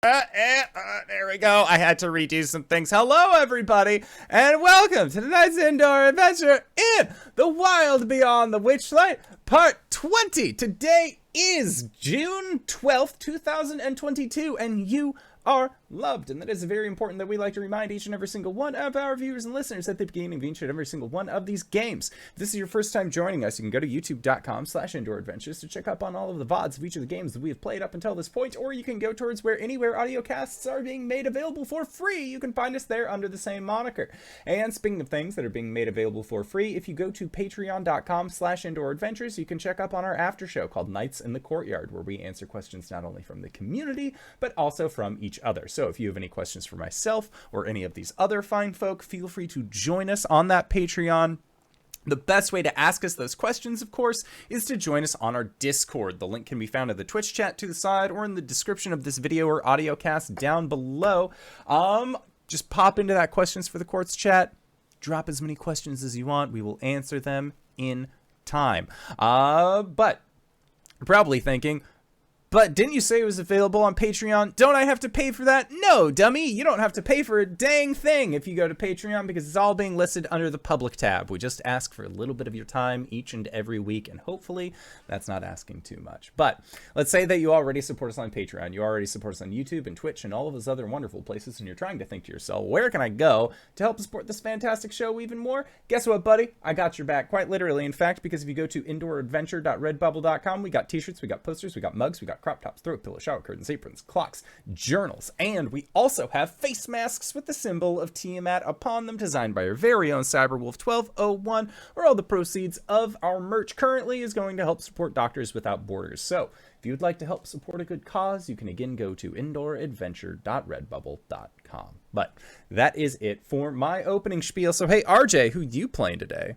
There we go. I had to redo some things. Hello, everybody, and welcome to tonight's indoor adventure in the wild beyond the Witchlight, part 20. Today is June 12th, 2022, and you are loved, and that is very important that we like to remind each and every single one of our viewers and listeners at the beginning of each and every single one of these games. If this is your first time joining us, you can go to youtube.com/indooradventures to check up on all of the VODs of each of the games that we have played up until this point, or you can go towards anywhere audio casts are being made available for free. You can find us there under the same moniker. And speaking of things that are being made available for free, if you go to patreon.com/indooradventures, you can check up on our after show called Nights in the Courtyard, where we answer questions not only from the community, but also from each other. So if you have any questions for myself or any of these other fine folk, feel free to join us on that Patreon. The best way to ask us those questions, of course, is to join us on our Discord. The link can be found in the Twitch chat to the side or in the description of this video or audio cast down below. Just pop into that questions for the courts chat. Drop as many questions as you want. We will answer them in time. But you're probably thinking, but didn't you say it was available on Patreon? Don't I have to pay for that? No, dummy. You don't have to pay for a dang thing if you go to Patreon, because it's all being listed under the public tab. We just ask for a little bit of your time each and every week, and hopefully that's not asking too much. But let's say that you already support us on Patreon. You already support us on YouTube and Twitch and all of those other wonderful places, and you're trying to think to yourself, where can I go to help support this fantastic show even more? Guess what, buddy? I got your back, quite literally, in fact, because if you go to indooradventure.redbubble.com, we got t-shirts, we got posters, we got mugs, we got crop tops, throw pillow, shower curtains, aprons, clocks, journals, and we also have face masks with the symbol of Tiamat upon them, designed by our very own Cyberwolf 1201, where all the proceeds of our merch currently is going to help support Doctors Without Borders. So if you would like to help support a good cause, you can again go to indooradventure.redbubble.com. But that is it for my opening spiel. So hey, RJ, who you playing today?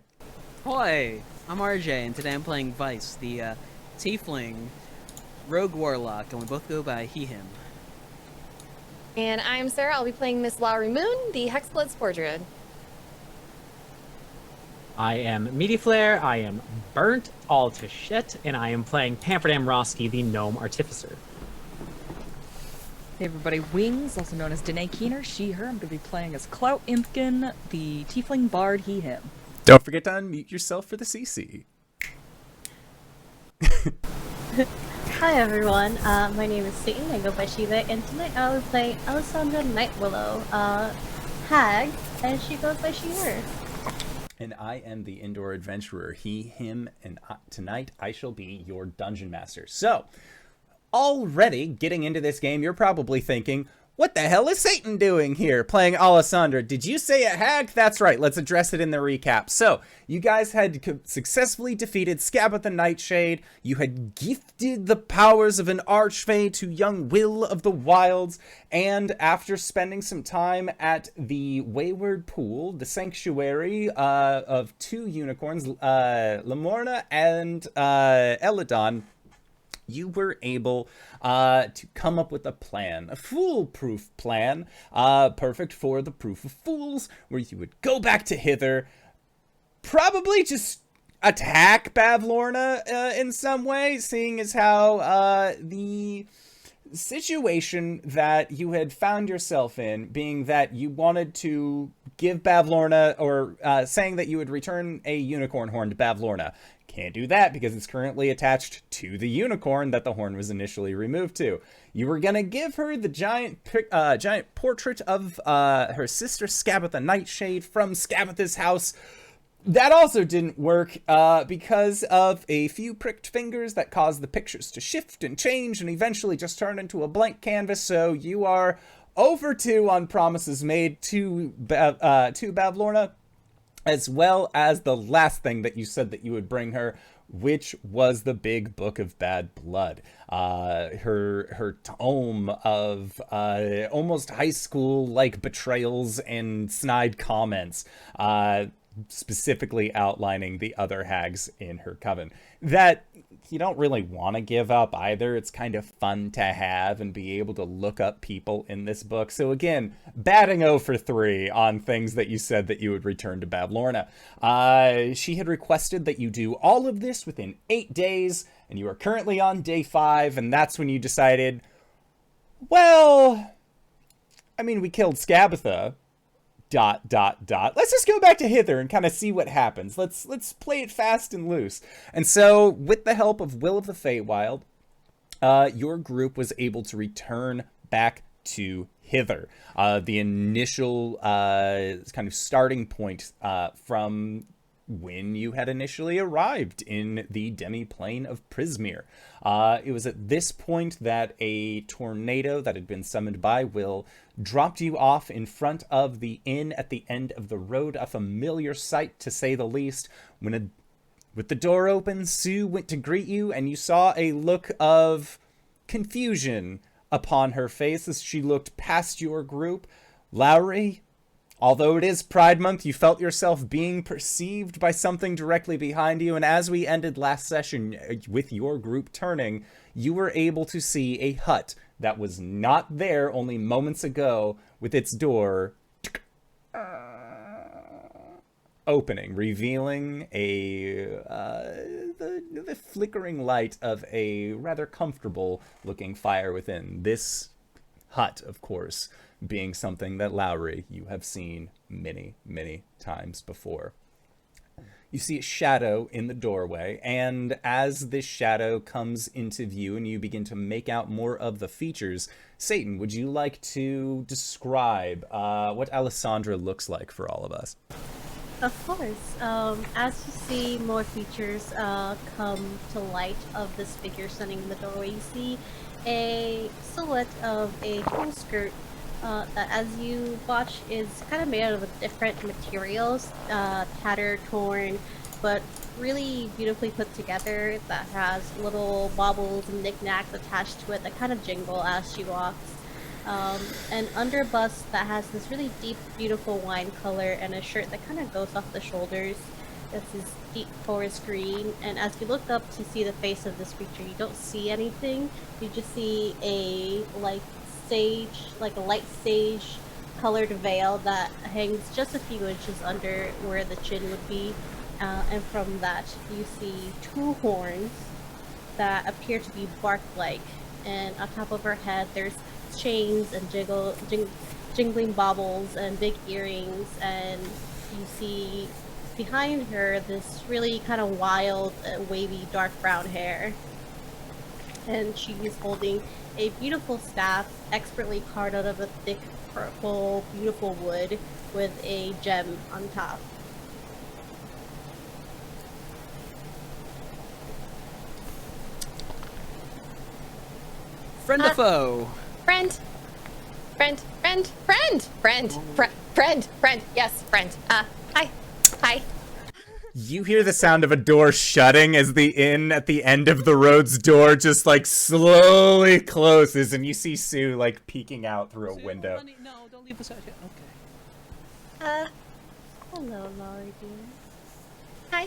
Hi, I'm RJ, and today I'm playing Vice, the tiefling rogue warlock, and we both go by he, him. And I'm Sarah. I'll be playing Miss Lowry Moon, the Hexblood Spore Druid. I am Mediaflare, I am burnt all to shit, and I am playing Pamferdam Roski, the Gnome Artificer. Hey everybody, Wings, also known as Danae Keener, she, her. I'm going to be playing as Clout Impkin, the Tiefling Bard, he, him. Don't forget to unmute yourself for the CC. Hi everyone, my name is Satan, I go by Shiva, and tonight I will play Alessandra Nightwillow, Hag, and she goes by she, her. And I am the indoor adventurer, he, him, and tonight I shall be your dungeon master. So, already getting into this game, you're probably thinking, what the hell is Satan doing here, playing Alessandra? Did you say a hag? That's right, let's address it in the recap. So, you guys had successfully defeated Scabbeth the Nightshade, you had gifted the powers of an archfey to young Will of the Wilds, and after spending some time at the Wayward Pool, the sanctuary of two unicorns, Lamorna and Eladon, you were able to come up with a plan, a foolproof plan, perfect for the proof of fools, where you would go back to hither, probably just attack Bavlorna in some way, seeing as how the situation that you had found yourself in, being that you wanted to give Bavlorna, or saying that you would return a unicorn horn to Bavlorna. Can't do that because it's currently attached to the unicorn that the horn was initially removed to. You were gonna give her the giant portrait of her sister Scabbeth the Nightshade from Scabbeth's house. That also didn't work because of a few pricked fingers that caused the pictures to shift and change and eventually just turn into a blank canvas. So you are over 2 on promises made to Bavlorna, as well as the last thing that you said that you would bring her, which was the big book of bad blood. Her tome of almost high school like betrayals and snide comments, specifically outlining the other hags in her coven that you don't really want to give up either. It's kind of fun to have and be able to look up people in this book. So again, batting 0 for 3 on things that you said that you would return to Bavlorna. She had requested that you do all of this within 8 days, and you are currently on day 5, and that's when you decided, Well, I mean, we killed Scabatha. ... Let's just go back to Hither and kind of see what happens. Let's play it fast and loose. And so, with the help of Will of the Feywild, your group was able to return back to Hither. The initial kind of starting point from when you had initially arrived in the demi-plane of Prismere. It was at this point that a tornado that had been summoned by Will dropped you off in front of the inn at the end of the road, a familiar sight to say the least. With the door open, Sue went to greet you, and you saw a look of confusion upon her face as she looked past your group. Lowry, although it is Pride Month, you felt yourself being perceived by something directly behind you, and as we ended last session with your group turning, you were able to see a hut that was not there only moments ago, with its door opening, revealing the flickering light of a rather comfortable looking fire within. This hut, of course, being something that Lowry, you have seen many, many times before. You see a shadow in the doorway, and as this shadow comes into view and you begin to make out more of the features, Satan, would you like to describe what Alessandra looks like for all of us? Of course. As you see more features come to light of this figure standing in the doorway, you see a silhouette of a full skirt that, as you watch, is kind of made out of different materials, tattered, torn, but really beautifully put together, that has little baubles and knickknacks attached to it that kind of jingle as she walks. An underbust that has this really deep, beautiful wine color, and a shirt that kind of goes off the shoulders. That's this deep forest green, and as you look up to see the face of this creature, you don't see anything. You just see a light sage colored veil that hangs just a few inches under where the chin would be, and from that you see two horns that appear to be bark-like, and on top of her head there's chains and jingling baubles and big earrings, and you see behind her this really kind of wild, wavy, dark brown hair. And she is holding a beautiful staff, expertly carved out of a thick, purple, beautiful wood with a gem on top. Friend or foe? Friend. Yes, friend. Hi. You hear the sound of a door shutting as the inn at the end of the road's door just like slowly closes, and you see Sue like peeking out through a window. No, don't leave us out here. Okay. Hello, Lowry dear. Hi.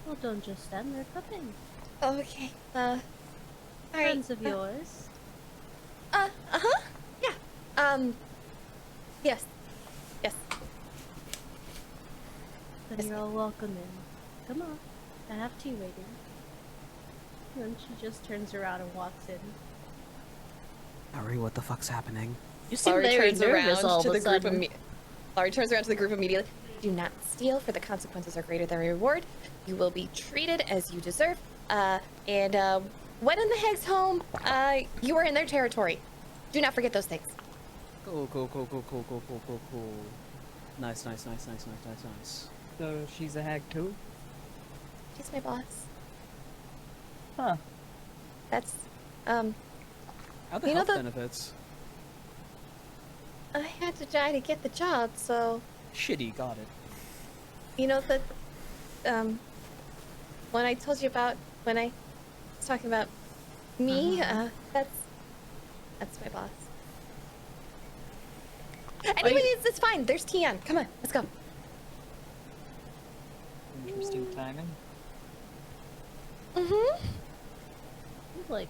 Well, don't just stand there, come in. Okay. Alright. Friends of yours. Uh-huh. Yeah. Yes. Then you're all welcome in. Come on. I have tea waiting. And she just turns around and walks in. Lowry, what the fuck's happening? You seem Lowry very turns nervous around all to of the a group sudden. Lowry turns around to the group immediately. Do not steal, for the consequences are greater than reward. You will be treated as you deserve. When in the Hag's home, you are in their territory. Do not forget those things. Cool. Nice. So she's a hag too? She's my boss. Huh. That's, How the You know health the- benefits? I had to die to get the job, so... Shitty, got it. You know that, when I told you about, when I was talking about me, that's my boss. Anyway, it's fine. There's tea on. Come on, let's go. Interesting timing. Mm-hmm. Seems like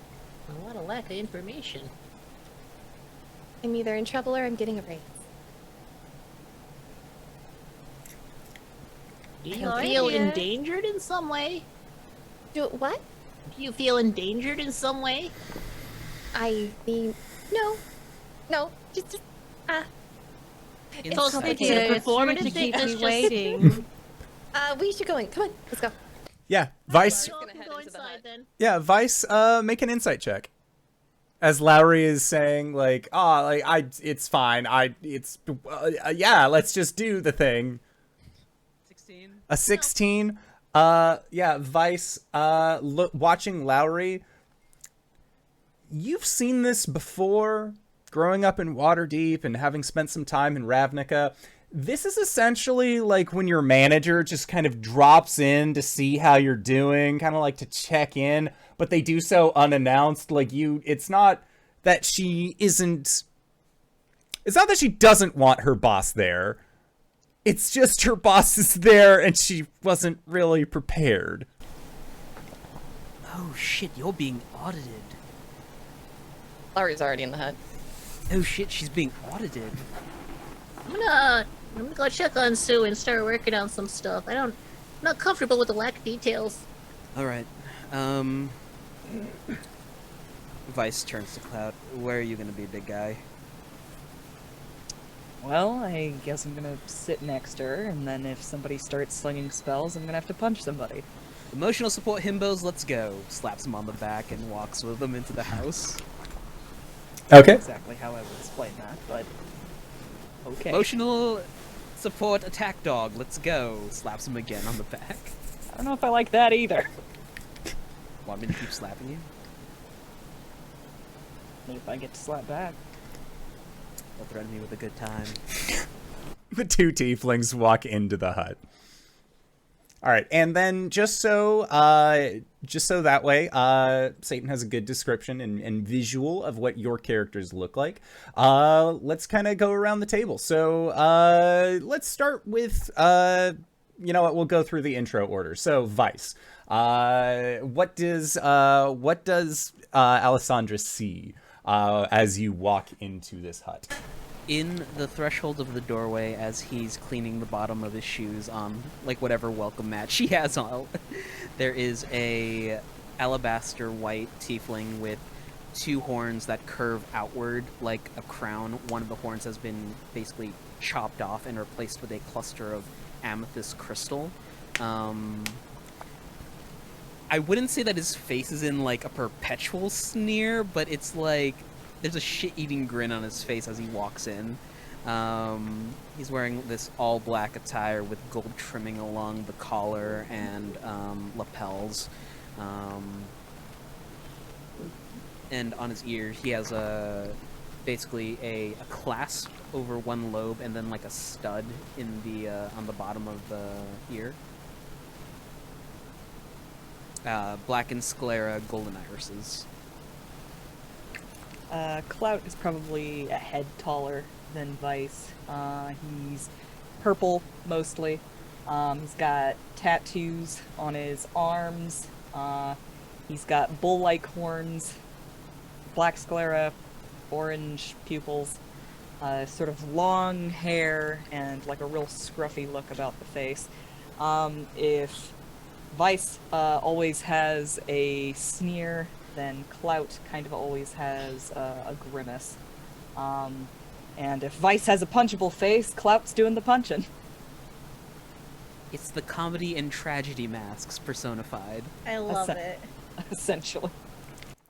a lot of lack of information. I'm either in trouble or I'm getting a raise. Do you I feel feel endangered in some way? Do what? Do you feel endangered in some way? I mean, no, just Insight So it's check. making a performative to thing. keep That's me just waiting. we should go in. Come on, let's go. Yeah, Vice. Just Y'all gonna can head go into the inside hut. then. Yeah, Vice. Make an insight check. As Lowry is saying, like, it's fine. Yeah, let's just do the thing. 16. A 16. Yeah, Vice. Watching Lowry. You've seen this before, growing up in Waterdeep and having spent some time in Ravnica. This is essentially like when your manager just kind of drops in to see how you're doing, kind of like to check in, but they do so unannounced. Like it's not that she doesn't want her boss there. It's just her boss is there and she wasn't really prepared. Oh shit, you're being audited. Lowry's already in the hut. Oh shit, she's being audited. I'm gonna go check on Sue and start working on some stuff. I'm not comfortable with the lack of details. Alright. Vice turns to Clout. Where are you gonna be, big guy? Well, I guess I'm gonna sit next to her, and then if somebody starts slinging spells, I'm gonna have to punch somebody. Emotional support himbos, let's go. Slaps him on the back and walks with him into the house. Okay. Exactly how I would explain that, but okay. Emotional support attack dog, let's go. Slaps him again on the back. I don't know if I like that either. Want me to keep slapping you? If I get to slap back. Don't threaten me with a good time. The two tieflings walk into the hut. All right, and then just so that way, Satan has a good description and visual of what your characters look like. Let's kind of go around the table. So let's start with, you know what? We'll go through the intro order. So Vice, what does Alessandra see as you walk into this hut? In the threshold of the doorway, as he's cleaning the bottom of his shoes on, like, whatever welcome mat she has on, there is a alabaster white tiefling with two horns that curve outward like a crown. One of the horns has been basically chopped off and replaced with a cluster of amethyst crystal. I wouldn't say that his face is in, like, a perpetual sneer, but it's like there's a shit-eating grin on his face as he walks in. He's wearing this all-black attire with gold trimming along the collar and lapels. And on his ear, he has basically a clasp over one lobe and then like a stud in the on the bottom of the ear. Black and sclera golden irises. Clout is probably a head taller than Vice. He's purple, mostly. He's got tattoos on his arms. He's got bull-like horns, black sclera, orange pupils, sort of long hair, and like a real scruffy look about the face. If Vice always has a sneer, then Clout kind of always has a grimace. And if Vice has a punchable face, Clout's doing the punching. It's the comedy and tragedy masks personified. I love it. Essentially.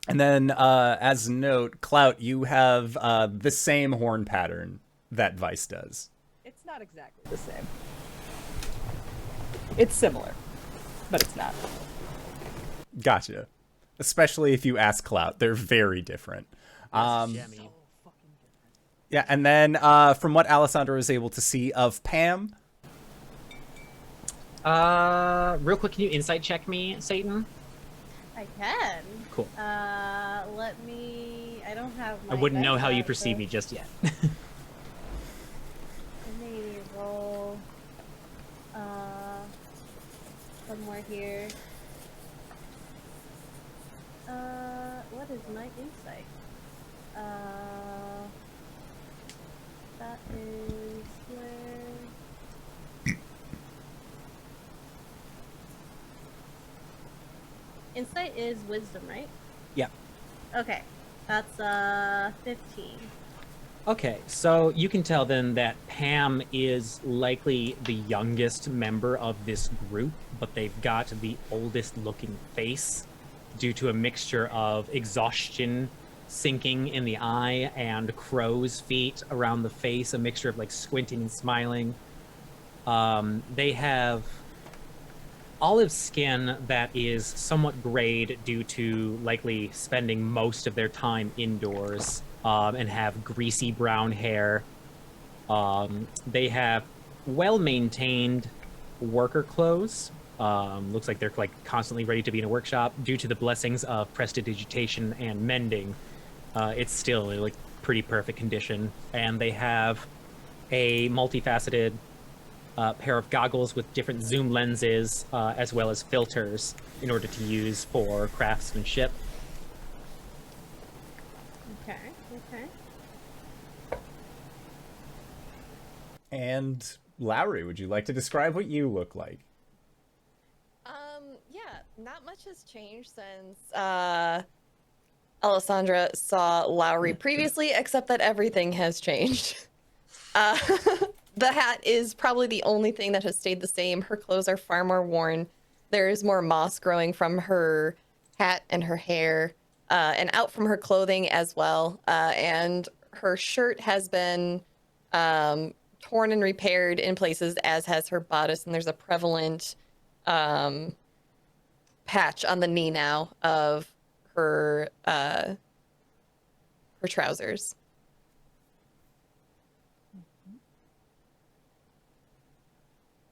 And then, as a note, Clout, you have the same horn pattern that Vice does. It's not exactly the same. It's similar, but it's not. Gotcha. Especially if you ask Clout, they're very different. Yeah, and then from what Alessandra was able to see of Pam. Real quick, can you insight check me, Satan? I can. Cool. Let me. I don't have. I My wouldn't know dice how you out, perceive so me just yet. Maybe roll. Somewhere here. What is my insight? That is where. Insight is wisdom, right? Yep. Okay. That's 15. Okay, so you can tell then that Pam is likely the youngest member of this group, but they've got the oldest looking face due to a mixture of exhaustion sinking in the eye and crow's feet around the face, a mixture of like squinting and smiling. They have olive skin that is somewhat grayed due to likely spending most of their time indoors, and have greasy brown hair. They have well-maintained worker clothes. Looks like they're like constantly ready to be in a workshop due to the blessings of prestidigitation and mending. It's still in like pretty perfect condition, and they have a multifaceted pair of goggles with different zoom lenses, as well as filters in order to use for craftsmanship. Okay. And Lowry, would you like to describe what you look like? Yeah, not much has changed since Alessandra saw Lowry previously, except that everything has changed. The hat is probably the only thing that has stayed the same. Her clothes are far more worn. There is more moss growing from her hat and her hair, and out from her clothing as well. And her shirt has been torn and repaired in places, as has her bodice. And there's a prevalent patch on the knee now of her trousers.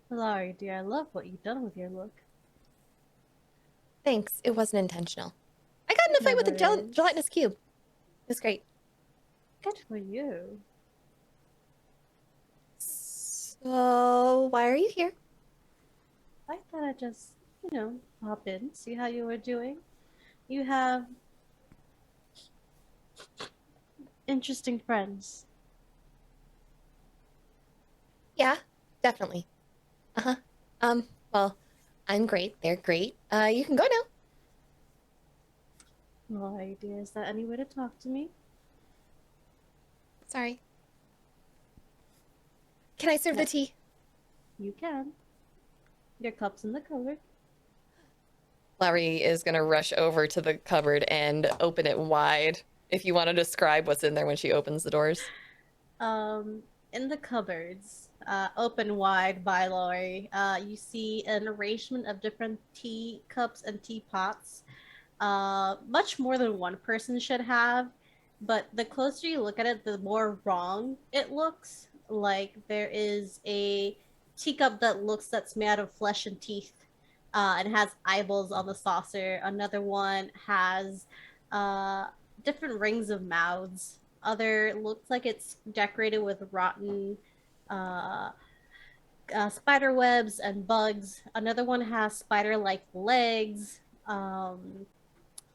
Lowry, dear, I love what you've done with your look. Thanks. It wasn't intentional. I got in a fight with a Never is. gelatinous cube. It was great. Good for you. So, why are you here? I thought I'd just, pop in, see how you were doing. You have interesting friends. Yeah, definitely. Well, I'm great. They're great. You can go now. Lowry, dear, is there any way to talk to me? Sorry. Can I serve the tea? You can. Your cup's in the cupboard. Lowry is gonna rush over to the cupboard and open it wide. If you want to describe what's in there when she opens the doors. In the cupboards, open wide by Lowry, you see an arrangement of different tea cups and teapots. Much more than one person should have, but the closer you look at it, the more wrong it looks. Like there is a teacup that's made out of flesh and teeth, and has eyeballs on the saucer. Another one has different rings of mouths. Other looks like it's decorated with rotten spider webs and bugs. Another one has spider-like legs, and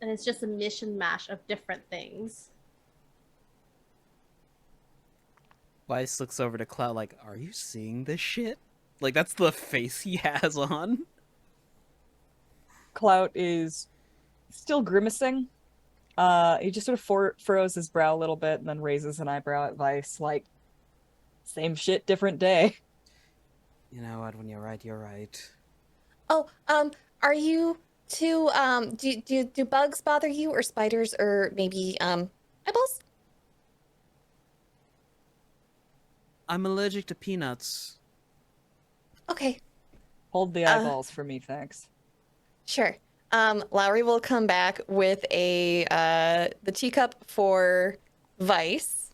it's just a mishmash of different things. Weiss looks over to Clout like, are you seeing this shit? Like, that's the face he has on. Clout is still grimacing. He just sort of furrows his brow a little bit and then raises an eyebrow at Weiss, like, same shit, different day. You know what, when you're right, you're right. Oh, are you two, do bugs bother you, or spiders, or maybe, eyeballs? I'm allergic to peanuts. Okay, Hold the eyeballs for me, thanks. sure. Lowry will come back with the teacup for Weiss.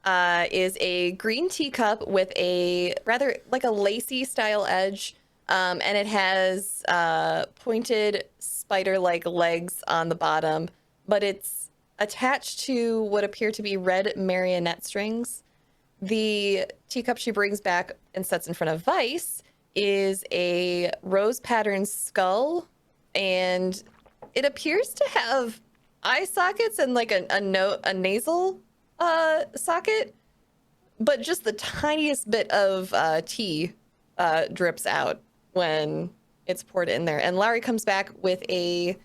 Is a green teacup with a rather like a lacy style edge, and it has pointed spider-like legs on the bottom, but it's attached to what appear to be red marionette strings. The teacup she brings back and sets in front of Weiss is a rose patterned skull, and it appears to have eye sockets and like a nasal socket, but just the tiniest bit of tea drips out when it's poured in there. And Lowry comes back with a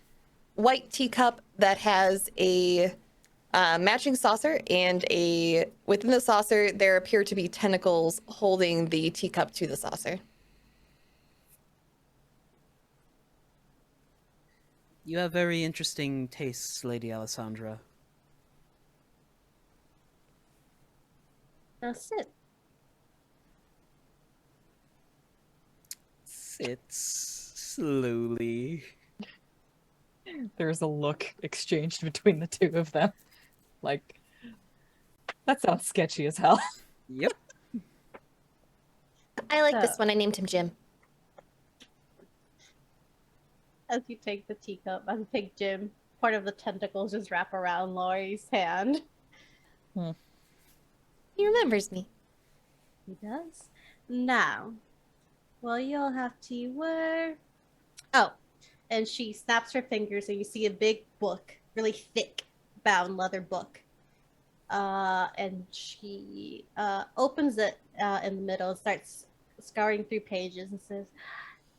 white teacup that has a matching saucer, and within the saucer there appear to be tentacles holding the teacup to the saucer. You have very interesting tastes, Lady Alessandra. Now sit. Sits slowly. There's a look exchanged between the two of them. Like, that sounds sketchy as hell. Yep. I like this So- one. I named him Jim. As you take the teacup, as you take Jim, part of the tentacles just wrap around Lowry's hand. He remembers me. He does. Now, well, you'll have to wear. Oh, and she snaps her fingers, and you see a big book, really thick, bound leather book. And she opens it in the middle and starts scouring through pages and says,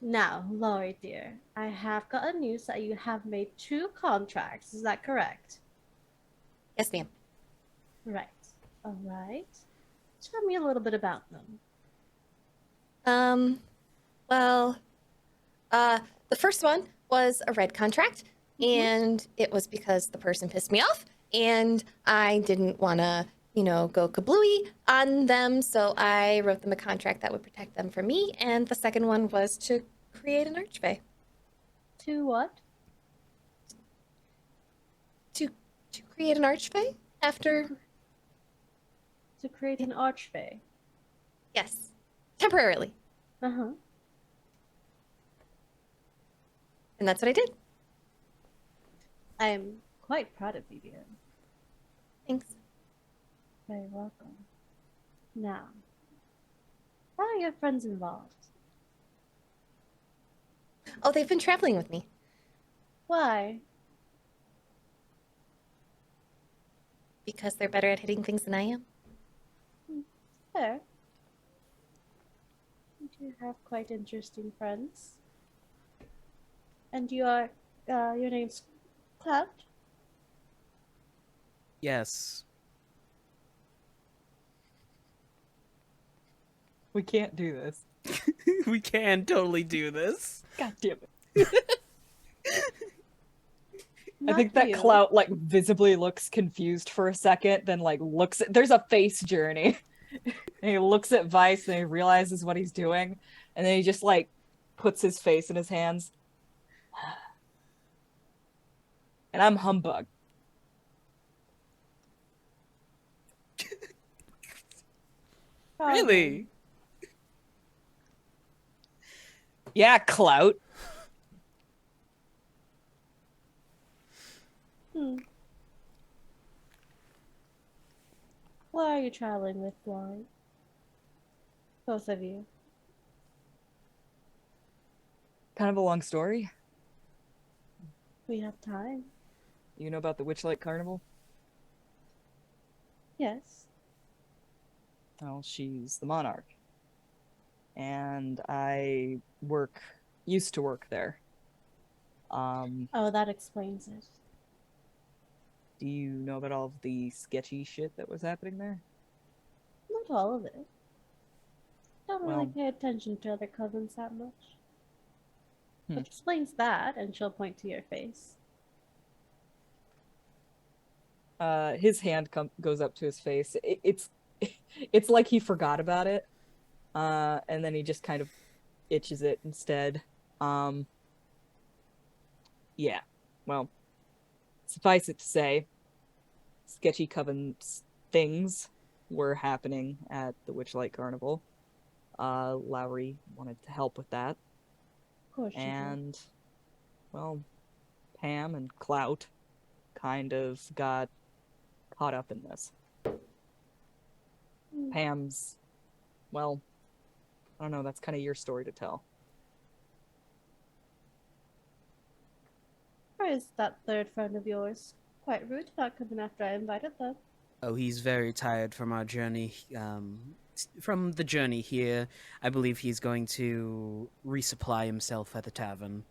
"Now, Lowry dear, I have gotten news that you have made 2 contracts. Is that correct?" Yes, ma'am. Right. All right. Tell me a little bit about them. Well, the first one was a red contract, and it was because the person pissed me off, and I didn't want to, go kablooey on them, so I wrote them a contract that would protect them from me, and the second one was to create an archway. To what? To create an archway after, To create an archway. yes, temporarily, Uh-huh. and that's what I did. I'm quite proud of you, dear. Thanks. Very welcome. Now, how are your friends involved? Oh, they've been traveling with me. Why? Because they're better at hitting things than I am. Fair. You do have quite interesting friends. And your name's Clout? Yes. We can't do this. We can totally do this. God damn it. I think Not that you. Clout like visibly looks confused for a second, then like looks at there's a face journey. And he looks at Vice and he realizes what he's doing, and then he just like puts his face in his hands. And I'm Humbug. Really? Yeah, Clout. Why are you traveling with Lowry? Both of you. Kind of a long story. We have time. You know about the Witchlight Carnival? Yes. Well, she's the monarch. And I used to work there. Oh, that explains it. Do you know about all of the sketchy shit that was happening there? Not all of it. Don't really Well- pay attention to other cousins that much. Hmm. Which explains that, and she'll point to your face. His hand goes up to his face. It's like he forgot about it, and then he just kind of itches it instead. Yeah. Well, suffice it to say, sketchy coven things were happening at the Witchlight Carnival. Lowry wanted to help with that, Of course she did. and well, Pam and Clout kind of got caught up in this. Pam's, well, I don't know, that's kind of your story to tell. Or is that third friend of yours quite rude about coming after I invited them? Oh, he's very tired from our journey. From the journey here, I believe he's going to resupply himself at the tavern.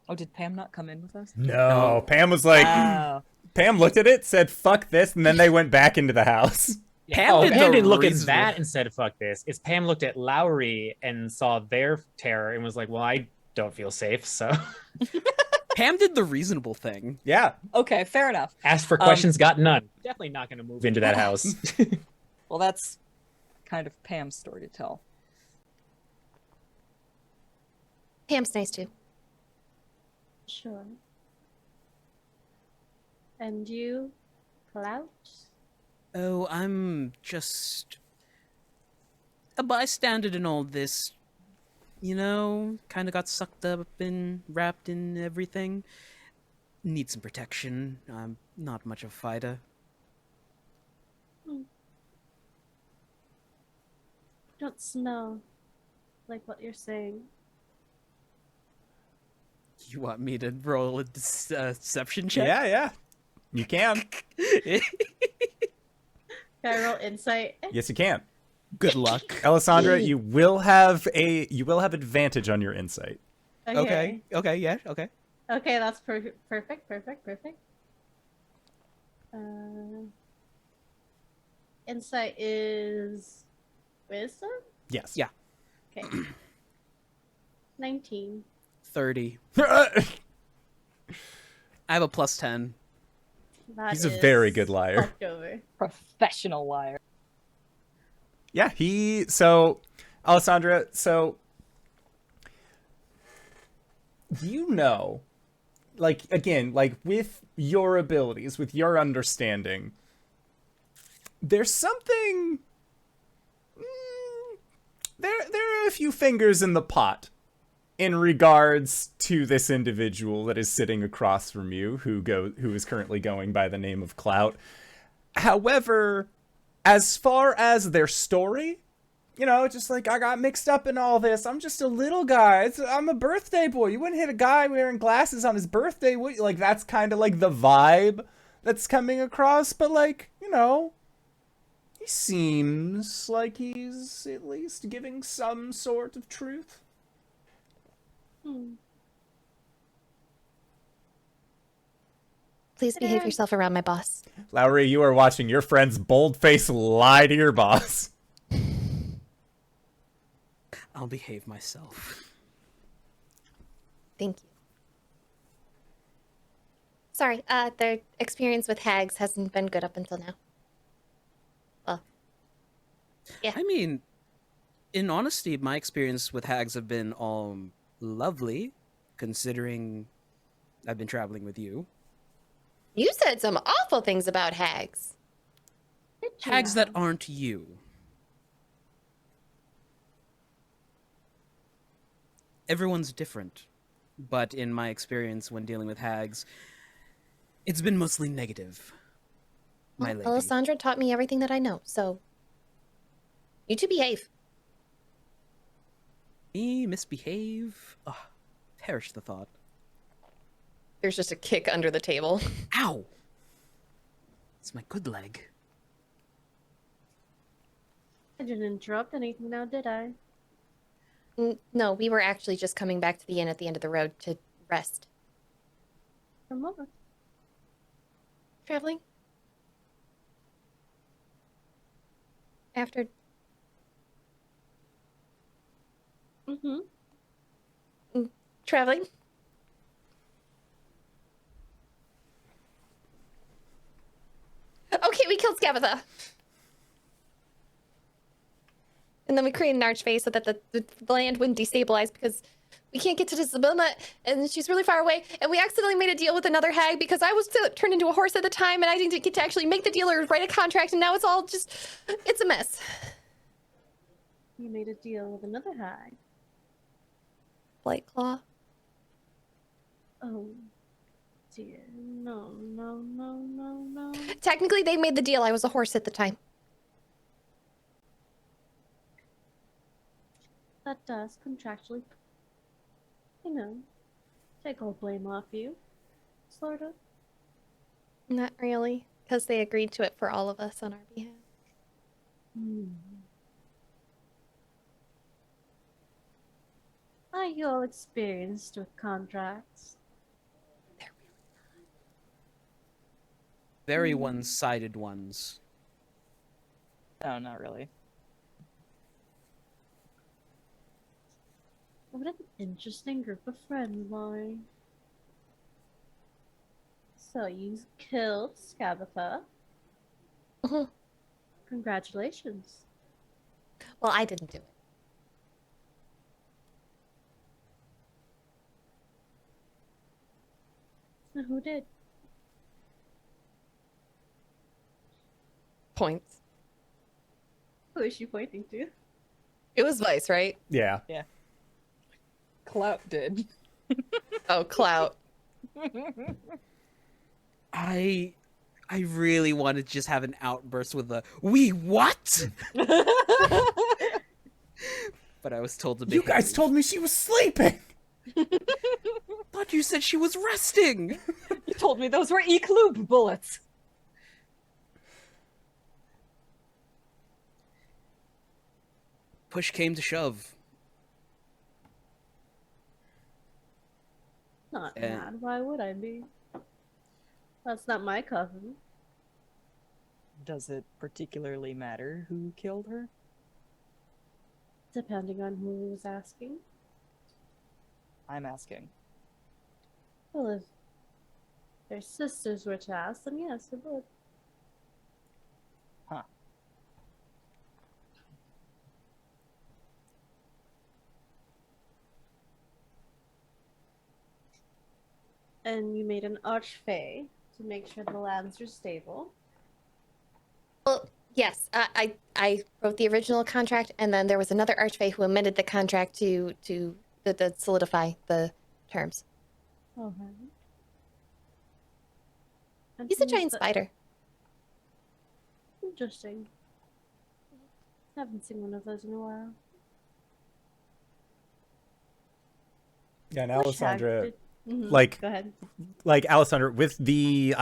Oh, did Pam not come in with us? No, Pam was like, Oh. Pam looked at it, said, fuck this, and then they went back into the house. Pam did the Pam didn't look at reasonable- that and said, fuck this. It's Pam looked at Lowry and saw their terror and was like, well, I don't feel safe, so. Pam did the reasonable thing. Yeah. Okay, fair enough. Asked for questions, got none. Definitely not going to move into that house. Well, that's kind of Pam's story to tell. Pam's nice too. Sure. And you, Clout? Oh, I'm just a bystander in all this. You know, kind of got sucked up and wrapped in everything. Need some protection. I'm not much of a fighter. Don't smell like what you're saying. You want me to roll a deception check? Yeah. You can. Can I roll insight? Yes, you can. Good luck. Alessandra, you will have advantage on your insight. Okay, yeah, okay. Okay, that's perfect. Insight is wisdom? Yes. Yeah. Okay. 19. 30. I have a plus 10. That He's a is very good liar. fucked over. Professional liar. Yeah, Alessandra, you know, like, again, like, with your abilities, with your understanding, there's something, there are a few fingers in the pot in regards to this individual that is sitting across from you, who is currently going by the name of Clout. However, as far as their story, you know, just like, I got mixed up in all this. I'm just a little guy. I'm a birthday boy. You wouldn't hit a guy wearing glasses on his birthday, would you? Like, that's kind of like the vibe that's coming across. But, like, you know, he seems like he's at least giving some sort of truth. Please behave yourself around my boss. Lowry, you are watching your friend's bold-faced lie to your boss. I'll behave myself. Thank you. Sorry, their experience with hags hasn't been good up until now. Well, yeah. I mean, in honesty, my experience with hags have been lovely, considering I've been traveling with you. You said some awful things about hags. Hags that aren't you. Everyone's different, but in my experience when dealing with hags, it's been mostly negative. My lady. Alessandra taught me everything that I know, so you two behave. Me misbehave? Ugh, perish the thought. There's just a kick under the table. Ow! It's my good leg. I didn't interrupt anything now, did I? No, we were actually just coming back to the inn at the end of the road to rest. For a moment. Traveling? After... Traveling? Okay, we killed Scabatha. And then we created an archway so that the land wouldn't destabilize because we can't get to Sabina and she's really far away. And we accidentally made a deal with another hag because I was turned into a horse at the time and I didn't get to actually make the deal or write a contract. And now it's all just, it's a mess. You made a deal with another hag. Blight Claw. Oh, dear. No. Technically, they made the deal. I was a horse at the time. That does contractually, take all blame off you. Sort of. Not really, because they agreed to it for all of us on our behalf. Are you all experienced with contracts? Very one-sided ones. No, not really. What an interesting group of friends, Lowry. So you killed Scabatha. Mhm. Congratulations. Well, I didn't do it. So who did? Points. Who is she pointing to? It was Vice, right? Yeah. Clout did. Oh, Clout. I really want to just have an outburst with a "We what?" But I was told to behave. You guys told me she was sleeping. Thought you said she was resting. You told me those were E-Clube bullets. Push came to shove. Not And- mad. Why would I be? That's not my cousin. Does it particularly matter who killed her? Depending on who was asking. I'm asking. Well, if their sisters were to ask, then yes, it would. Huh. And you made an archfey to make sure the lands are stable. Well, yes. I wrote the original contract, and then there was another archfey who amended the contract to solidify the terms. Oh, right. And He's a who's giant the- spider. Interesting. Haven't seen one of those in a while. Yeah, and Which hag Alessandra, did- Mhm, like- go ahead. like Alessandra, with the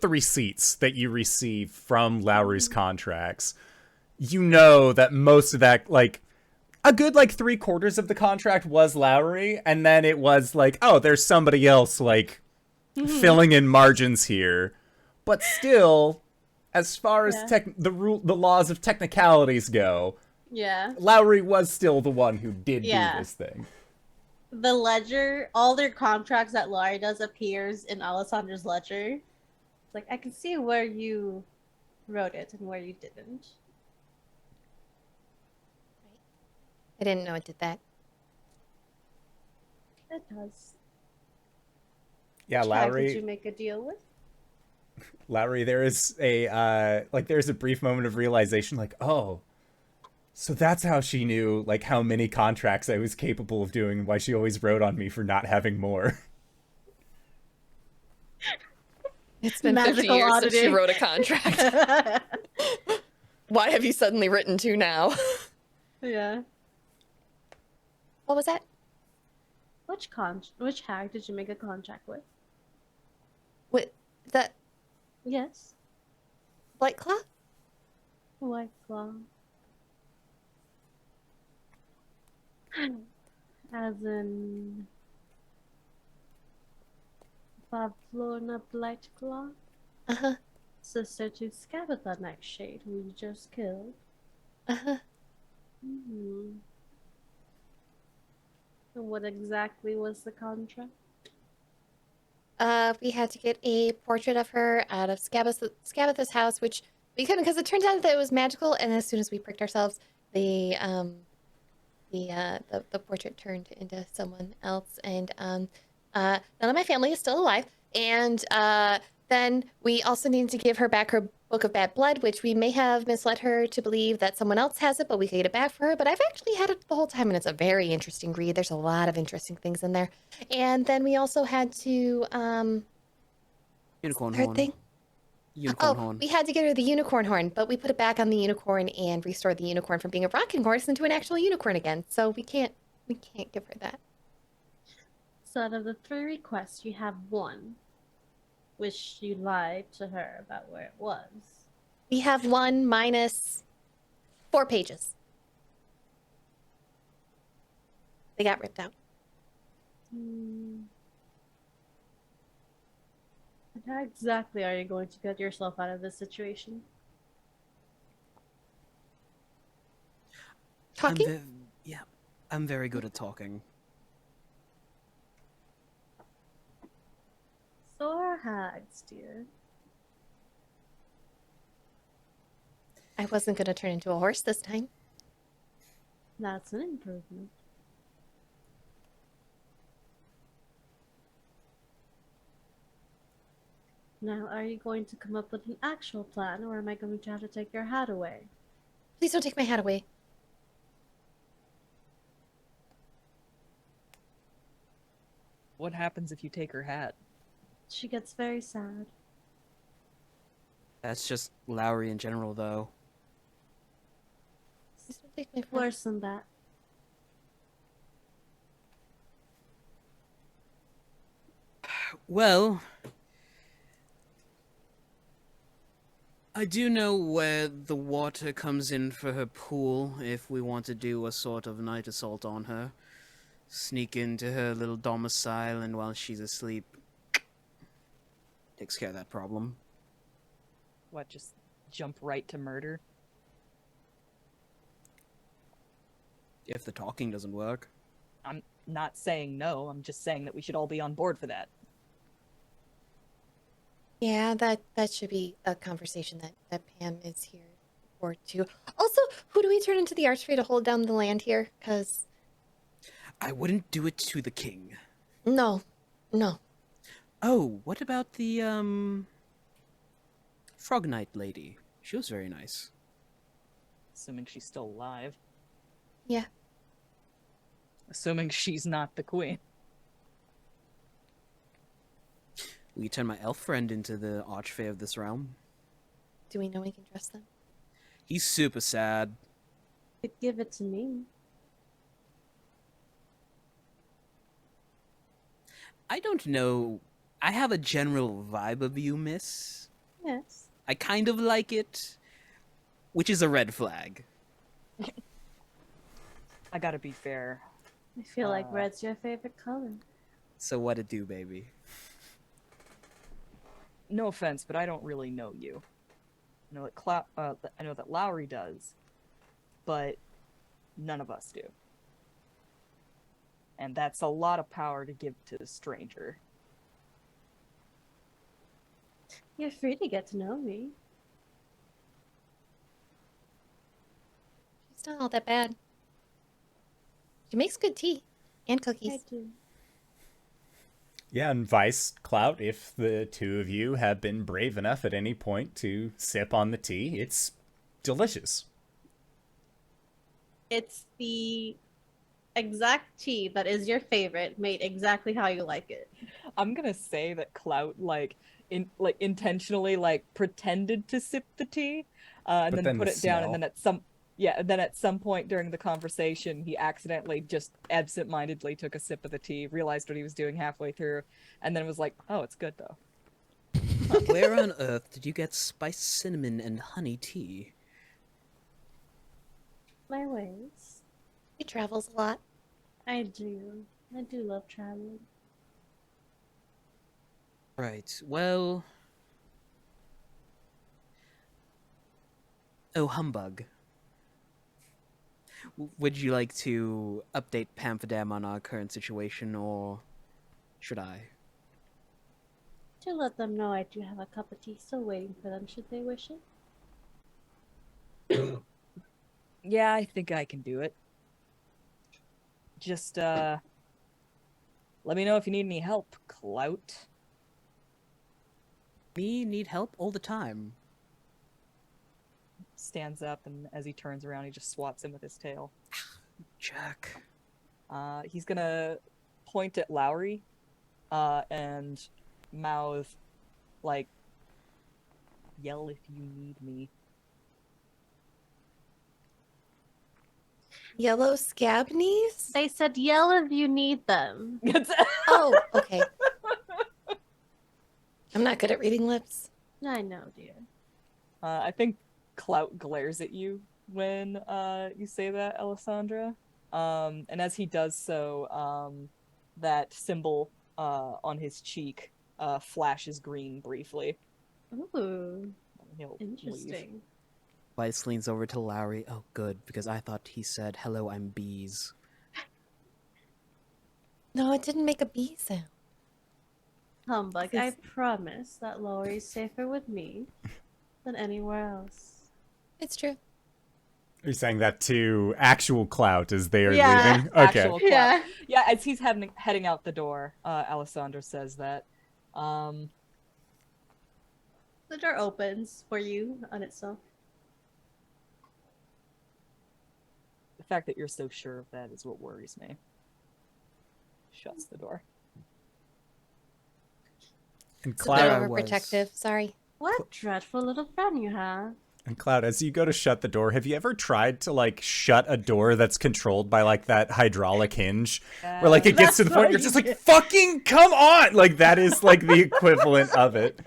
receipts that you receive from Lowry's contracts, you know that most of that, like, a good, like, 3/4 of the contract was Lowry, and then it was like, oh, there's somebody else, like, filling in margins here. But still, as far as Yeah. the laws of technicalities go, Yeah. Lowry was still the one who did Yeah. do this thing. The ledger, all their contracts that Laurie does appears in Alessandra's ledger. It's like, I can see where you wrote it and where you didn't. I didn't know it did that. It does. Yeah, Which hag Lowry. did you make a deal with? Lowry, there is there's a brief moment of realization, like, oh, so that's how she knew, like, how many contracts I was capable of doing, and why she always wrote on me for not having more. It's been 50 Magical years since she auditing. wrote a contract. Why have you suddenly written two now? Yeah. What was that? Which hag did you make a contract with? With the Yes. White Claw? White Claw. As in Bavlorna Blight Claw, Uh-huh. sister to Scabatha Nightshade, who you just killed. Uh-huh. Hmm. And what exactly was the contract? We had to get a portrait of her out of Scabatha's house, which we couldn't because it turned out that it was magical. And as soon as we pricked ourselves, the portrait turned into someone else. And none of my family is still alive. And then we also needed to give her back her Book of Bad Blood, which we may have misled her to believe that someone else has it, but we could get it back for her. But I've actually had it the whole time, and it's a very interesting read. There's a lot of interesting things in there. And then we also had to Unicorn third horn. thing. Unicorn horn. We had to get her the unicorn horn, but we put it back on the unicorn and restored the unicorn from being a rocking horse into an actual unicorn again. So we can't give her that. So out of the 3 requests, you have one, which you lied to her about where it was. We have one minus 4 pages. They got ripped out. Hmm. How exactly are you going to get yourself out of this situation? Talking? Yeah, I'm very good at talking. So are hags, dear. I wasn't gonna turn into a horse this time. That's an improvement. Now, are you going to come up with an actual plan, or am I going to have to take your hat away? Please don't take my hat away. What happens if you take her hat? She gets very sad. That's just Lowry in general, though. Please don't take my hat. Worse than that. Well, I do know where the water comes in for her pool if we want to do a sort of night assault on her. Sneak into her little domicile, and while she's asleep, takes care of that problem. What, just jump right to murder? If the talking doesn't work. I'm not saying no, I'm just saying that we should all be on board for that. Yeah, that should be a conversation that Pam is here for too. Also, who do we turn into the archfey to hold down the land here? Because I wouldn't do it to the king. no. Oh, what about the, Frog Knight lady? She was very nice. Assuming she's still alive. Yeah. Assuming she's not the queen. We turn my elf friend into the archfey of this realm. Do we know we can trust them? He's super sad. Could give it to me. I don't know. I have a general vibe of you, miss. Yes. I kind of like it, which is a red flag. I gotta be fair. I feel like red's your favorite color. So what it do, baby? No offense, but I don't really know you. I know that Clout, I know that Lowry does, but none of us do. And that's a lot of power to give to a stranger. You're free to get to know me. She's not all that bad. She makes good tea and I cookies. do. Yeah, and Vice, Clout, if the two of you have been brave enough at any point to sip on the tea, it's delicious. It's the exact tea that is your favorite, made exactly how you like it. I'm gonna say that Clout intentionally pretended to sip the tea, and But then then put the it down, smell. and then at some point during the conversation, he accidentally just absent-mindedly took a sip of the tea, realized what he was doing halfway through, and then was like, "Oh, it's good though." Where on earth did you get spiced cinnamon and honey tea? My ways. He travels a lot. I do. I do love traveling. Right, well... Oh, humbug. Would you like to update Pamferdam on our current situation, or should I? Do let them know I do have a cup of tea still waiting for them should they wish it. Yeah, I think I can do it. Just, let me know if you need any help, Clout. Me need help all the time. Stands up, and as he turns around, he just swats him with his tail. Jack. He's gonna point at Lowry, and mouth, yell if you need me. Yellow scab knees? They said yell if you need them. Oh, okay. I'm not good at reading lips. I know, dear. I think Clout glares at you when you say that, Alessandra. And as he does so, that symbol on his cheek flashes green briefly. Ooh, He'll leave. interesting. Weiss leans over to Lowry. Oh, good, because I thought he said, "Hello, I'm bees." No, it didn't make a bee sound. Humbug, I promise that Lowry's safer with me than anywhere else. It's true. Are you saying that to actual Clout as they are Yeah, leaving? Okay. Actual Clout. Yeah, as he's heading out the door, Alessandra says that. The door opens for you on itself. The fact that you're so sure of that is what worries me. Shuts the door. And It's a bit Clout, overprotective. Sorry. What dreadful little friend you have. and Clout, as you go to shut the door, have you ever tried to like shut a door that's controlled by like that hydraulic hinge, where like it gets to the point you're just like, fucking come on! Like that is like the equivalent of it.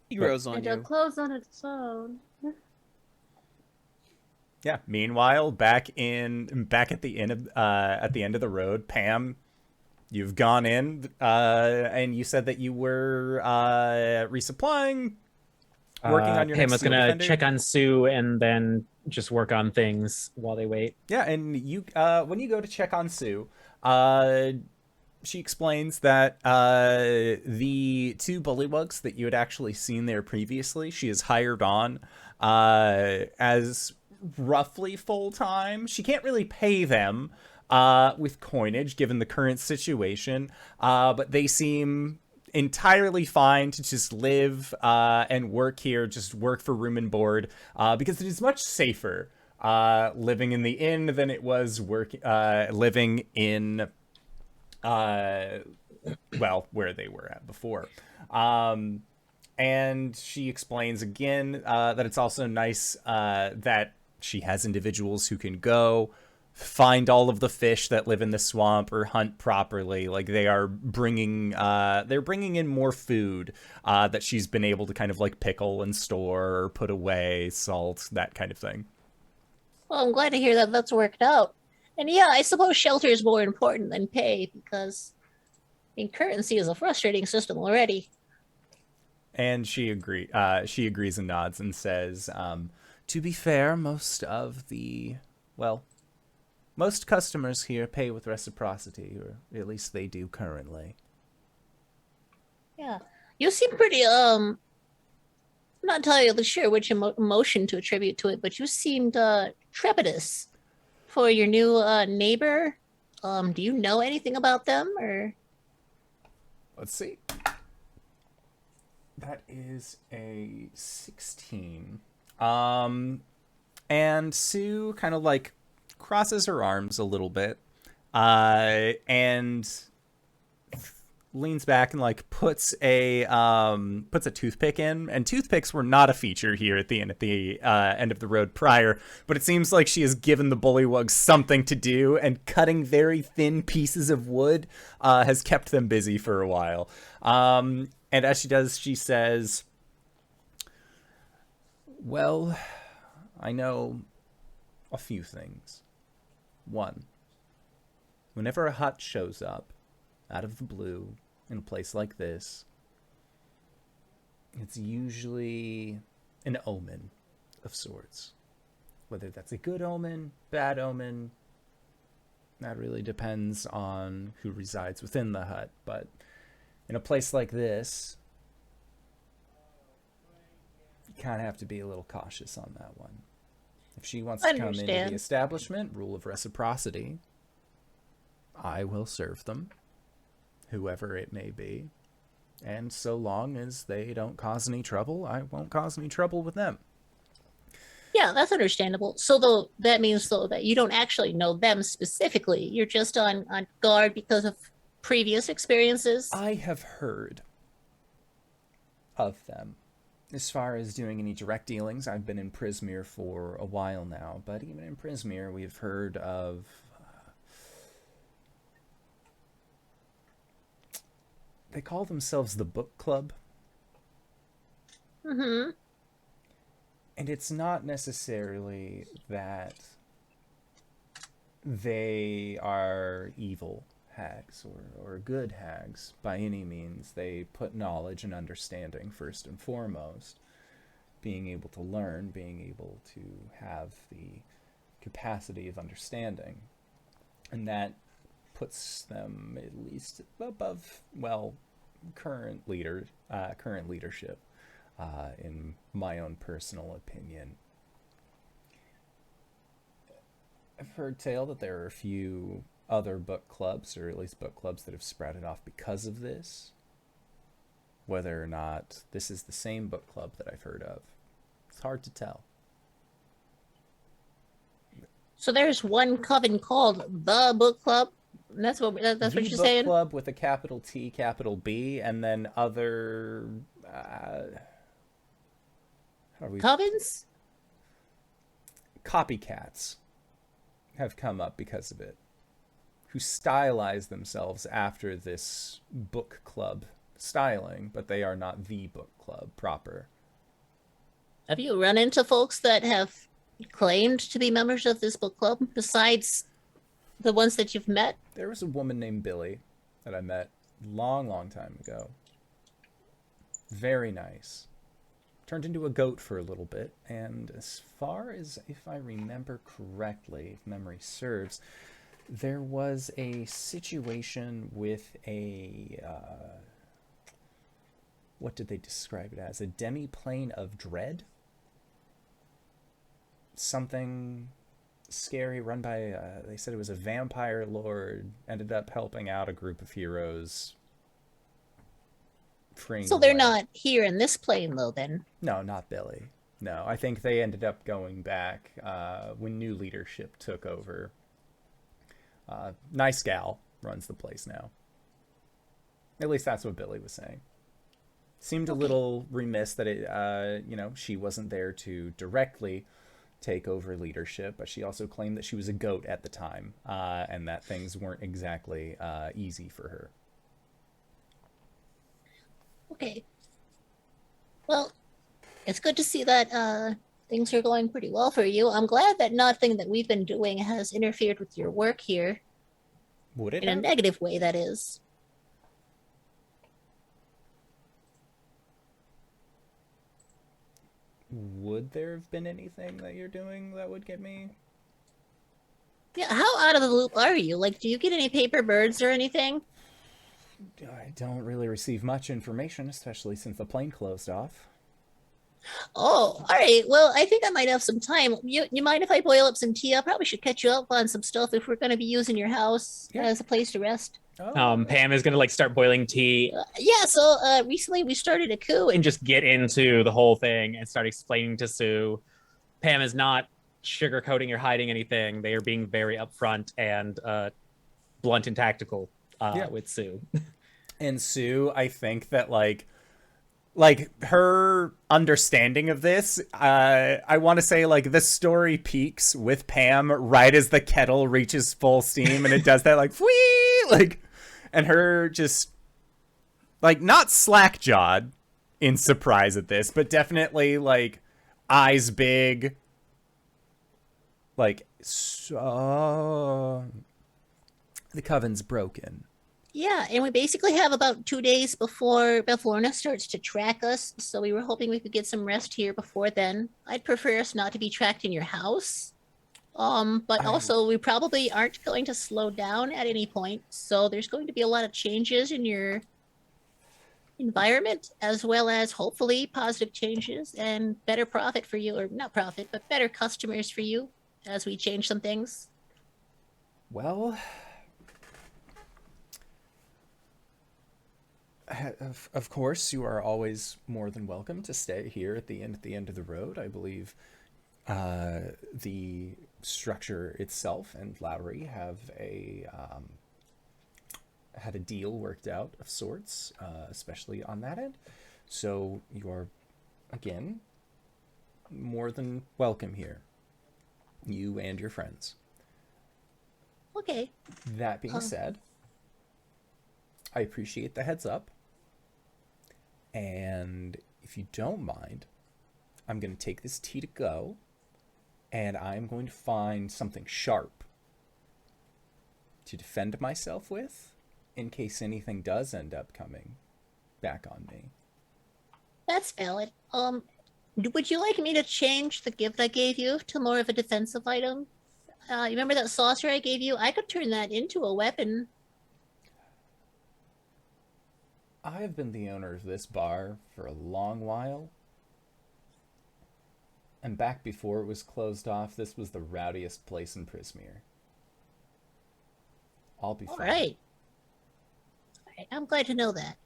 He grows on It'll you. close on its own. Yeah. Meanwhile, back at the end of the road, Pam, you've gone in, and you said that you were resupplying, working on your Pam next was Steel gonna Defender. check on Sue and then just work on things while they wait. Yeah, and you when you go to check on Sue, she explains that the two bullywugs that you had actually seen there previously, she has hired on as roughly full-time. She can't really pay them with coinage given the current situation, but they seem entirely fine to just live and work here, just work for room and board, because it is much safer living in the inn than it was living in where they were at before. And she explains again that it's also nice that she has individuals who can go find all of the fish that live in the swamp or hunt properly. Like they're bringing in more food that she's been able to kind of like pickle and store or put away, salt, that kind of thing. Well, I'm glad to hear that that's worked out. And yeah, I suppose shelter is more important than pay because, I mean, currency is a frustrating system already. And she agrees and nods and says, to be fair, most customers here pay with reciprocity, or at least they do currently. Yeah. You seem pretty, I'm not entirely sure which emotion to attribute to it, but you seemed, trepidous for your new, neighbor. Do you know anything about them, or? Let's see. That is a 16. And Sue kind of like crosses her arms a little bit, and leans back and like puts a toothpick in. And toothpicks were not a feature here at the end of the road prior, but it seems like she has given the bullywugs something to do, and cutting very thin pieces of wood has kept them busy for a while. And as she does, she says, well, I know a few things. One, whenever a hut shows up out of the blue in a place like this, it's usually an omen of sorts. Whether that's a good omen, bad omen, that really depends on who resides within the hut. But in a place like this, you kind of have to be a little cautious on that one. If she wants to come into the establishment, rule of reciprocity, I will serve them, whoever it may be. And so long as they don't cause any trouble, I won't cause any trouble with them. Yeah, that's understandable. So that means that you don't actually know them specifically. You're just on guard because of previous experiences. I have heard of them. As far as doing any direct dealings, I've been in Prismere for a while now, but even in Prismere, we've heard of they call themselves the Book Club. Mm-hmm. And it's not necessarily that they are evil. hags or good hags by any means. They put knowledge and understanding first and foremost. Being able to learn, being able to have the capacity of understanding. And that puts them at least above, well, current leadership, in my own personal opinion. I've heard tale that there are a few other book clubs, or at least book clubs that have sprouted off because of this. Whether or not this is the same book club that I've heard of, it's hard to tell. So there's one coven called the Book Club. That's what The you're book saying. club with a capital T, capital B, and then other how do we Covens? copycats have come up because of it, who stylize themselves after this book club styling, but they are not the book club proper. Have you run into folks that have claimed to be members of this book club besides the ones that you've met? There was a woman named Billy that I met long time ago. Very nice. Turned into a goat for a little bit, and as far as, if I remember correctly, if memory serves, there was a situation with a what did they describe it as? A demi-plane of dread? Something scary run by, they said it was a vampire lord, ended up helping out a group of heroes. So they're not here in this plane, though, then? No, not Billy. No, I think they ended up going back when new leadership took over. Nice gal runs the place now. At least that's what Billy was saying. Seemed a little remiss that it, she wasn't there to directly take over leadership, but she also claimed that she was a goat at the time, and that things weren't exactly easy for her. Okay. Well, it's good to see that things are going pretty well for you. I'm glad that nothing that we've been doing has interfered with your work here. Would it in a have? negative way, that is. Would there have been anything that you're doing that would get me? Yeah, how out of the loop are you? Like, do you get any paper birds or anything? I don't really receive much information, especially since the plane closed off. Oh, all right. Well, I think I might have some time. You mind if I boil up some tea? I probably should catch you up on some stuff if we're going to be using your house as a place to rest. Oh. Pam is gonna like start boiling tea Yeah, so recently we started a coup and just get into the whole thing and start explaining to Sue. Pam is not sugarcoating or hiding anything. They are being very upfront and blunt and tactical with Sue. And Sue, I think that like her understanding of this, I want to say like the story peaks with Pam right as the kettle reaches full steam, and it does that like whee, like, and her just like not slack-jawed in surprise at this, but definitely like eyes big, like, so the coven's broken. Yeah, and we basically have about 2 days before Bavlorna starts to track us, so we were hoping we could get some rest here before then. I'd prefer us not to be tracked in your house. But also we probably aren't going to slow down at any point, so there's going to be a lot of changes in your environment, as well as hopefully positive changes and better profit for you, or not profit, but better customers for you as we change some things. Well, of course, you are always more than welcome to stay here at the end of the road. I believe the structure itself and Lowry have had a deal worked out of sorts, especially on that end. So you are, again, more than welcome here. You and your friends. Okay. That being said, I appreciate the heads up. And if you don't mind, I'm going to take this tea to go, and I'm going to find something sharp to defend myself with, in case anything does end up coming back on me. That's valid. Would you like me to change the gift I gave you to more of a defensive item? You remember that saucer I gave you? I could turn that into a weapon. I have been the owner of this bar for a long while. And back before it was closed off, this was the rowdiest place in Prismere. I'll be fine. All right. I'm glad to know that.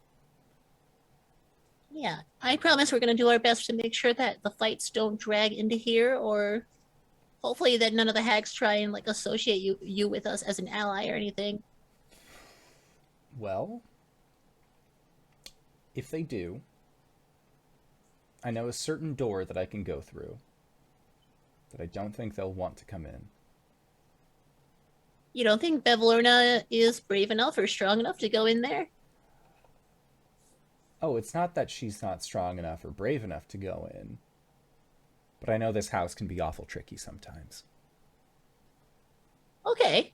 Yeah, I promise we're going to do our best to make sure that the fights don't drag into here, or hopefully that none of the hags try and like associate you with us as an ally or anything. Well, if they do, I know a certain door that I can go through that I don't think they'll want to come in. You don't think Bavlorna is brave enough or strong enough to go in there? Oh, it's not that she's not strong enough or brave enough to go in. But I know this house can be awful tricky sometimes. Okay.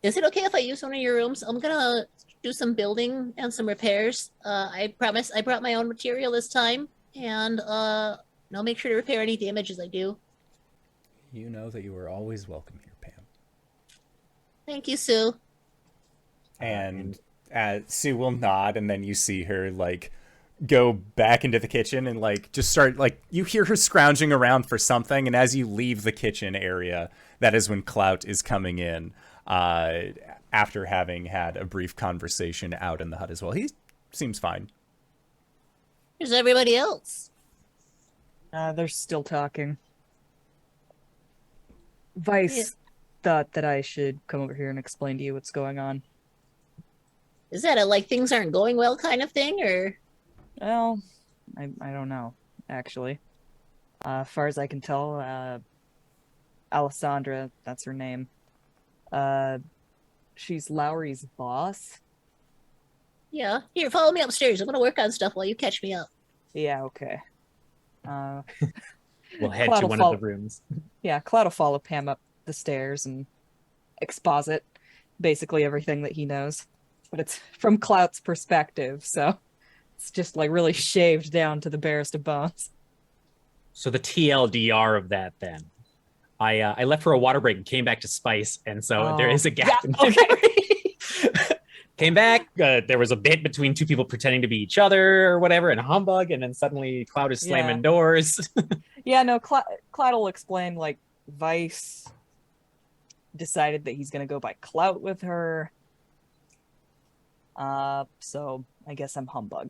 Is it okay if I use one of your rooms? I'm gonna do some building and some repairs. I promise I brought my own material this time, and I'll make sure to repair any damages I do. You know that you are always welcome here, Pam. Thank you, Sue. And Sue will nod, and then you see her like go back into the kitchen and like just start like you hear her scrounging around for something, and as you leave the kitchen area, that is when Clout is coming in after having had a brief conversation out in the hut as well. He seems fine. Where's everybody else? They're still talking. Vice thought that I should come over here and explain to you what's going on. Is that a like things aren't going well kind of thing, or? Well, I don't know, actually. As far as I can tell, Alessandra, that's her name. She's Lowry's boss. Yeah. Here, follow me upstairs. I'm gonna work on stuff while you catch me up. Yeah, okay. We'll head Cloud to will one fall- of the rooms. Yeah, Clout will follow Pam up the stairs and exposit basically everything that he knows. But it's from Clout's perspective, so it's just like really shaved down to the barest of bones. So the TLDR of that then. I left for a water break and came back to spice, and so there is a gap in okay. memory. Came back, there was a bit between two people pretending to be each other or whatever, and a humbug, and then suddenly Cloud is slamming doors. Yeah, no, Cloud will explain, like, Vice decided that he's gonna go by Clout with her. So I guess I'm humbug.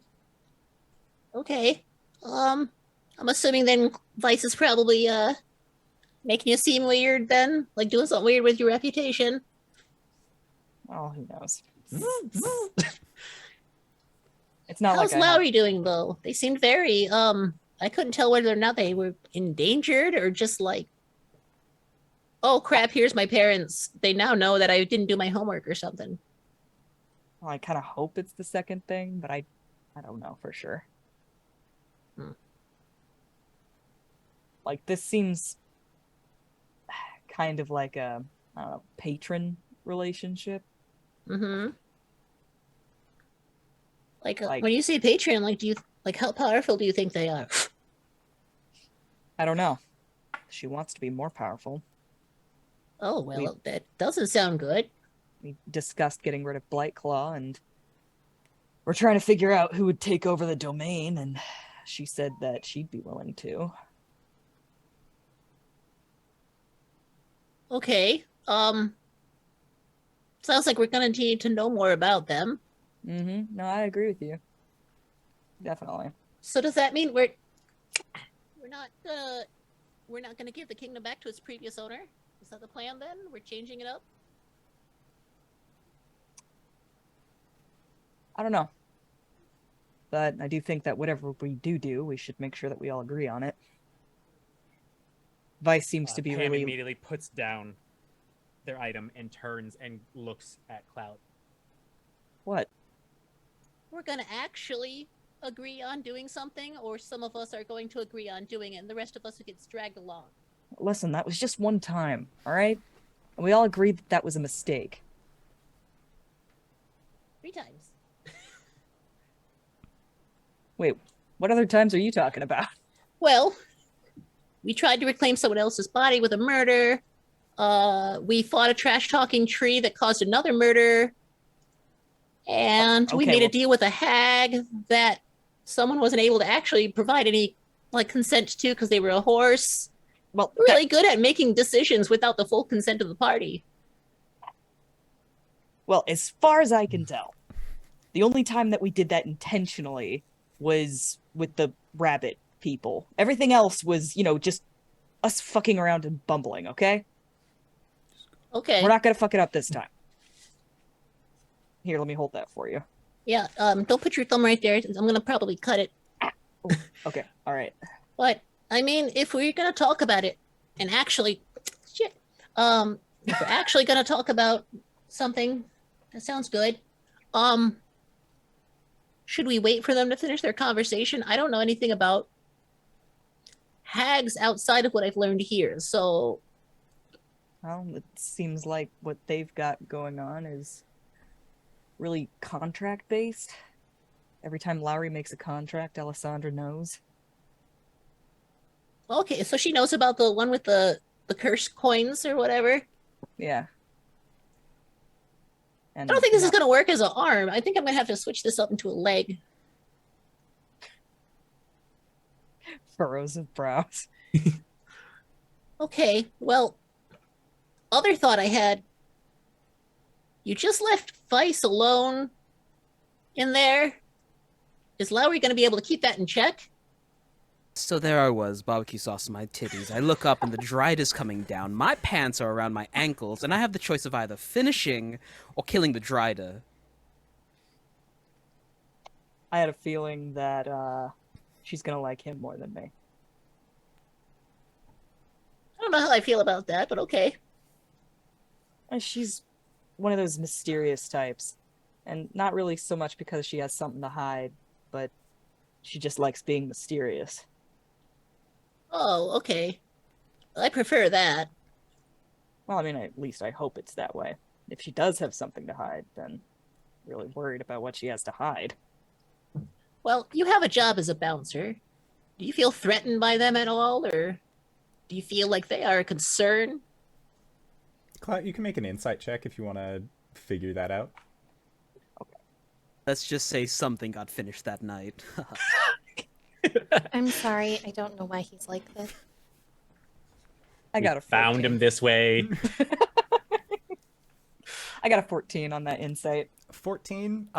Okay. I'm assuming then Vice is probably making you seem weird then, like doing something weird with your reputation. Oh, who knows? It's not How's like Lowry doing though? They seemed very I couldn't tell whether or not they were endangered or just like, oh crap, here's my parents. They now know that I didn't do my homework or something. Well, I kind of hope it's the second thing, but I don't know for sure. Like, this seems kind of like a, I don't know, patron relationship. Mm-hmm. Like, Like- when you say Patreon, like, do you like how powerful do you think they are? I don't know. She wants to be more powerful. Oh well, that doesn't sound good. We discussed getting rid of Blightclaw, and we're trying to figure out who would take over the domain, and she said that she'd be willing to. Okay. Sounds like we're gonna need to know more about them. Mm-hmm. No, I agree with you. Definitely. So does that mean we're not gonna give the kingdom back to its previous owner? Is that the plan then? We're changing it up? I don't know. But I do think that whatever we do, we should make sure that we all agree on it. Vice seems to be Pam really... immediately puts down their item and turns and looks at Clout. What? We're gonna actually agree on doing something, or some of us are going to agree on doing it, and the rest of us gets dragged along. Listen, that was just one time, all right? And we all agreed that that was a mistake. 3 times. Wait, what other times are you talking about? Well, we tried to reclaim someone else's body with a murder. We fought a trash-talking tree that caused another murder. And we Okay, made a well- deal with a hag that someone wasn't able to actually provide any consent to because they were a horse. Well, We're really good at making decisions without the full consent of the party. well, as far as I can tell, the only time that we did that intentionally was with the rabbit people. Everything else was, just us fucking around and bumbling, okay? Okay. We're not gonna fuck it up this time. Here, let me hold that for you. Yeah, don't put your thumb right there. I'm gonna probably cut it. Okay, all right. But I mean, if we're gonna talk about it, and actually, shit, if we're actually gonna talk about something, that sounds good. Should we wait for them to finish their conversation? I don't know anything about hags outside of what I've learned here, so Well, it seems like what they've got going on is really contract-based. Every time Lowry makes a contract, Alessandra knows. okay. So she knows about the one with the cursed coins or whatever. Yeah. And I don't think this is gonna work as an arm. I think I'm gonna have to switch this up into a leg. furrows of brows. Okay, well, other thought I had. You just left Vice alone in there. Is Lowry going to be able to keep that in check? So there I was, barbecue sauce on my titties. I look up and the Dryad is coming down. My pants are around my ankles, and I have the choice of either finishing or killing the Dryad. I had a feeling that she's gonna like him more than me. I don't know how I feel about that, but okay. She's one of those mysterious types. And not really so much because she has something to hide, but she just likes being mysterious. Oh, okay. I prefer that. Well, I mean, at least I hope it's that way. If she does have something to hide, then I'm really worried about what she has to hide. Well, you have a job as a bouncer. Do you feel threatened by them at all, or do you feel like they are a concern? Clout, you can make an insight check if you want to figure that out. Let's just say something got finished that night. I'm sorry, I don't know why he's like this. I got a 14. Found him this way. I got a 14 on that insight. 14.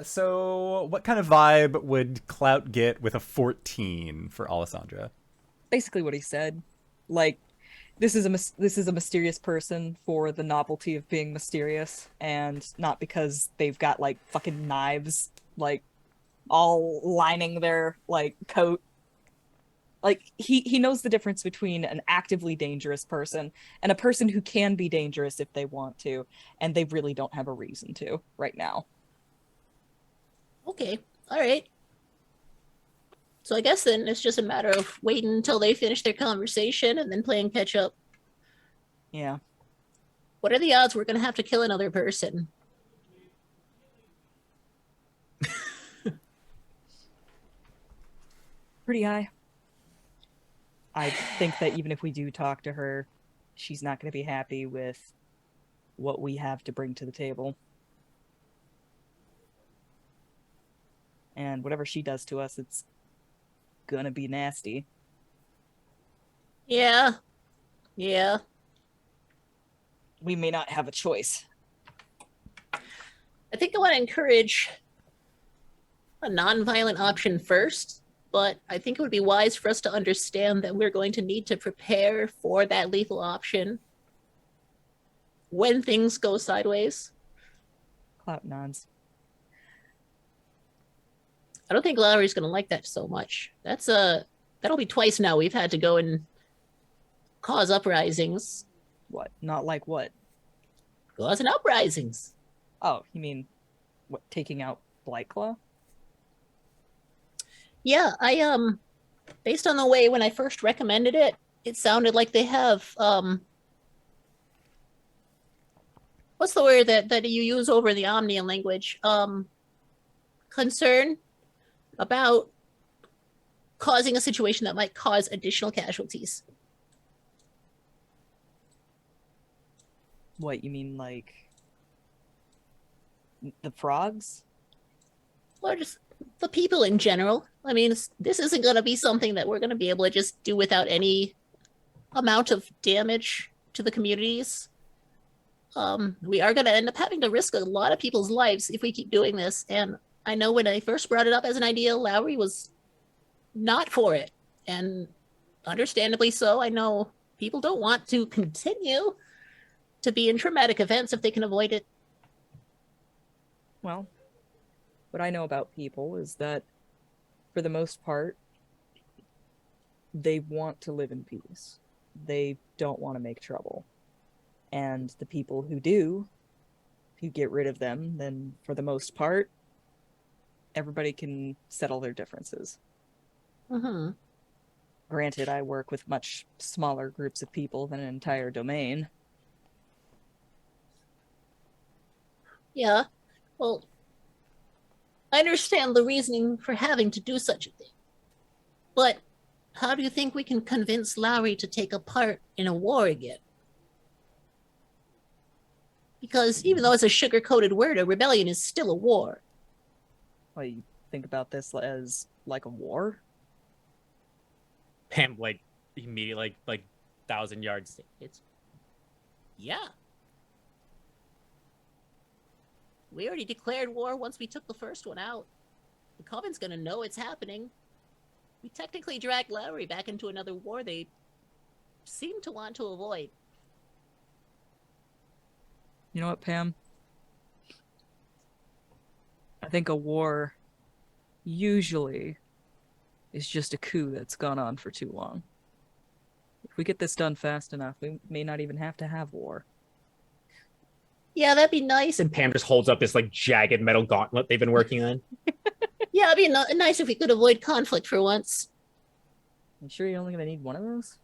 So what kind of vibe would Clout get with a 14 for Alessandra? Basically what he said. Like, this is a mysterious person for the novelty of being mysterious, and not because they've got like fucking knives like all lining their like coat. Like he knows the difference between an actively dangerous person and a person who can be dangerous if they want to, and they really don't have a reason to right now. Okay, all right. So I guess then it's just a matter of waiting until they finish their conversation and then playing catch up. Yeah. What are the odds we're going to have to kill another person? Pretty high. I think that even if we do talk to her, she's not going to be happy with what we have to bring to the table. And whatever she does to us, it's gonna be nasty. Yeah. Yeah. We may not have a choice. I think I want to encourage a non-violent option first, but I think it would be wise for us to understand that we're going to need to prepare for that lethal option when things go sideways. Clout nods. I don't think Lowry's going to like that so much. That'll be twice now we've had to go and cause uprisings. What? Not like what? Causing uprisings. Oh, you mean what? Taking out Blightclaw? Yeah, I based on the way when I first recommended it, it sounded like they have what's the word that you use over in the Omnian language? Concern about causing a situation that might cause additional casualties. What, you mean like the frogs? Or just the people in general. I mean, this isn't going to be something that we're going to be able to just do without any amount of damage to the communities. We are going to end up having to risk a lot of people's lives if we keep doing this. And I know when I first brought it up as an idea, Lowry was not for it. And understandably so. I know people don't want to continue to be in traumatic events if they can avoid it. Well, what I know about people is that, for the most part, they want to live in peace. They don't want to make trouble. And the people who do, if you get rid of them, then for the most part, everybody can settle their differences. Mm-hmm. Granted, I work with much smaller groups of people than an entire domain. Yeah, well, I understand the reasoning for having to do such a thing. But how do you think we can convince Lowry to take a part in a war again? Because even though it's a sugar-coated word, a rebellion is still a war. Well, you think about this as like a war? Pam, like, immediately, like 1,000 yards. Yeah. We already declared war once we took the first one out. The Coven's gonna know it's happening. We technically dragged Lowry back into another war they seem to want to avoid. You know what, Pam? I think a war usually is just a coup that's gone on for too long. If we get this done fast enough, we may not even have to have war. Yeah, that'd be nice. And Pam just holds up this like jagged metal gauntlet they've been working on. Yeah, it'd be nice if we could avoid conflict for once. You sure you're only gonna need one of those?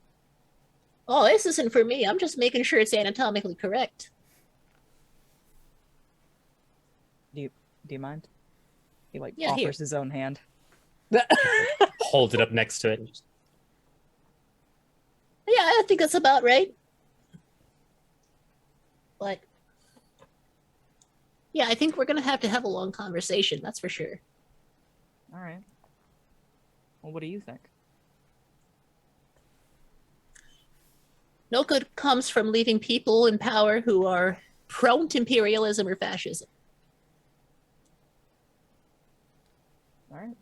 Oh, this isn't for me. I'm just making sure it's anatomically correct. Do you mind? He like Yeah, offers here. his own hand. Holds it up next to it. And just, Yeah, I think that's about right. But yeah, I think we're gonna have to have a long conversation, that's for sure. All right. Well, what do you think? No good comes from leaving people in power who are prone to imperialism or fascism. All right.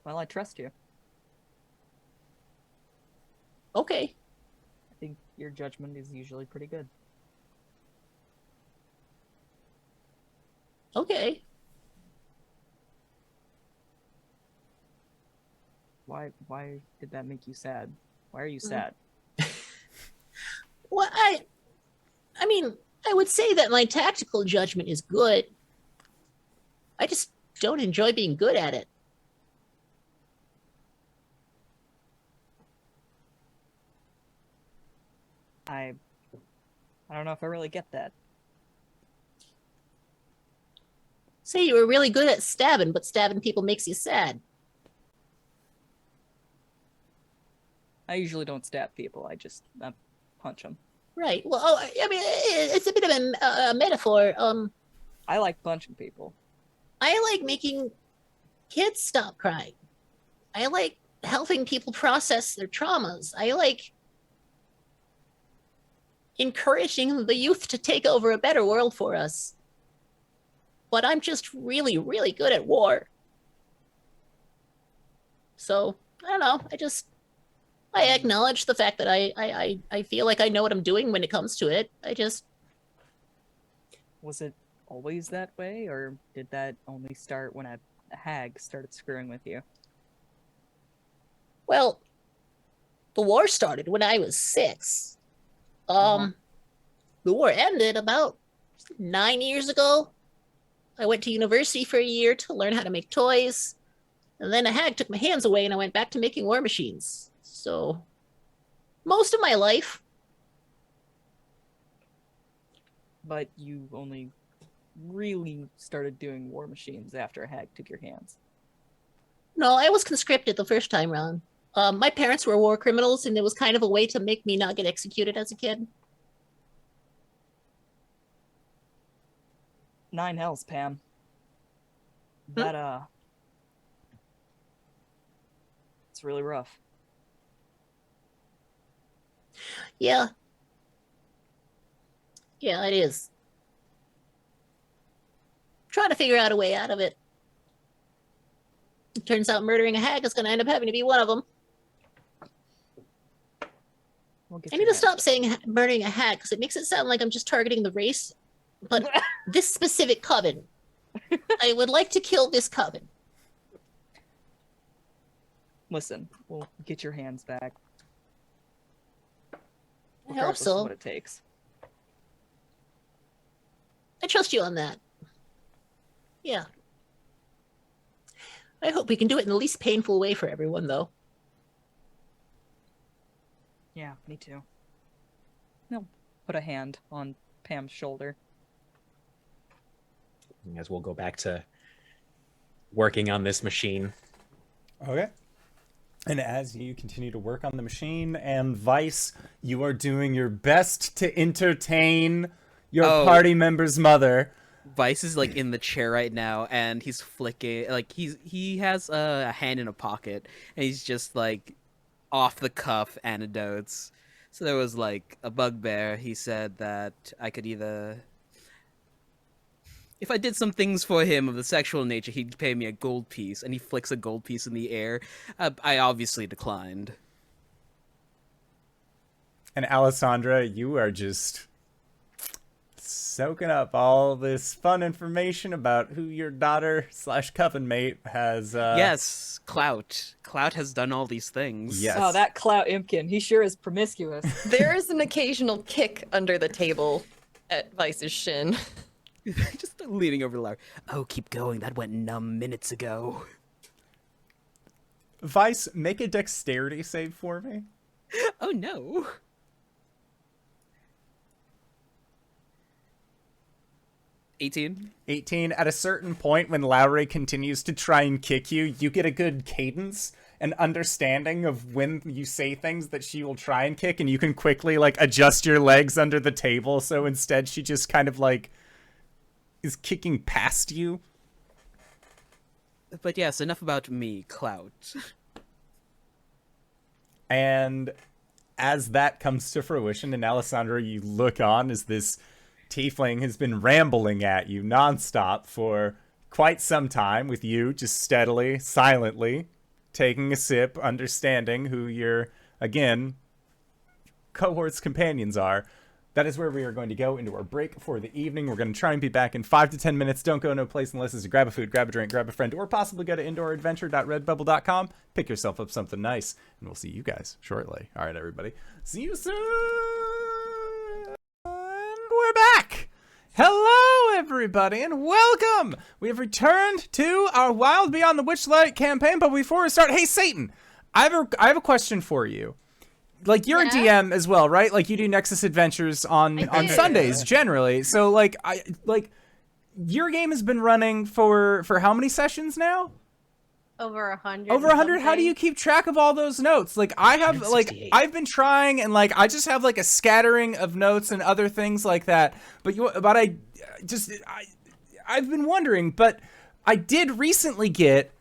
Well, I trust you. Okay. I think your judgment is usually pretty good. Okay. Why did that make you sad? Why are you sad? Well, I mean, I would say that my tactical judgment is good. I just don't enjoy being good at it. I don't know if I really get that. Say you were really good at stabbing, but stabbing people makes you sad. I usually don't stab people. I just punch them. Right. Well, oh, I mean, it's a bit of a metaphor. I like punching people. I like making kids stop crying. I like helping people process their traumas. I like encouraging the youth to take over a better world for us. But I'm just really, really good at war. So, I don't know. I acknowledge the fact that I feel like I know what I'm doing when it comes to it. Was it always that way, or did that only start when a hag started screwing with you? Well, the war started when I was 6. The war ended about 9 years ago. I went to university for a year to learn how to make toys. And then a hag took my hands away and I went back to making war machines. So, most of my life. but you only really started doing war machines after a hag took your hands. No, I was conscripted the first time round. My parents were war criminals, and it was kind of a way to make me not get executed as a kid. 9 hells, Pam. That, it's really rough. Yeah. Yeah, it is. Trying to figure out a way out of it. It turns out murdering a hag is going to end up having to be one of them. We'll get I your need to hands stop back. saying murdering a hag because it makes it sound like I'm just targeting the race. But this specific coven, I would like to kill this coven. Listen, we'll get your hands back. I hope Regardless of so. what it takes. I trust you on that. Yeah. I hope we can do it in the least painful way for everyone, though. Yeah, me too. No, put a hand on Pam's shoulder. As we'll go back to working on this machine. Okay. And as you continue to work on the machine, and Vice, you are doing your best to entertain your party member's mother. Vice is like in the chair right now, and he's flicking. Like he has a hand in a pocket, and he's just like off the cuff anecdotes. So there was like a bugbear. He said that I could either, if I did some things for him of the sexual nature, he'd pay me a gold piece, and he flicks a gold piece in the air. I obviously declined. And Alessandra, you are just soaking up all this fun information about who your daughter / coven mate has. Yes, Clout. Clout has done all these things. Yes. Oh, that Clout Impkin. He sure is promiscuous. There is an occasional kick under the table at Vice's shin. Just leaning over to Lowry. Oh, keep going. That went numb minutes ago. Vice, make a dexterity save for me. Oh no. 18. 18. At a certain point, when Lowry continues to try and kick you, you get a good cadence and understanding of when you say things that she will try and kick, and you can quickly like adjust your legs under the table. So instead, she just kind of like is kicking past you. But yes, enough about me, Clout. And as that comes to fruition, and Alessandra, you look on as this tiefling has been rambling at you nonstop for quite some time, with you just steadily, silently taking a sip, understanding who your, again, cohort's companions are. That is where we are going to go into our break for the evening. We're going to try and be back in 5 to 10 minutes. Don't go no place unless it's to grab a food, grab a drink, grab a friend, or possibly go to indooradventure.redbubble.com. Pick yourself up something nice, and we'll see you guys shortly. All right, everybody. See you soon. And we're back. Hello, everybody, and welcome. We have returned to our Wild Beyond the Witchlight campaign, but before we start, hey, Satan, I have a question for you. Like, you're a DM as well, right? Like, you do Nexus Adventures on Sundays, generally. So, like, your game has been running for how many sessions now? Over 100. Over 100? How do you keep track of all those notes? Like, I have, like, I've been trying, and, like, I just have, like, a scattering of notes and other things like that. I've been wondering, but I did recently get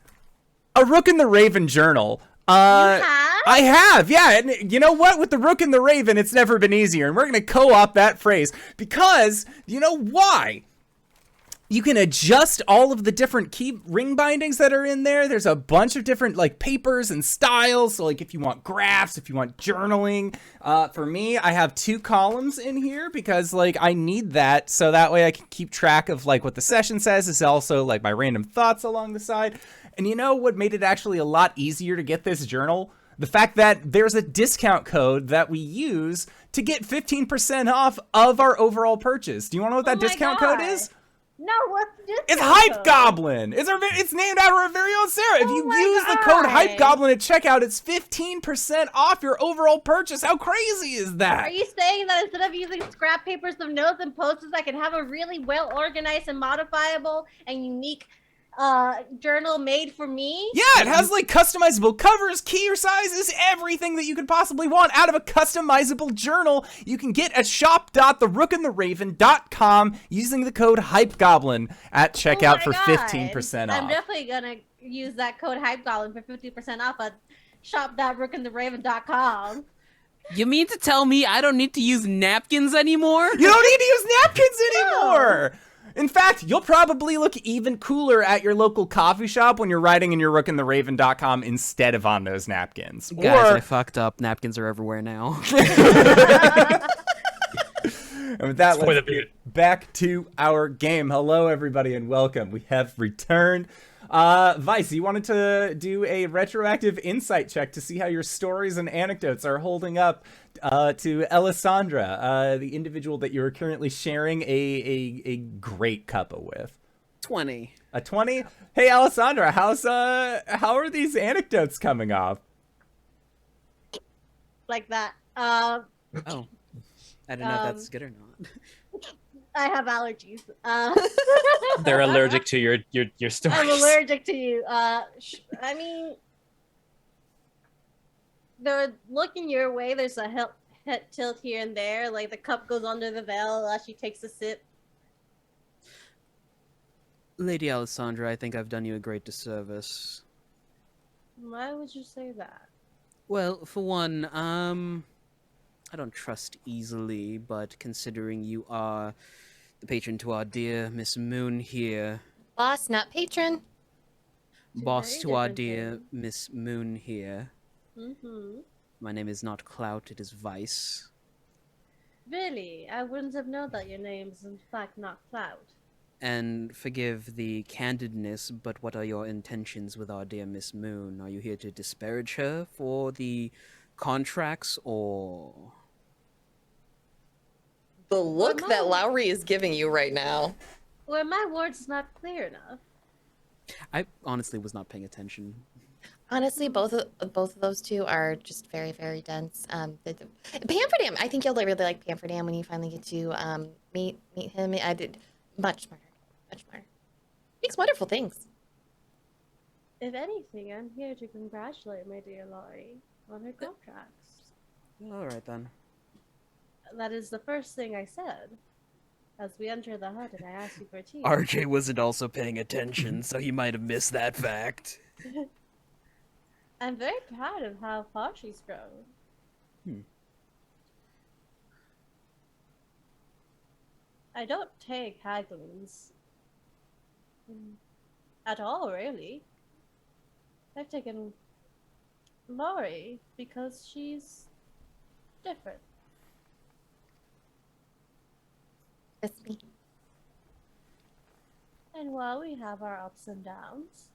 a Rook and the Raven journal. You have? I have, yeah. And you know what? With the Rook and the Raven, it's never been easier. And we're going to co-opt that phrase because, you know why? You can adjust all of the different key ring bindings that are in there. There's a bunch of different, like, papers and styles. So, like, if you want graphs, if you want journaling. For me, I have 2 columns in here because, like, I need that. So that way I can keep track of, like, what the session says. Is also, like, my random thoughts along the side. And you know what made it actually a lot easier to get this journal? The fact that there's a discount code that we use to get 15% off of our overall purchase. Do you want to know what that discount code is? No, what's this? It's code? HypeGoblin. It's named after our very own Sarah. If Oh you my use the code God. HypeGoblin at checkout, it's 15% off your overall purchase. How crazy is that? Are you saying that instead of using scrap papers of notes and posters, I can have a really well organized and modifiable and unique journal made for me? Yeah, it has like customizable covers, keyer sizes, everything that you could possibly want out of a customizable journal you can get at shop.therookandtheraven.com using the code HypeGoblin at checkout Oh my for God. 15% I'm off. definitely gonna use that code HypeGoblin for 50% off at shop.rookandtheraven.com. You mean to tell me I don't need to use napkins anymore? You don't need to use napkins anymore! In fact, you'll probably look even cooler at your local coffee shop when you're writing in your rookandtheraven.com instead of on those napkins. Guys, I fucked up. Napkins are everywhere now. And with that, For let's the get back to our game. Hello, everybody, and welcome. We have returned. Vice, you wanted to do a retroactive insight check to see how your stories and anecdotes are holding up to Alessandra, the individual that you're currently sharing a great cuppa with. 20. A 20? Hey, Alessandra, how are these anecdotes coming off? Like that. Oh. I don't know if that's good or not. I have allergies. They're allergic to your stories. I'm allergic to you. I mean, they're looking your way. There's a head tilt here and there. Like the cup goes under the veil as she takes a sip. Lady Alessandra, I think I've done you a great disservice. Why would you say that? Well, for one, I don't trust easily, but considering you are the patron to our dear Miss Moon here, Boss, not patron. boss very to our different dear things. Miss Moon here, Mm-hmm. my name is not Clout, it is Vice. Really? I wouldn't have known that your name is in fact not Cloud. And forgive the candidness, but what are your intentions with our dear Miss Moon? Are you here to disparage her for the contracts, or... The look Mom. that Lowry is giving you right now. Or my words is not clear enough. I honestly was not paying attention. Honestly, both of those two are just very, very dense. Pamferdam, I think you'll really like Pamferdam when you finally get to meet him. I did much smarter. Makes wonderful things. If anything, I'm here to congratulate my dear Lowry on her contracts. Alright then. That is the first thing I said as we enter the hut and I asked you for tea. RJ wasn't also paying attention, so he might have missed that fact. I'm very proud of how far she's grown. I don't take haglings at all, really. I've taken Lowry because she's different. That's me. And while we have our ups and downs,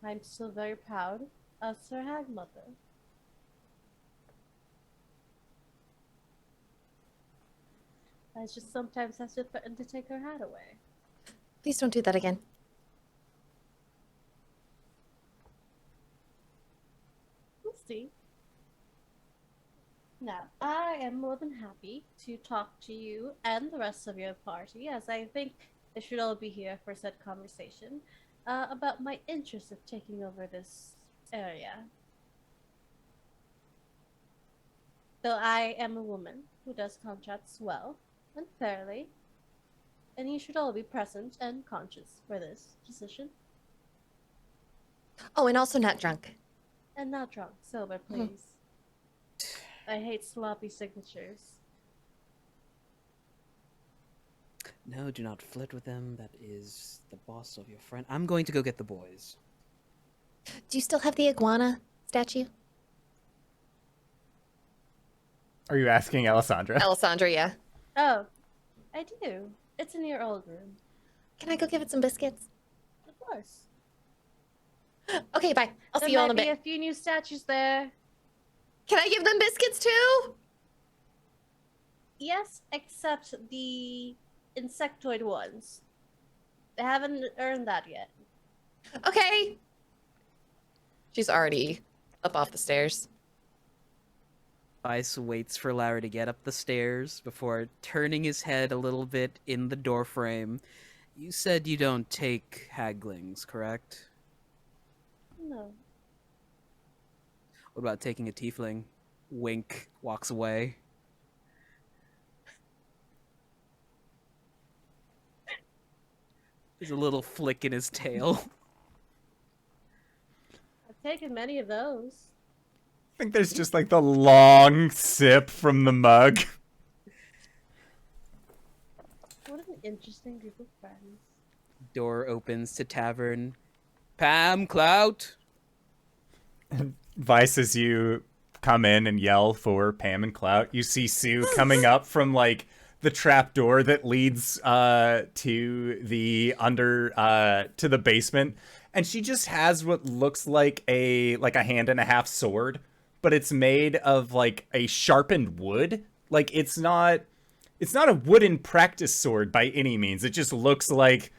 I'm still very proud of Sir Hagmother. I just sometimes have to threaten to take her hat away. Please don't do that again. We'll see. Now, I am more than happy to talk to you and the rest of your party, as I think they should all be here for said conversation, about my interest of taking over this area. Though I am a woman who does contracts well and fairly, and you should all be present and conscious for this decision. Oh, and also not drunk. And not drunk, sober, please. I hate sloppy signatures. No, do not flirt with them. That is the boss of your friend. I'm going to go get the boys. Do you still have the iguana statue? Are you asking Alessandra? Alessandra, yeah. Oh, I do. It's in your old room. Can I go give it some biscuits? Of course. Okay, bye. I'll There see you all in a might be bit. a few new statues there. Can I give them biscuits too? Yes, except the insectoid ones. I haven't earned that yet. Okay. She's already up off the stairs. Vice waits for Lowry to get up the stairs before turning his head a little bit in the doorframe. You said you don't take haglings, correct? No. What about taking a tiefling? Wink, walks away. There's a little flick in his tail. I've taken many of those. I think there's just like the long sip from the mug. What an interesting group of friends. Door opens to tavern. Pam, Clout. Vice, as you come in and yell for Pam and Clout, you see Sue coming up from like the trap door that leads to the to the basement, and she just has what looks like a hand and a half sword, but it's made of like a sharpened wood. Like it's not a wooden practice sword by any means. It just looks like,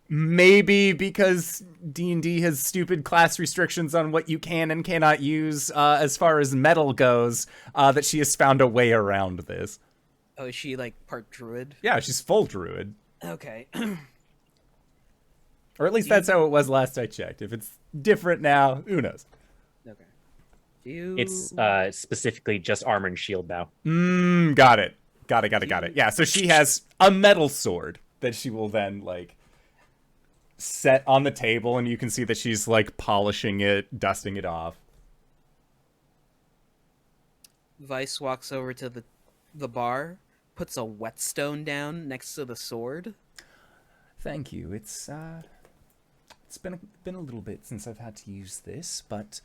maybe because D&D has stupid class restrictions on what you can and cannot use as far as metal goes, that she has found a way around this. Oh, is she like part druid? Yeah, she's full druid. Okay. Or at least that's how it was last I checked. If it's different now, who knows? Okay. Do you... It's specifically just armor and shield now. Got it. Got it. Yeah, so she has a metal sword that she will then, like, set on the table, and you can see that she's, like, polishing it, dusting it off. Vice walks over to the bar, puts a whetstone down next to the sword. Thank you. It's been a little bit since I've had to use this, but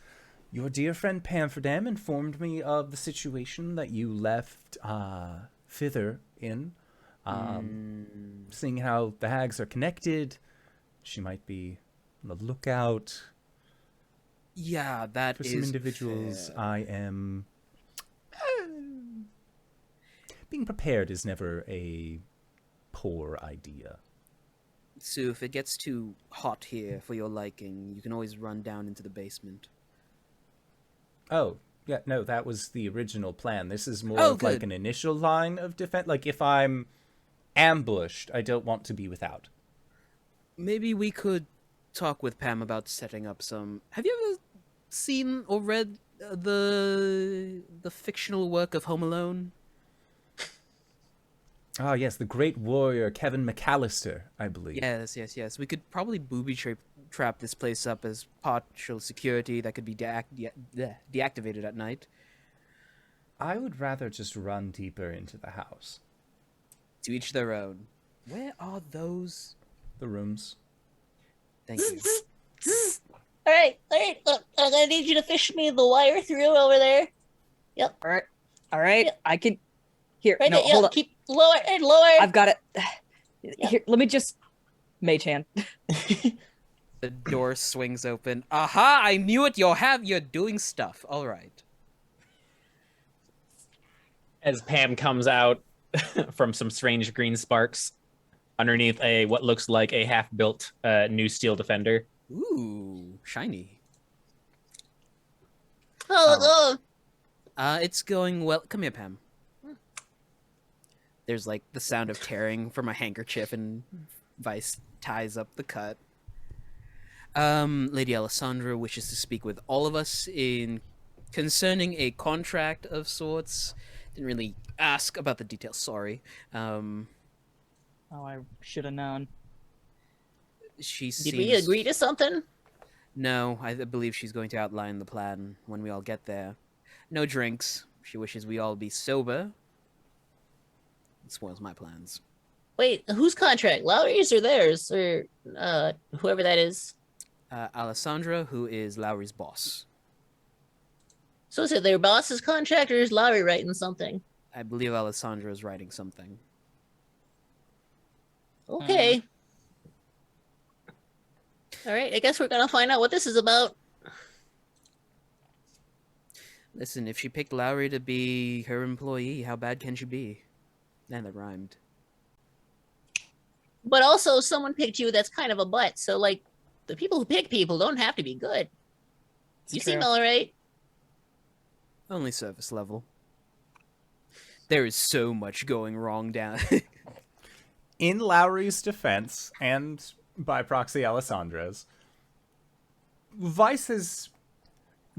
your dear friend Pamferdam informed me of the situation that you left thither in. Seeing how the hags are connected, she might be on the lookout. Yeah, that For is some individuals, fair. I am... being prepared is never a poor idea. Sue, if it gets too hot here for your liking, you can always run down into the basement. Oh, yeah, no, that was the original plan. This is more Oh, of like good. an initial line of defense. Like, if I'm ambushed, I don't want to be without. Maybe we could talk with Pam about setting up some... Have you ever seen or read the fictional work of Home Alone? Ah, yes, the great warrior Kevin McAllister, I believe. Yes. We could probably trap this place up as partial security that could be deactivated at night. I would rather just run deeper into the house. To each their own. Where are those? The rooms. Thank you. All right. Look, I'm gonna need you to fish me the wire through over there. Yep. All right. Yep. I can. Here, Right no, there. hold Yep. up. Keep lower and lower. I've got it. Here, let me just. Mage hand. The door swings open. Aha! I knew it. You're doing stuff. All right. As Pam comes out from some strange green sparks underneath what looks like a half-built new steel defender. Ooh, shiny. Oh. It's going well. Come here, Pam. There's like the sound of tearing from a handkerchief, and Vice ties up the cut. Lady Alessandra wishes to speak with all of us concerning a contract of sorts. Didn't really ask about the details. Sorry. Oh, I should have known. She Did we agree to something? No, I believe she's going to outline the plan when we all get there. No drinks. She wishes we all be sober. It spoils my plans. Wait, whose contract? Lowry's or theirs? Or whoever that is? Alessandra, who is Lowry's boss. So is it their boss's contract or is Lowry writing something? I believe Alessandra is writing something. Okay. All right, I guess we're gonna find out what this is about. Listen, if she picked Lowry to be her employee, how bad can she be? And that rhymed. But also, someone picked you that's kind of a butt. So, like, the people who pick people don't have to be good. It's You true. seem all right. Only surface level. There is so much going wrong down. In Lowry's defense, and by proxy Alessandra's, Vice is...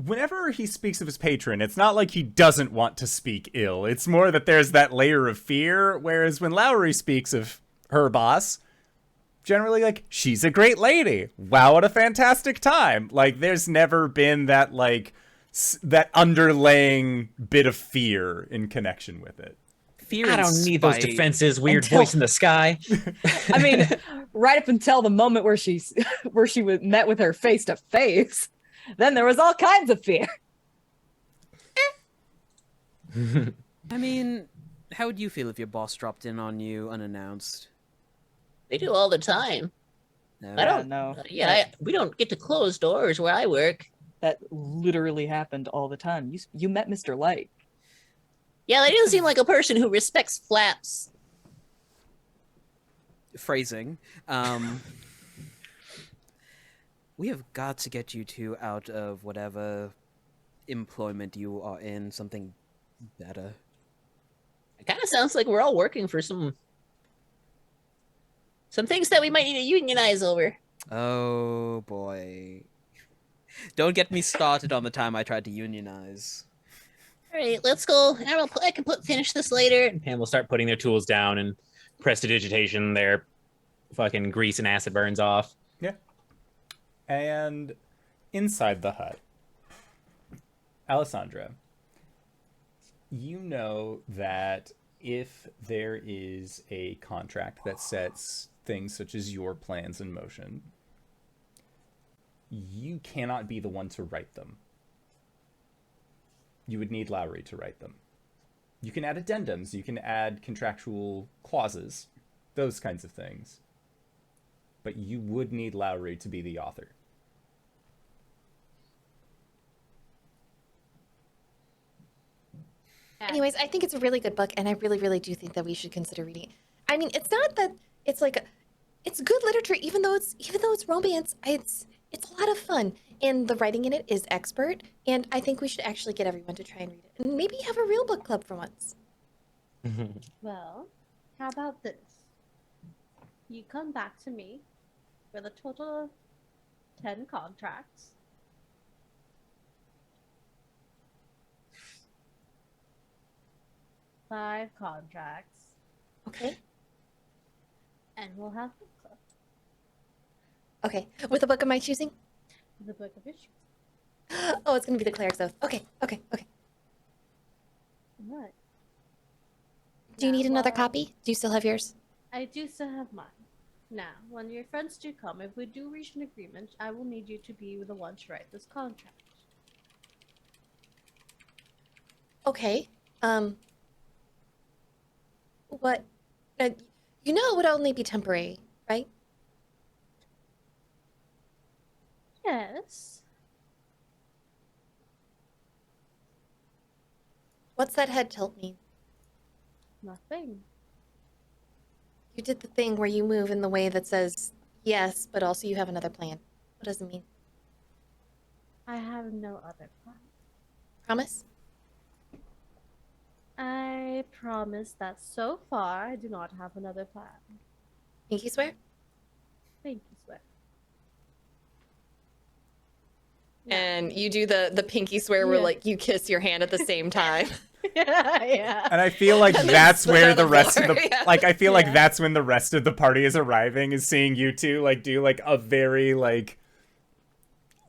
Whenever he speaks of his patron, it's not like he doesn't want to speak ill. It's more that there's that layer of fear, whereas when Lowry speaks of her boss, generally like, she's a great lady. Wow, what a fantastic time. Like, there's never been that, like, that underlaying bit of fear in connection with it. Fear I and don't need those spite. defenses, weird Until- voice in the sky. I mean, right up until the moment where she was met with her face to face, then there was all kinds of fear. I mean, how would you feel if your boss dropped in on you unannounced? They do all the time. No. I don't know. We don't get to close doors where I work. That literally happened all the time. You met Mr. Light. Yeah, they don't seem like a person who respects flaps. Phrasing. We have got to get you two out of whatever employment you are in, something better. It kind of sounds like we're all working for some things that we might need to unionize over. Oh boy. Don't get me started on the time I tried to unionize. All right, let's go. I can finish this later. And Pam will start putting their tools down and prestidigitation, their fucking grease and acid burns off. Yeah. And inside the hut, Alessandra, you know that if there is a contract that sets things such as your plans in motion, you cannot be the one to write them. You would need Lowry to write them. You can add addendums, you can add contractual clauses, those kinds of things. But you would need Lowry to be the author. Anyways, I think it's a really good book, and I really, really do think that we should consider reading it. I mean, it's not that it's like it's good literature, even though it's romance. It's a lot of fun, and the writing in it is expert. And I think we should actually get everyone to try and read it, and maybe have a real book club for once. Well, how about this? You come back to me with a total of 10 contracts. Five contracts, Okay. and we'll have book club. Okay. With a book of my choosing? The book of issues. Oh, it's gonna be the Cleric's Oath. Okay. Alright. Do you need another well, copy? Do you still have yours? I do still have mine. Now, when your friends do come, if we do reach an agreement, I will need you to be the one to write this contract. Okay. What? You know it would only be temporary, right? Yes. What's that head tilt mean? Nothing. You did the thing where you move in the way that says yes, but also you have another plan. What does it mean? I have no other plan. Promise? I promise that so far I do not have another plan. Pinky swear? Thank you, swear. And you do the pinky swear where Yeah. like you kiss your hand at the same time. yeah. And I feel like And then that's split where on the the rest of floor, the yeah. like I feel like Yeah. that's when the rest of the party is arriving, is seeing you two like do like a very like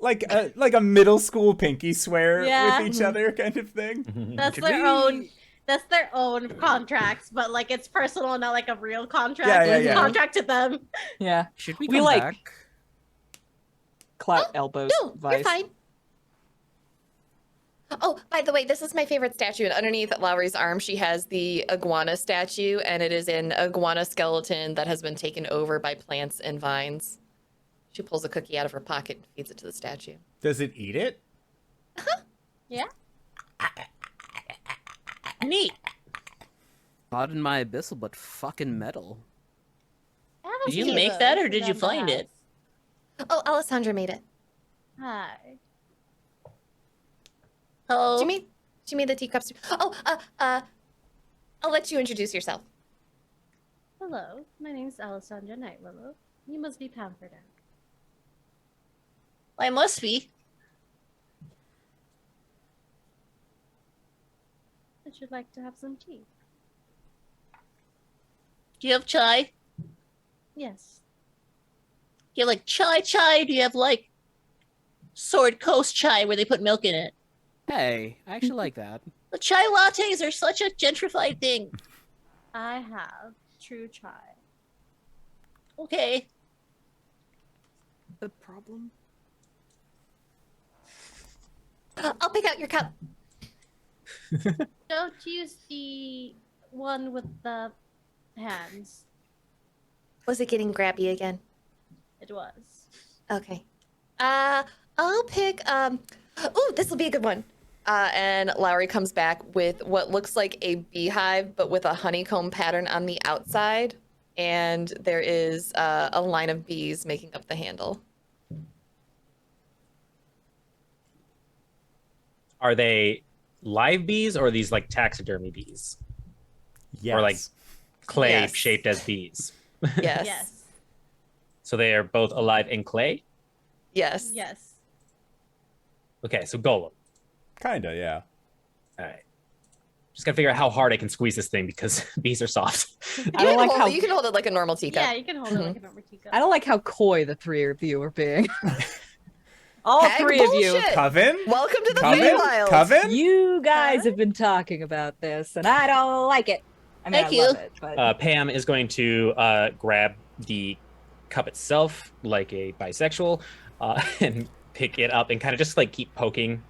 a middle school pinky swear Yeah. with each other kind of thing. That's Should their we- own. That's their own contracts, but like it's personal, not like a real contract. Yeah, It's yeah. contract to them. Yeah. Should we We come like- back? Clout elbows. No, Vice. you're fine. Oh, by the way, this is my favorite statue. And underneath Lowry's arm, she has the iguana statue, and it is an iguana skeleton that has been taken over by plants and vines. She pulls a cookie out of her pocket and feeds it to the statue. Does it eat it? Yeah. Neat. Pardon my abyssal, but fucking metal. I have don't Did you see make it. that or did you find it? Oh, Alessandra made it. Hi. Oh, She made the teacups. Oh, I'll let you introduce yourself. Hello, my name's Alessandra Nightwillow. You must be Pamferdam. I must be. I should like to have some tea. Do you have chai? Yes. Do you have like chai? Do you have like Sword Coast chai where they put milk in it? Hey, I actually like that. The chai lattes are such a gentrified thing. I have true chai. Okay. The problem? I'll pick out your cup. Don't use the one with the hands. Was it getting grabby again? It was. Okay. I'll pick, ooh, this will be a good one. And Lowry comes back with what looks like a beehive, but with a honeycomb pattern on the outside. And there is a line of bees making up the handle. Are they live bees or are these like taxidermy bees? Yes. Or like clay Yes. shaped as bees? Yes. Yes. So they are both alive in clay? Yes. Yes. Okay, so golem. Kinda, yeah. All right. Just gotta figure out how hard I can squeeze this thing because bees are soft. I don't like how You can hold it like a normal teacup. Yeah, you can hold it like a normal teacup. I don't like how coy the three of you are being. All Heck three of you. bullshit. Coven? Welcome to the Coven? Wild. Coven? You guys have been talking about this, and I don't like it. I mean, Thank I love you. it, but Pam is going to grab the cup itself like a bisexual and pick it up and kind of just like keep poking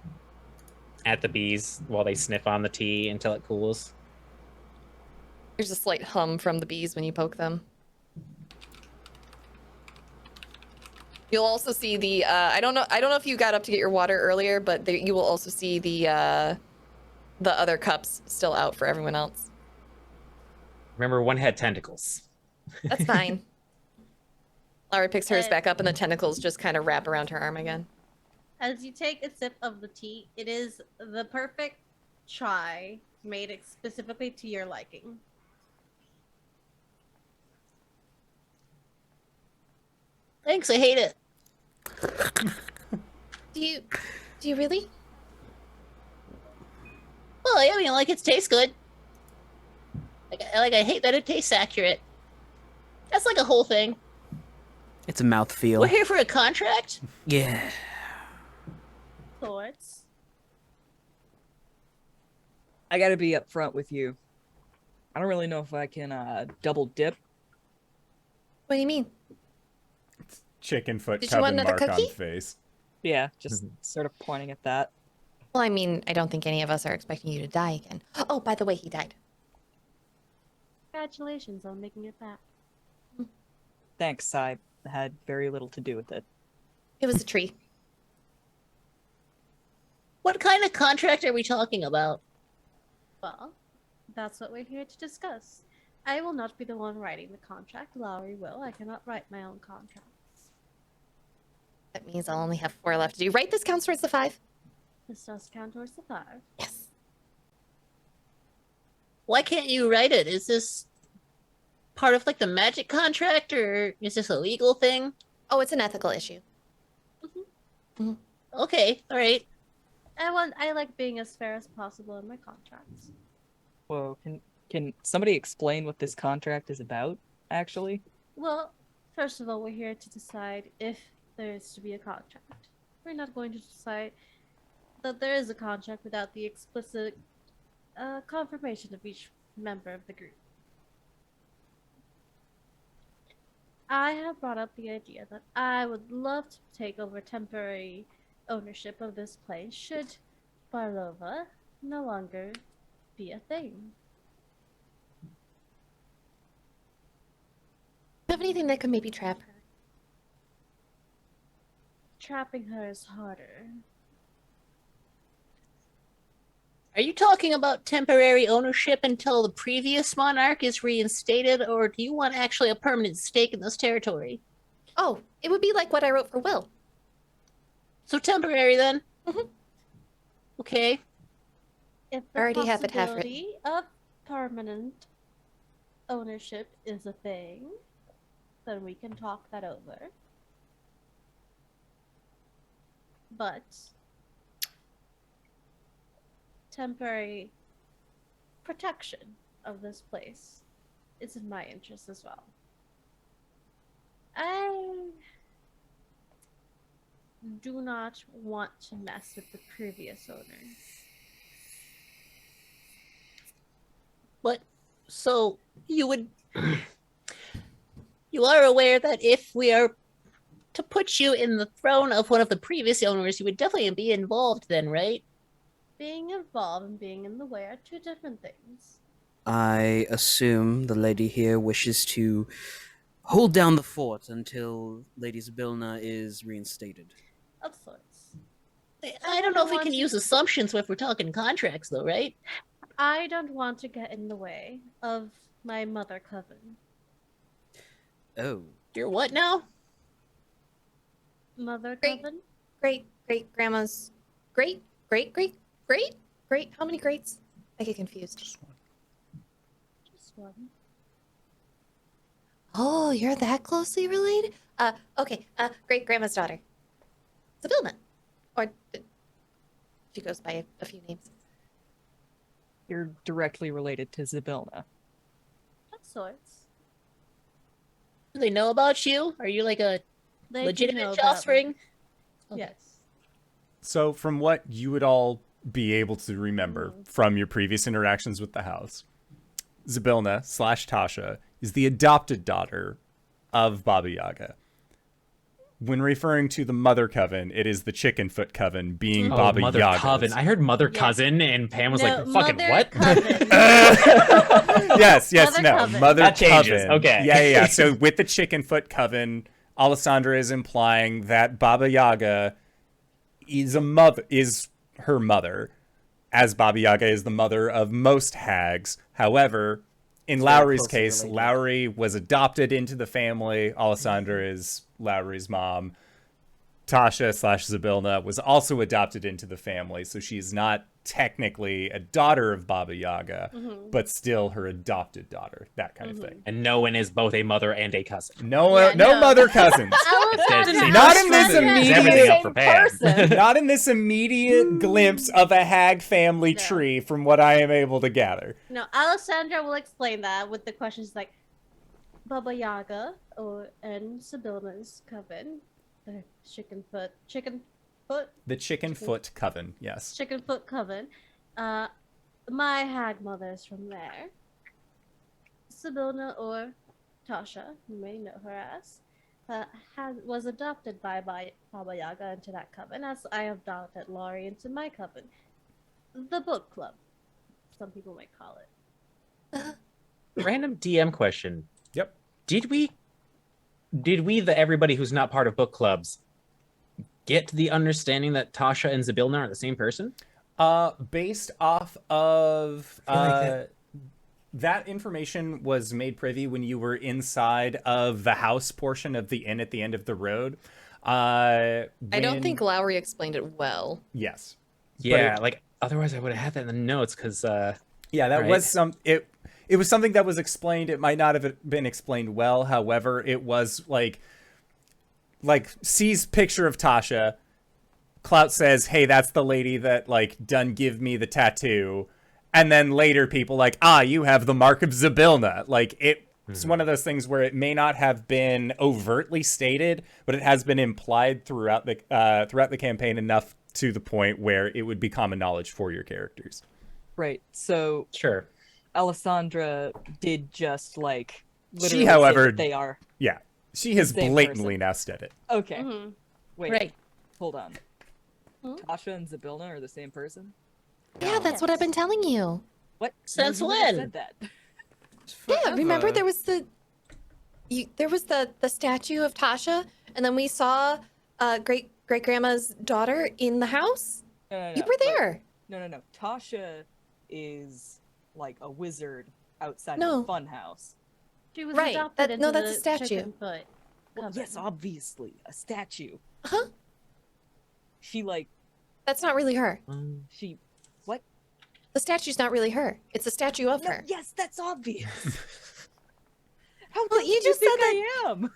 at the bees while they sniff on the tea until it cools. There's a slight hum from the bees when you poke them. You'll also see the I don't know if you got up to get your water earlier, but you will also see the other cups still out for everyone else. Remember, one had tentacles. That's fine. Lowry picks hers Uh, back up and the tentacles just kind of wrap around her arm again. As you take a sip of the tea, it is the perfect chai made specifically to your liking. Thanks, I hate it. Do you really? Well, I mean, like, it tastes good. I hate that it tastes accurate. That's like a whole thing. It's a mouthfeel. We're here for a contract? Yeah. Thoughts? I gotta be upfront with you. I don't really know if I can double dip. What do you mean? Chicken foot Did you want Coven another mark cookie? on face. Yeah, just sort of pointing at that. Well, I mean, I don't think any of us are expecting you to die again. Oh, by the way, he died. Congratulations on making it back. Thanks, I had very little to do with it. It was a tree. What kind of contract are we talking about? Well, that's what we're here to discuss. I will not be the one writing the contract. Lowry will. I cannot write my own contracts. That means I'll only have 4 left. Do you write this counts towards the 5? This does count towards the 5. Yes. Why can't you write it? Is this part of like the magic contract or is this a legal thing? Oh, it's an ethical issue. Okay, all right. I like being as fair as possible in my contracts. Whoa, can somebody explain what this contract is about, actually? Well, first of all, we're here to decide if there is to be a contract. We're not going to decide that there is a contract without the explicit confirmation of each member of the group. I have brought up the idea that I would love to take over temporary ownership of this place should Barlova no longer be a thing. Do you have anything that could maybe trap her? Trapping her is harder. Are you talking about temporary ownership until the previous monarch is reinstated, or do you want actually a permanent stake in this territory? Oh, it would be like what I wrote for Will. So temporary then? Mhm. Okay. If I the already have it half possibility of permanent ownership is a thing, then we can talk that over. But temporary protection of this place is in my interest as well. I do not want to mess with the previous owner. But so you would you are aware that if we are to put you in the throne of one of the previous owners, you would definitely be involved then, right? Being involved and being in the way are two different things. I assume the lady here wishes to hold down the fort until Lady Zabilna is reinstated. Of sorts. I don't know if we can use assumptions if we're talking contracts though, right? I don't want to get in the way of my mother coven. Oh. You're what now? Mother Great. coven? Great grandma's great. How many greats? I get confused. Just one. Oh, you're that closely related? Okay. Great grandma's daughter. Zabilna. Or she goes by a few names. You're directly related to Zabilna. Of sorts. Do they know about you? Are you like a They do know legitimate about me. offspring? Okay. Yes. So, from what you would all be able to remember from your previous interactions with the house, Zabilna / Tasha is the adopted daughter of Baba Yaga. When referring to the mother coven, it is the chicken foot coven being Oh, Baba mother Yaga's. coven. I heard mother Yeah. cousin, and Pam was No, like, "Fucking mother what?" coven. Yes, Mother no, coven. mother That changes, coven. okay. Yeah. So with the chicken foot coven, Alessandra is implying that Baba Yaga is her mother, as Baba Yaga is the mother of most hags. However, in It's very Lowry's closely case, related. Lowry was adopted into the family. Alessandra is Lowry's mom. Tasha / Zabilna was also adopted into the family, so she's not technically a daughter of Baba Yaga, but still her adopted daughter, that kind of thing. And no one is both a mother and a cousin. No, Yeah, no no. mother cousins. Alessandra, Not in this Alessandra- Is immediate- everything up for Same Pam. person. Not in this immediate glimpse of a hag family No. tree, from what I am able to gather. No, Alessandra will explain that with the questions like Baba Yaga and Sibilna's coven, the chicken foot The chicken foot coven, yes. coven. My hag mother's from there. Sibilna or Tasha, you may know her as, was adopted by Baba Yaga into that coven, as I adopted Lowry into my coven. The book club, some people might call it. Random DM question. Yep. Did we, everybody who's not part of book clubs, get the understanding that Tasha and Zabilna are the same person? Based off of I feel like that information was made privy when you were inside of the house portion of the inn at the end of the road. I don't think Lowry explained it well. Yes. Yeah, like otherwise I would have had that in the notes because Yeah, that Right. was it was something that was explained. It might not have been explained well. However, it was like C's picture of Tasha. Clout says, "Hey, that's the lady that like done give me the tattoo." And then later people like, "You have the mark of Zabilna." Like it's one of those things where it may not have been overtly stated, but it has been implied throughout the campaign enough to the point where it would be common knowledge for your characters. Right. So sure. Alessandra did just like literally She, say however, that they are Yeah, she has Same blatantly person. now said it. okay. Mm-hmm. Wait, Right. hold on. Hmm? Tasha and Zabilna are the same person? Yeah, that's what I've been telling you. What? Since You never when? Said that. Yeah, remember there was the statue of Tasha, and then we saw great grandma's daughter in the house. No, You were there. No. Tasha is like a wizard outside No. of the funhouse. She was Right, adopted that- into no, that's a the statue. chicken foot. Well, coven. yes, obviously, a statue. Huh? She like That's not really her. she what? The statue's not really her. It's a statue of No, her. yes, that's obvious. How Well, dumb you do just think said I am?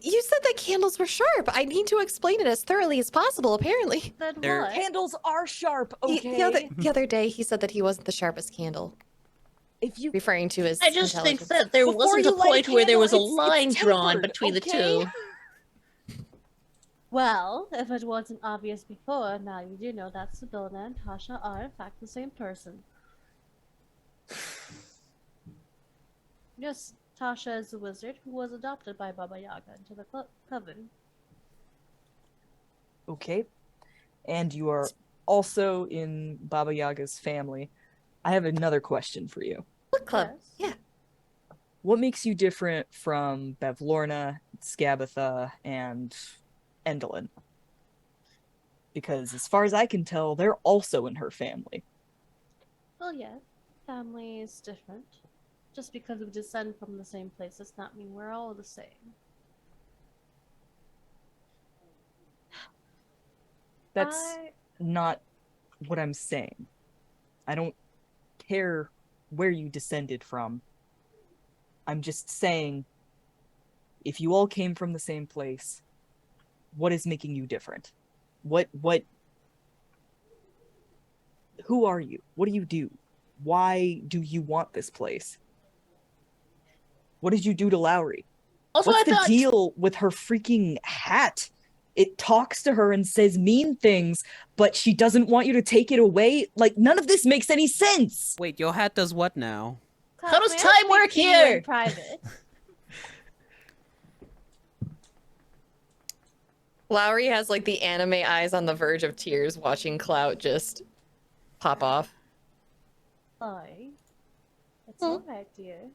You said that candles were sharp. I need to explain it as thoroughly as possible, apparently. Then There- what? Candles are sharp, The- okay? The other day, he said that he wasn't the sharpest candle, If you referring to his I just think intelligence. that there Before wasn't a you light a point where there was a candle, it's line drawn tempered, between the okay? two. Well, if it wasn't obvious before, now you do know that Bavlorna and Tasha are in fact the same person. Yes, Tasha is a wizard who was adopted by Baba Yaga into the coven. Okay. And you are also in Baba Yaga's family. I have another question for you. Book club. Yes. Yeah. What makes you different from Bavlorna, Skabatha, and Endelin? Because as far as I can tell, they're also in her family. Well, yeah, family is different. Just because we descend from the same place does not mean we're all the same. That's not what I'm saying. I don't care where you descended from. I'm just saying, if you all came from the same place, what is making you different? Who are you? What do you do? Why do you want this place? What did you do to Lowry? Also, What's I the thought deal with her freaking hat? It talks to her and says mean things, but she doesn't want you to take it away. Like, none of this makes any sense. Wait, your hat does what now? How does May I time speak work to you here? in private. Lowry has like the anime eyes on the verge of tears watching Clout just pop off. Sorry. It's Hmm. alright, dear.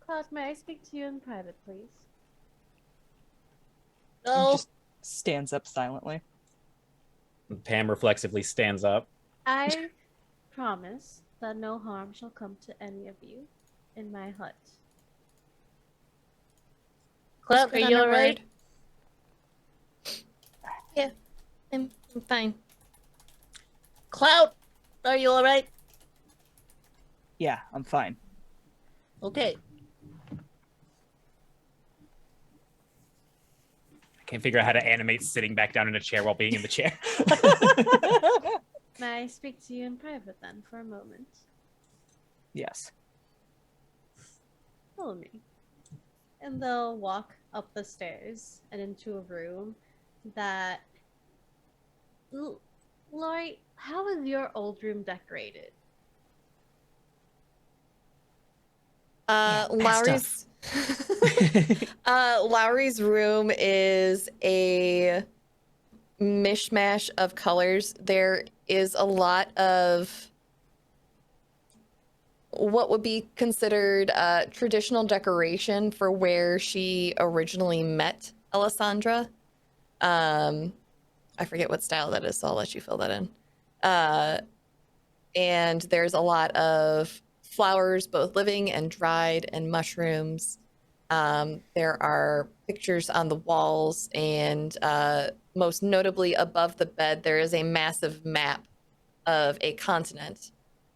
Cloud, may I speak to you in private, please? He no. just stands up silently. Pam reflexively stands up. I promise that no harm shall come to any of you in my hut. Clout, are Put on you her alright? word. Yeah, I'm fine. Clout, are you alright? Yeah, I'm fine. Okay. I can't figure out how to animate sitting back down in a chair while being in the chair. May I speak to you in private then for a moment? Yes. Follow me. And they'll walk up the stairs and into a room that. Lori, how is your old room decorated? Lowry's Lowry's room is a mishmash of colors. There is a lot of what would be considered traditional decoration for where she originally met Alessandra. I forget what style that is, so I'll let you fill that in. And there's a lot of flowers, both living and dried, and mushrooms. There are pictures on the walls, and most notably above the bed, there is a massive map of a continent.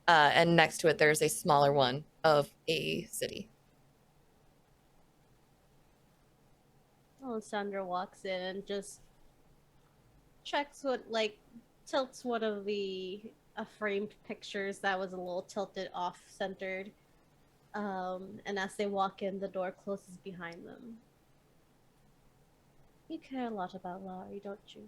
And next to it, there's a smaller one of a city. Alessandra walks in and just checks what, like, tilts one of the framed pictures that was a little tilted off centered. And as they walk in, the door closes behind them. You care a lot about Lowry, don't you?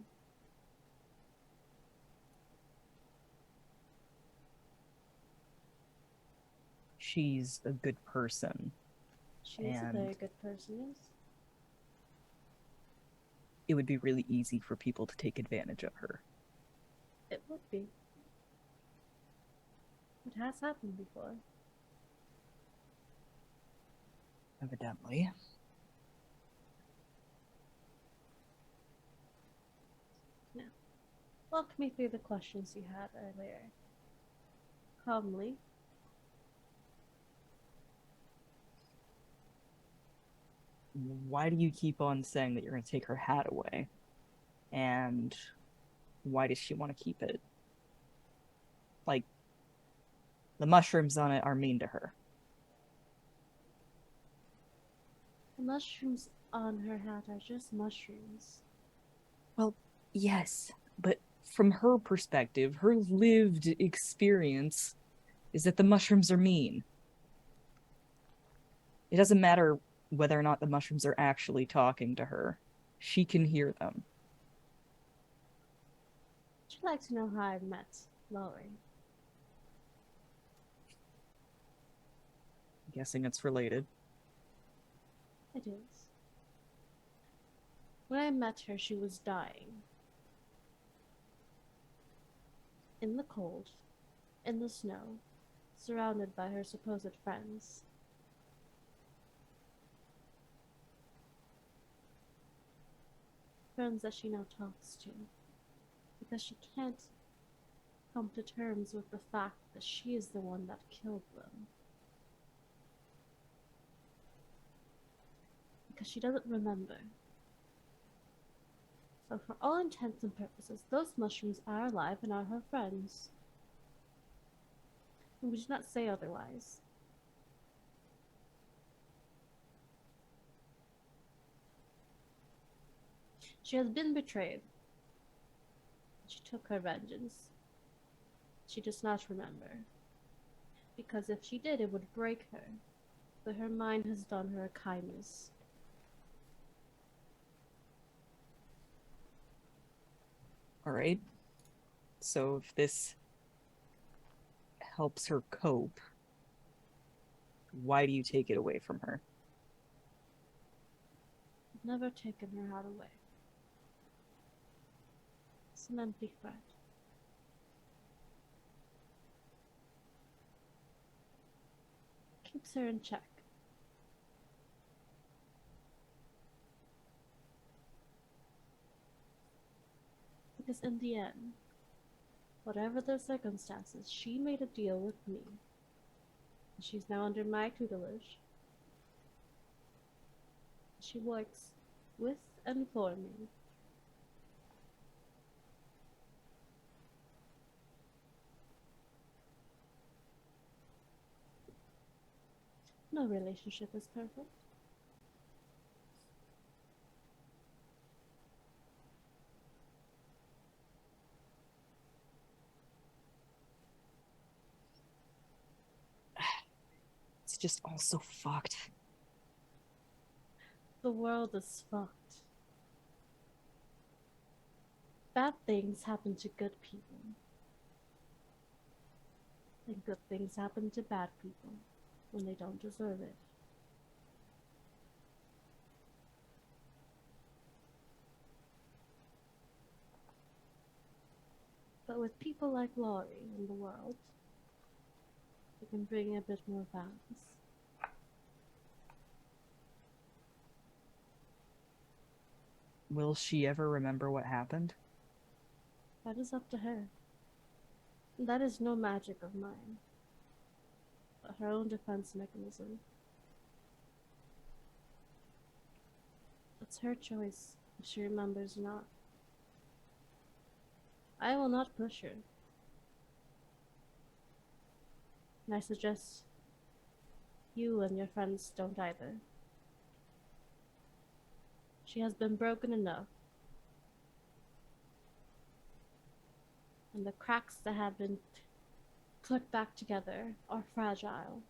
She's a good person. She is a very And- good person, yes. It would be really easy for people to take advantage of her. It would be. It has happened before. Evidently. Walk me through the questions you had earlier. Calmly. Why do you keep on saying that you're going to take her hat away? And why does she want to keep it? Like, the mushrooms on it are mean to her. The mushrooms on her hat are just mushrooms. Well, yes, but from her perspective, her lived experience is that the mushrooms are mean. It doesn't matter whether or not the mushrooms are actually talking to her. She can hear them. Would you like to know how I met Lowry? I'm guessing it's related. It is. When I met her, she was dying. In the cold, in the snow, surrounded by her supposed friends. Friends that she now talks to, because she can't come to terms with the fact that she is the one that killed them. Because she doesn't remember. So for all intents and purposes, those mushrooms are alive and are her friends. And we do not say otherwise. She has been betrayed. She took her vengeance. She does not remember. Because if she did, it would break her. But her mind has done her a kindness. Alright. So if this helps her cope, why do you take it away from her? I've never taken her heart away. It's an empty threat. Keeps her in check. Because in the end, whatever the circumstances, she made a deal with me. And she's now under my tutelage. She works with and for me. No relationship is perfect. It's just all so fucked. The world is fucked. Bad things happen to good people. And good things happen to bad people when they don't deserve it. But with people like Lowry in the world, we can bring a bit more balance. Will she ever remember what happened? That is up to her. That is no magic of mine, but her own defense mechanism. It's her choice if she remembers or not. I will not push her. And I suggest you and your friends don't either. She has been broken enough. And the cracks that have been put back together are fragile.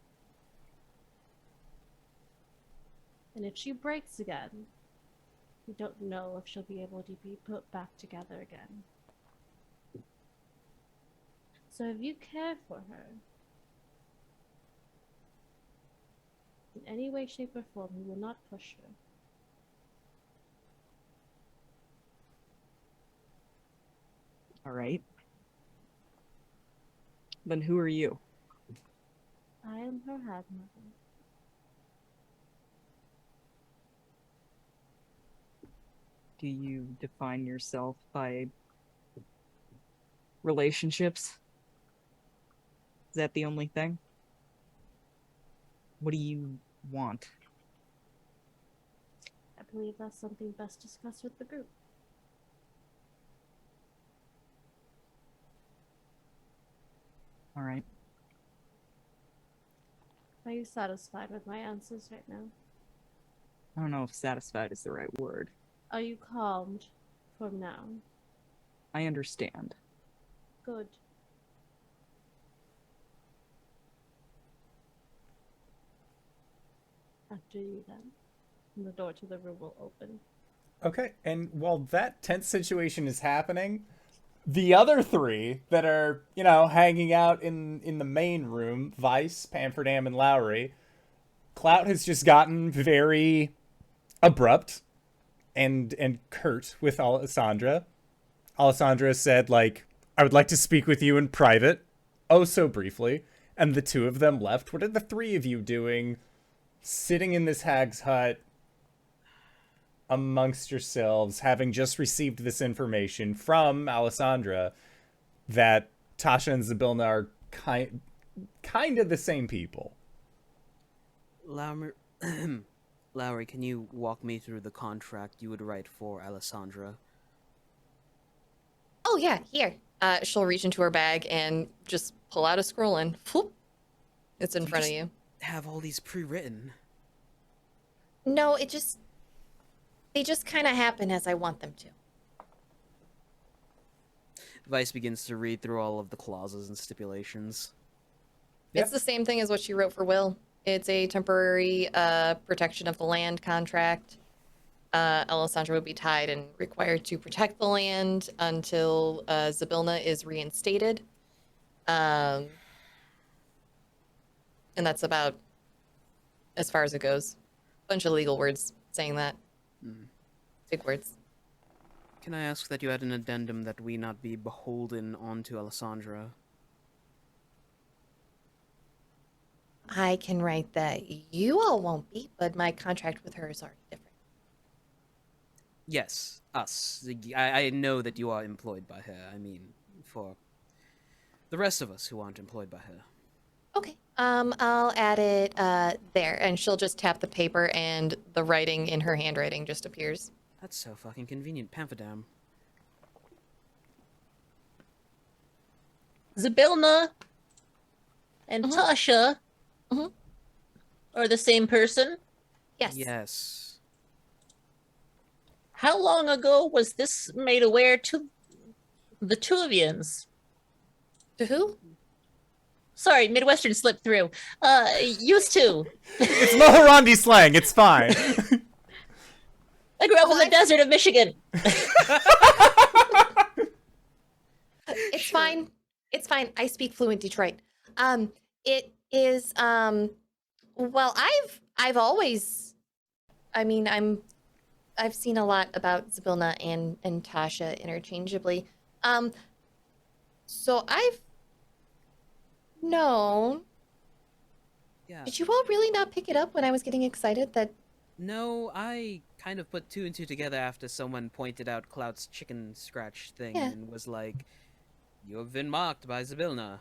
And if she breaks again, we don't know if she'll be able to be put back together again. So if you care for her, in any way, shape, or form, we will not push her. Alright. Then who are you? I am her godmother. Do you define yourself by relationships? Is that the only thing? What do you want? I believe that's something best discussed with the group. All right. Are you satisfied with my answers right now? I don't know if satisfied is the right word. Are you calmed from now? I understand. Good. After you then. And the door to the room will open. Okay, and while that tense situation is happening, the other three that are, hanging out in the main room, Vice, Pamferdam, and Lowry, Clout has just gotten very abrupt and curt with Alessandra. Alessandra said, I would like to speak with you in private, oh so briefly, and the two of them left. What are the three of you doing, sitting in this hag's hut, amongst yourselves, having just received this information from Alessandra that Tasha and Zybilna are kind of the same people? Lowry, Lowry, can you walk me through the contract you would write for Alessandra? Oh yeah, here. She'll reach into her bag and just pull out a scroll and whoop, it's in front of you. Have all these pre-written. No, they just kind of happen as I want them to. Vice begins to read through all of the clauses and stipulations. It's the same thing as what she wrote for Will. It's a temporary protection of the land contract. Alessandra would be tied and required to protect the land until Zybilna is reinstated. And that's about as far as it goes. Bunch of legal words saying that. Big words. Can I ask that you add an addendum that we not be beholden onto Alessandra? I can write that you all won't be, but my contract with her is already different. Yes, us. I know that you are employed by her. I mean, for the rest of us who aren't employed by her. Okay. I'll add it there, and she'll just tap the paper, and the writing in her handwriting just appears. That's so fucking convenient, Pamferdam. Zybilna and Tasha are the same person? Yes. Yes. How long ago was this made aware to the two of yous? To who? Sorry, Midwestern slipped through. Used to. It's Mohorandi slang, it's fine. I grew up in the desert of Michigan. It's fine. It's fine. I speak fluent Detroit. It is, well, I've always, I mean, I've seen a lot about Zybilna and Tasha interchangeably. So I've known. Yeah. Did you all really not pick it up when I was getting excited that? No, I kind of put two and two together after someone pointed out Clout's chicken scratch thing and was like, "You have been marked by Zybilna."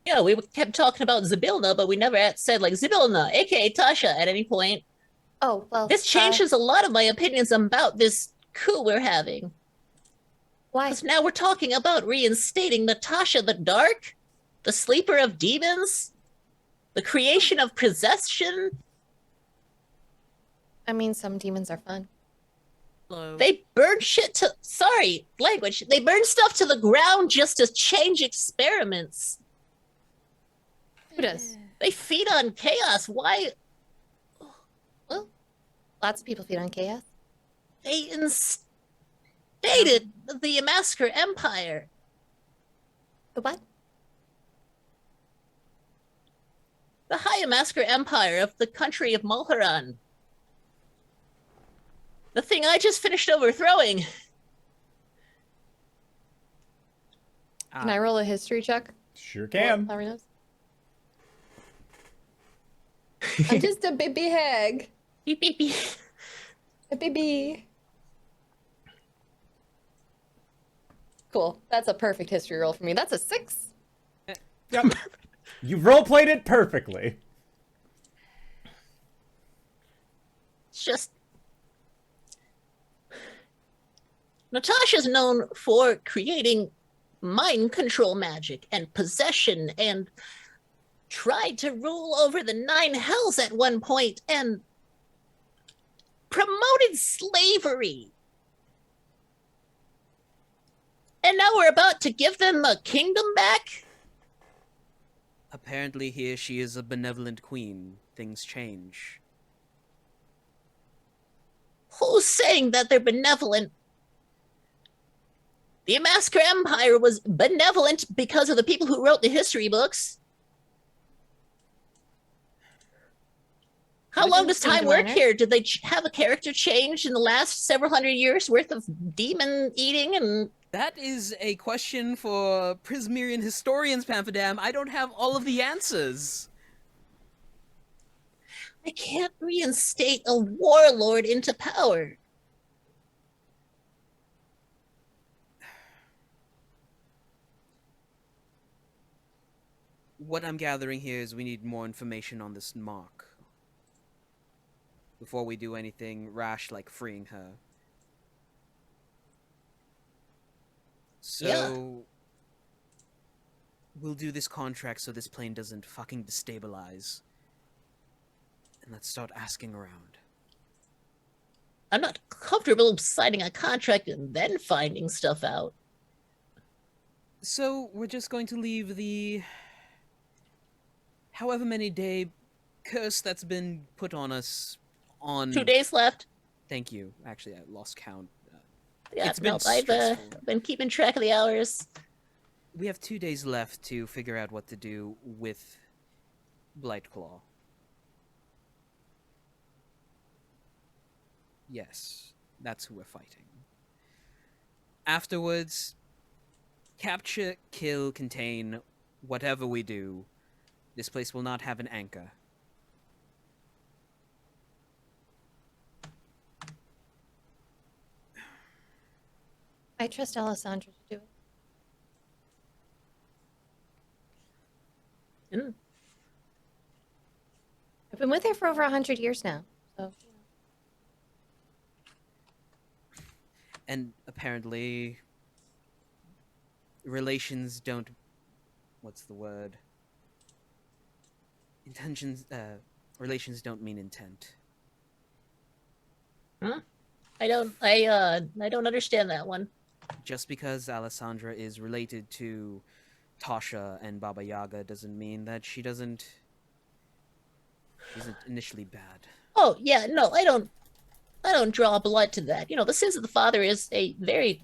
Yeah, we kept talking about Zybilna, but we never said, Zybilna, aka Tasha, at any point. Oh, well. This changes a lot of my opinions about this coup we're having. Why? Because now we're talking about reinstating Natasha the Dark, the sleeper of demons, the creation of possession. I mean, some demons are fun. Hello. They burn shit to... Sorry, language. They burn stuff to the ground just to change experiments. Who does? They feed on chaos. Why? Well, lots of people feed on chaos. They instated the Yamasker Empire. The what? The High Yamasker Empire of the country of Mulharan. The thing I just finished overthrowing. Can I roll a history check? Sure can. Larry knows. I'm just a baby hag. Beep, beep, beep. A baby. Cool. That's a perfect history roll for me. That's a 6. Yep. You roleplayed it perfectly. It's just Natasha's known for creating mind control magic and possession and tried to rule over the 9 hells at one point and promoted slavery. And now we're about to give them a kingdom back? Apparently here she is a benevolent queen. Things change. Who's saying that they're benevolent? The Amasker Empire was benevolent because of the people who wrote the history books. How That long doesn't does seem time to work matter. here? Did they have a character change in the last several hundred years worth of demon eating and... That is a question for Prismerian historians, Pamferdam. I don't have all of the answers. I can't reinstate a warlord into power. What I'm gathering here is we need more information on this mark before we do anything rash like freeing her. So, we'll do this contract so this plane doesn't fucking destabilize. And let's start asking around. I'm not comfortable signing a contract and then finding stuff out. So, we're just going to leave the however many day curse that's been put on us on... 2 days left. Thank you. Actually, I lost count. Yeah, It's been I've stressful. been keeping track of the hours. We have 2 days left to figure out what to do with Blightclaw. Yes, that's who we're fighting. Afterwards, capture, kill, contain, whatever we do, this place will not have an anchor. I trust Alessandra to do it. Mm. I've been with her for over 100 years now, so... And apparently, relations don't... What's the word? Relations don't mean intent. Huh? I don't understand that one. Just because Alessandra is related to Tasha and Baba Yaga doesn't mean that she isn't initially bad. Oh yeah, no, I don't draw blood to that. You know, the sins of the father is a very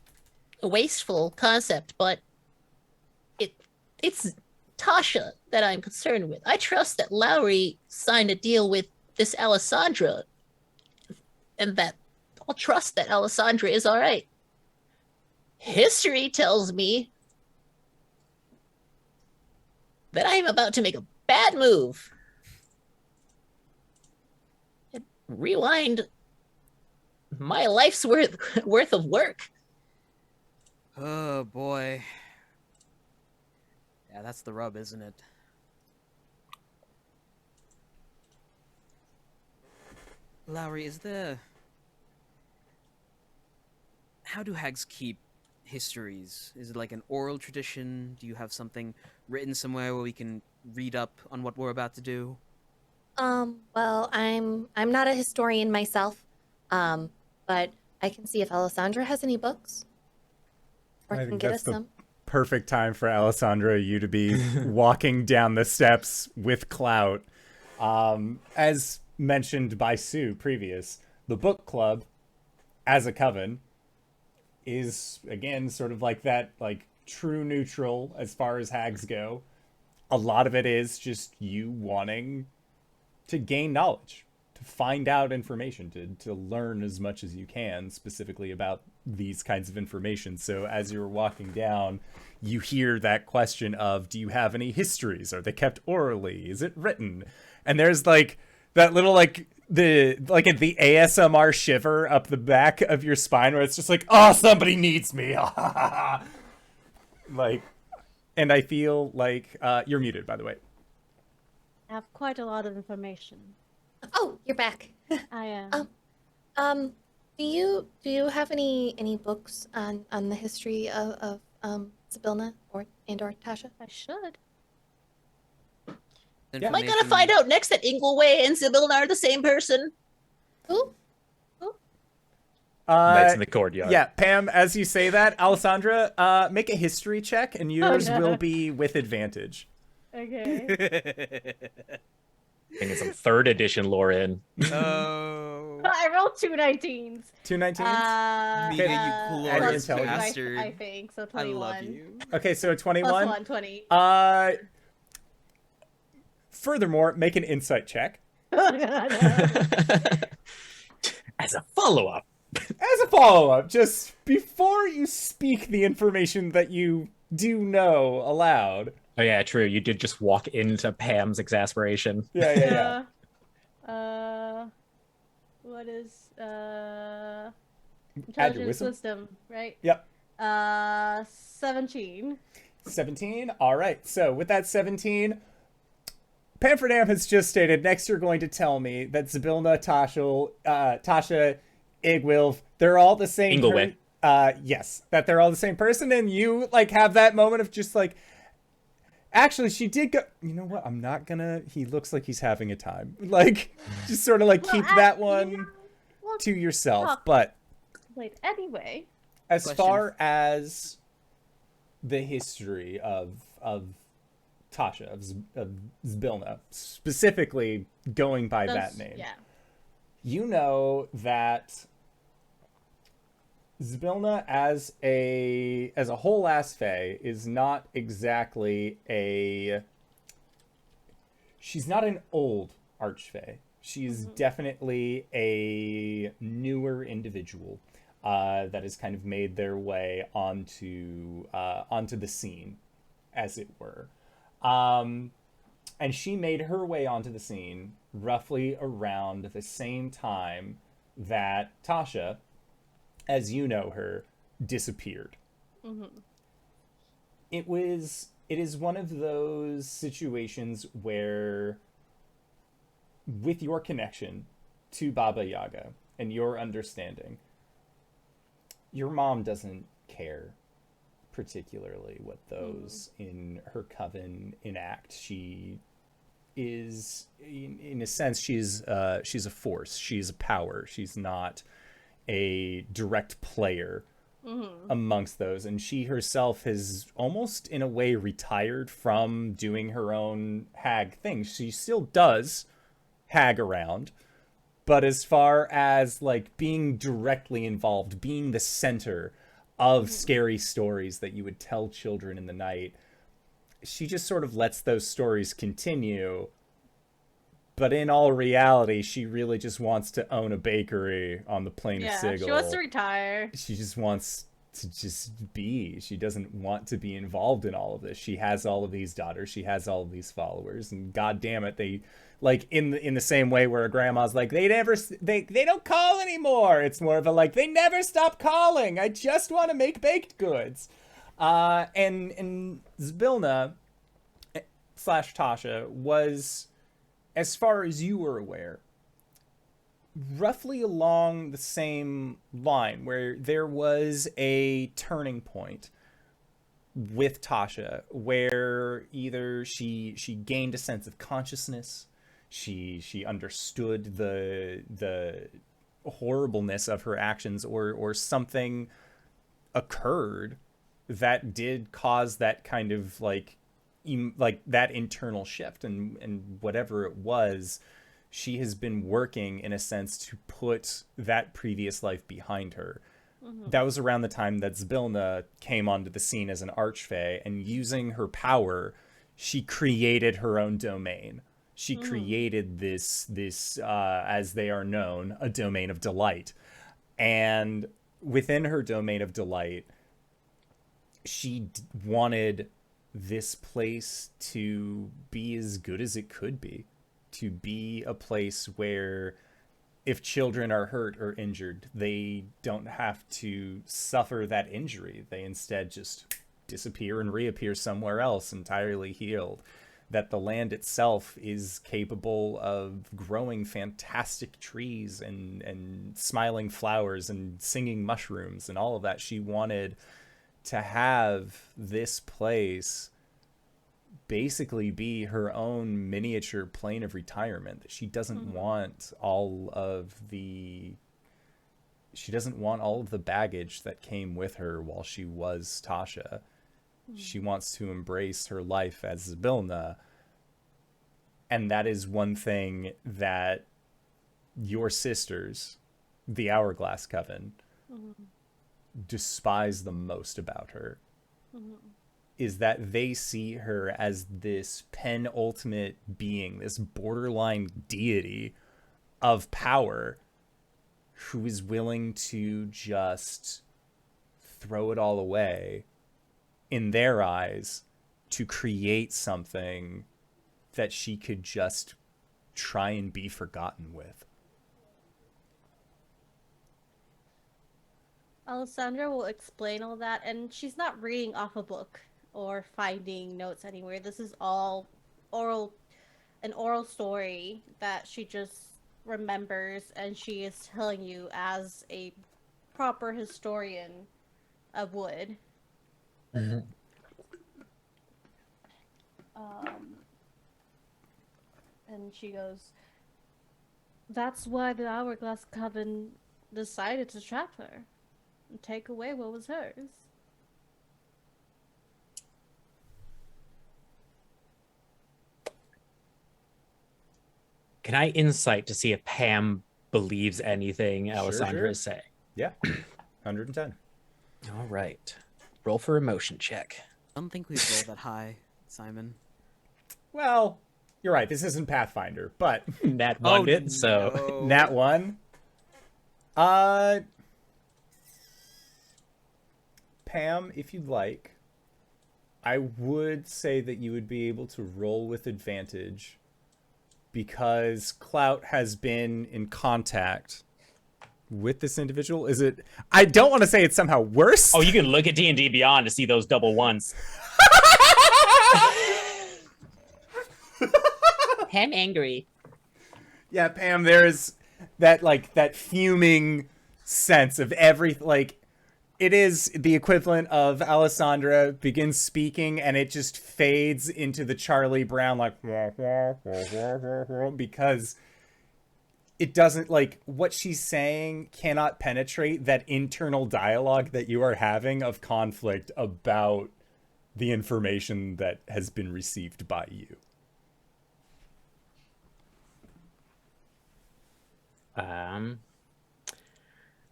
wasteful concept, but it's Tasha that I'm concerned with. I trust that Lowry signed a deal with this Alessandra, and that I'll trust that Alessandra is all right. History tells me that I am about to make a bad move. And rewind my life's worth of work. Oh boy. Yeah, that's the rub, isn't it? Lowry, how do hags keep histories? Is it like an oral tradition? Do you have something written somewhere where we can read up on what we're about to do? Well, I'm not a historian myself, but I can see if Alessandra has any books. Or I can think get that's us the some. perfect time for Alessandra, you to be walking down the steps with Clout. As mentioned by Sue previous, the book club, as a coven, is, again, sort of like that, like, true neutral as far as hags go. A lot of it is just you wanting to gain knowledge, to find out information, to learn as much as you can, specifically about these kinds of information. So as you're walking down, you hear that question of, do you have any histories? Are they kept orally? Is it written? And there's like that little the ASMR shiver up the back of your spine where it's just like, oh, somebody needs me. Like, and I feel like you're muted, by the way. I have quite a lot of information. Oh, you're back. I am. Oh. Do you have any books on the history of Sibilna or Tasha? I should. Am I gonna find out next that Ingleway and Sibylla are the same person? Who? Knights in the courtyard. Yeah, Pam, as you say that, Alessandra, make a history check, and yours no. will be with advantage. Okay. I think it's some 3rd edition Lauren. Oh. I rolled 2 19s. 2 19s? Mita, you glorious plus two, bastard. I think, so I 21. love you. Okay, so a 21. Plus 1, 20. Furthermore, make an insight check. As a follow-up. As a follow-up, just before you speak the information that you do know aloud. Oh yeah, true. You did just walk into Pam's exasperation. Yeah. What is Add your intelligence wisdom. wisdom, right? Yep. 17. 17. All right. So with that 17, Pamferdam has just stated, next you're going to tell me that Sibilna, Tasha, Igwilv, they're all the same Ingleway. Yes, that they're all the same person, and you like have that moment of just like, actually, she did go. You know what? I'm not gonna. He looks like he's having a time. Like, just sort of like keep that one to yourself. But Wait, anyway. as Question. far as the history of Tasha, of Zbilna, specifically going by that name, Yeah. you know that Zbilna as a whole ass fae is not exactly she's not an old archfey. She's definitely a newer individual that has kind of made their way onto the scene, as it were. And she made her way onto the scene roughly around the same time that Tasha, as you know her, disappeared. It is one of those situations where, with your connection to Baba Yaga and your understanding, your mom doesn't care particularly what those in her coven enact. She is, in a sense, she's a force. She's a power. She's not a direct player amongst those, and she herself has almost in a way retired from doing her own hag thing. She still does hag around, but as far as like being directly involved, being the center of scary stories that you would tell children in the night, she just sort of lets those stories continue. But in all reality, she really just wants to own a bakery on the plain of Sigil. She wants to retire. She just wants to just be. She doesn't want to be involved in all of this. She has all of these daughters. She has all of these followers. And god damn it, they, like, in the same way where a grandma's like, they don't call anymore. It's more of a like, they never stop calling. I just want to make baked goods. And Zbilna / Tasha was, as far as you were aware, roughly along the same line, where there was a turning point with Tasha where either she gained a sense of consciousness, she understood the horribleness of her actions, or something occurred that did cause that kind of like that internal shift, and whatever it was, she has been working in a sense to put that previous life behind her. That was around the time that Zbilna came onto the scene as an archfey, and using her power, she created her own domain. She created this as they are known, a domain of delight. And within her domain of delight, she wanted this place to be as good as it could be, to be a place where if children are hurt or injured, they don't have to suffer that injury. They instead just disappear and reappear somewhere else entirely healed. That the land itself is capable of growing fantastic trees and smiling flowers and singing mushrooms and all of that. She wanted to have this place basically be her own miniature plane of retirement. That she doesn't want all of the baggage that came with her while she was Tasha. She wants to embrace her life as Zybilna. And that is one thing that your sisters, the Hourglass Coven, despise the most about her. Is that they see her as this penultimate being, this borderline deity of power who is willing to just throw it all away in their eyes to create something that she could just try and be forgotten with. Alessandra will explain all that, and she's not reading off a book or finding notes anywhere. This is all an oral story that she just remembers, and she is telling you as a proper historian of wood. And she goes, that's why the Hourglass Coven decided to trap her and take away what was hers. Can I insight to see if Pam believes anything Alessandra is saying? Yeah, 110. All right. Roll for emotion check. I don't think we've rolled that high, Simon. Well, you're right. This isn't Pathfinder, but Nat 1 did, so... no. Nat 1. Pam, if you'd like, I would say that you would be able to roll with advantage because Clout has been in contact with this individual. Is it... I don't want to say it's somehow worse. Oh, you can look at D&D Beyond to see those double ones. Pam angry. Yeah, Pam, there's that fuming sense of it is the equivalent of Alessandra begins speaking and it just fades into the Charlie Brown because it doesn't, what she's saying cannot penetrate that internal dialogue that you are having of conflict about the information that has been received by you.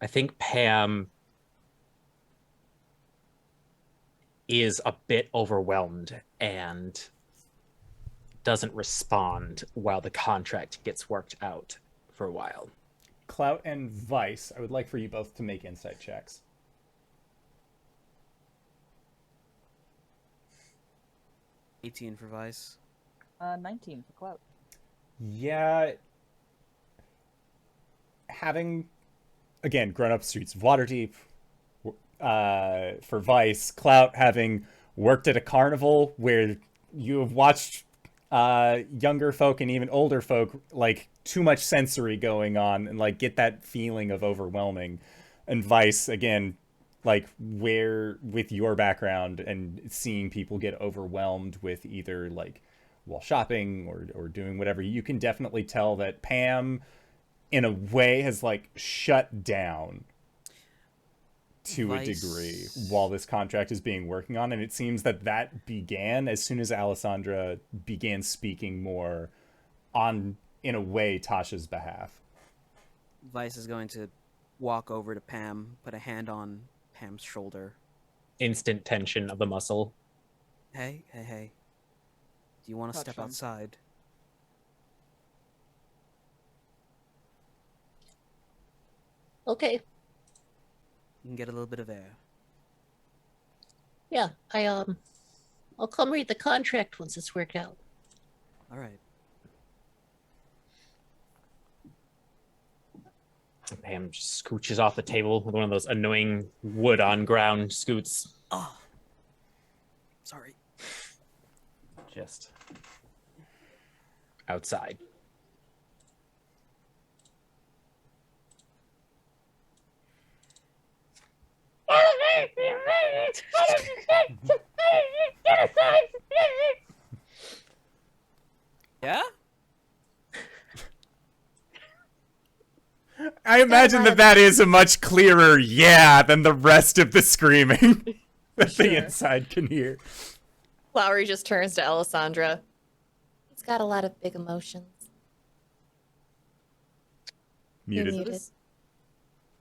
I think Pam is a bit overwhelmed and doesn't respond while the contract gets worked out for a while. Clout and Vice, I would like for you both to make insight checks. 18 for Vice. 19 for Clout. Yeah. Having, again, grown up streets of Waterdeep, for Vice, Clout having worked at a carnival where you have watched younger folk and even older folk, too much sensory going on and, get that feeling of overwhelming. And Vice, again, where with your background and seeing people get overwhelmed with either, while shopping or doing whatever, you can definitely tell that Pam, in a way, has, shut down to Vice. a degree while this contract is being working on, and it seems that began as soon as Alessandra began speaking more on, in a way, Tasha's behalf. Vice is going to walk over to Pam, put a hand on Pam's shoulder. Instant tension of the muscle. Hey. Do you want to Touch step him. outside? Okay. You can get a little bit of air. Yeah, I'll come read the contract once it's worked out. All right. Pam just scooches off the table with one of those annoying wood on ground scoots. Oh, Sorry. Just outside. Yeah? I imagine that is a much clearer yeah than the rest of the screaming that the inside can hear. Lowry just turns to Alessandra. He's got a lot of big emotions. You're Muted.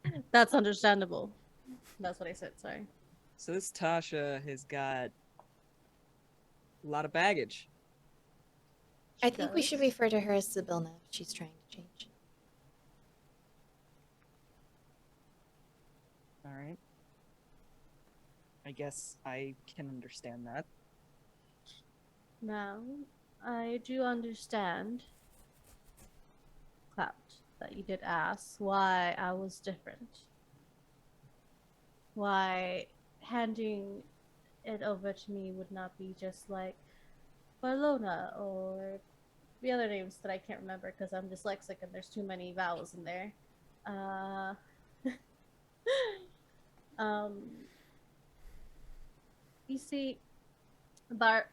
muted. That's understandable. That's what I said, sorry. So this Tasha has got a lot of baggage. I think we should refer to her as Sibyl now. She's trying to change. All right. I guess I can understand that. Now, I do understand, Clout, that you did ask why I was different. Why handing it over to me would not be just like Bavlorna or the other names that I can't remember because I'm dyslexic and there's too many vowels in there. You see, Bavlorna,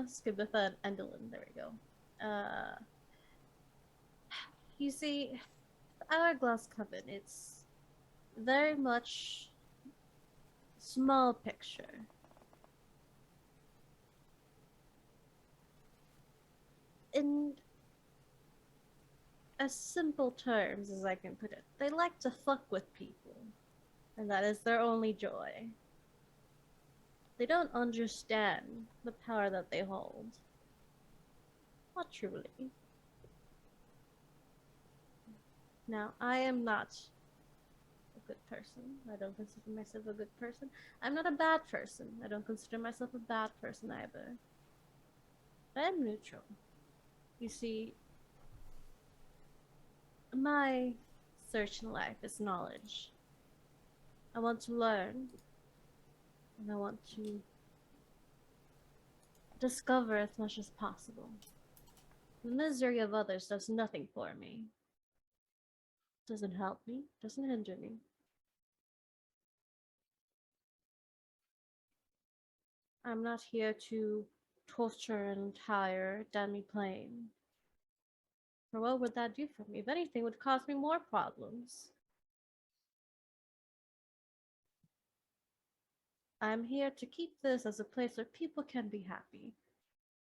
Skibitha, and Endelin. There we go. You see, the Hourglass Coven, it's very much small picture. In as simple terms as I can put it, they like to fuck with people, and that is their only joy. They don't understand the power that they hold. Not truly. Now, I am not a good person. I don't consider myself a good person. I'm not a bad person. I don't consider myself a bad person either. I am neutral. You see, my search in life is knowledge. I want to learn, and I want to discover as much as possible. The misery of others does nothing for me. Doesn't help me, doesn't hinder me. I'm not here to torture an entire demi-plane. For what would that do for me? If anything, it would cause me more problems. I'm here to keep this as a place where people can be happy.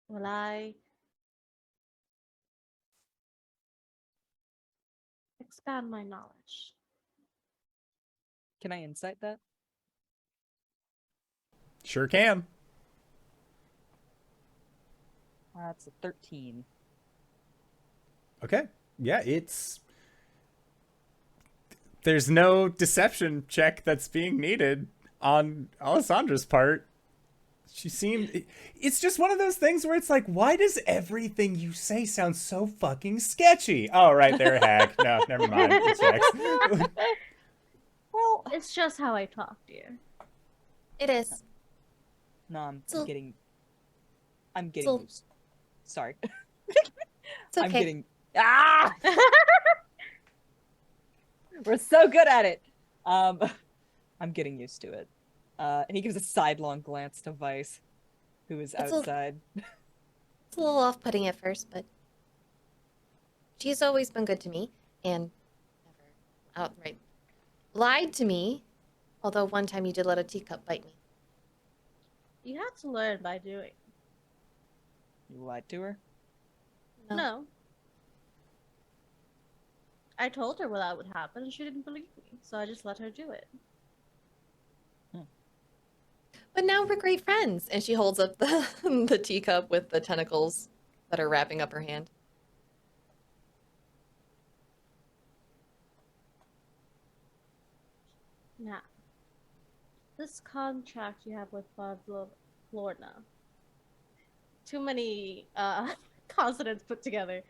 While I expand my knowledge. Can I insight that? Sure can. That's a 13. Okay. Yeah, there's no deception check that's being needed on Alessandra's part. It's just one of those things where it's like, why does everything you say sound so fucking sketchy? Oh, right, they're a hag. No, never mind. It checks. Well, It's just how I talk, dear. It is. no, I'm So- getting so- loose. Sorry. It's okay. I'm getting We're so good at it. I'm getting used to it. And he gives a sidelong glance to Vice, who is It's outside. It's a little off-putting at first, but she's always been good to me and never outright lied to me. Although one time you did let a teacup bite me. You have to learn by doing. You lied to her? No. I told her that would happen and she didn't believe me, so I just let her do it. But now we're great friends. And she holds up the the teacup with the tentacles that are wrapping up her hand. Now, this contract you have with Bavlorna. Too many consonants put together.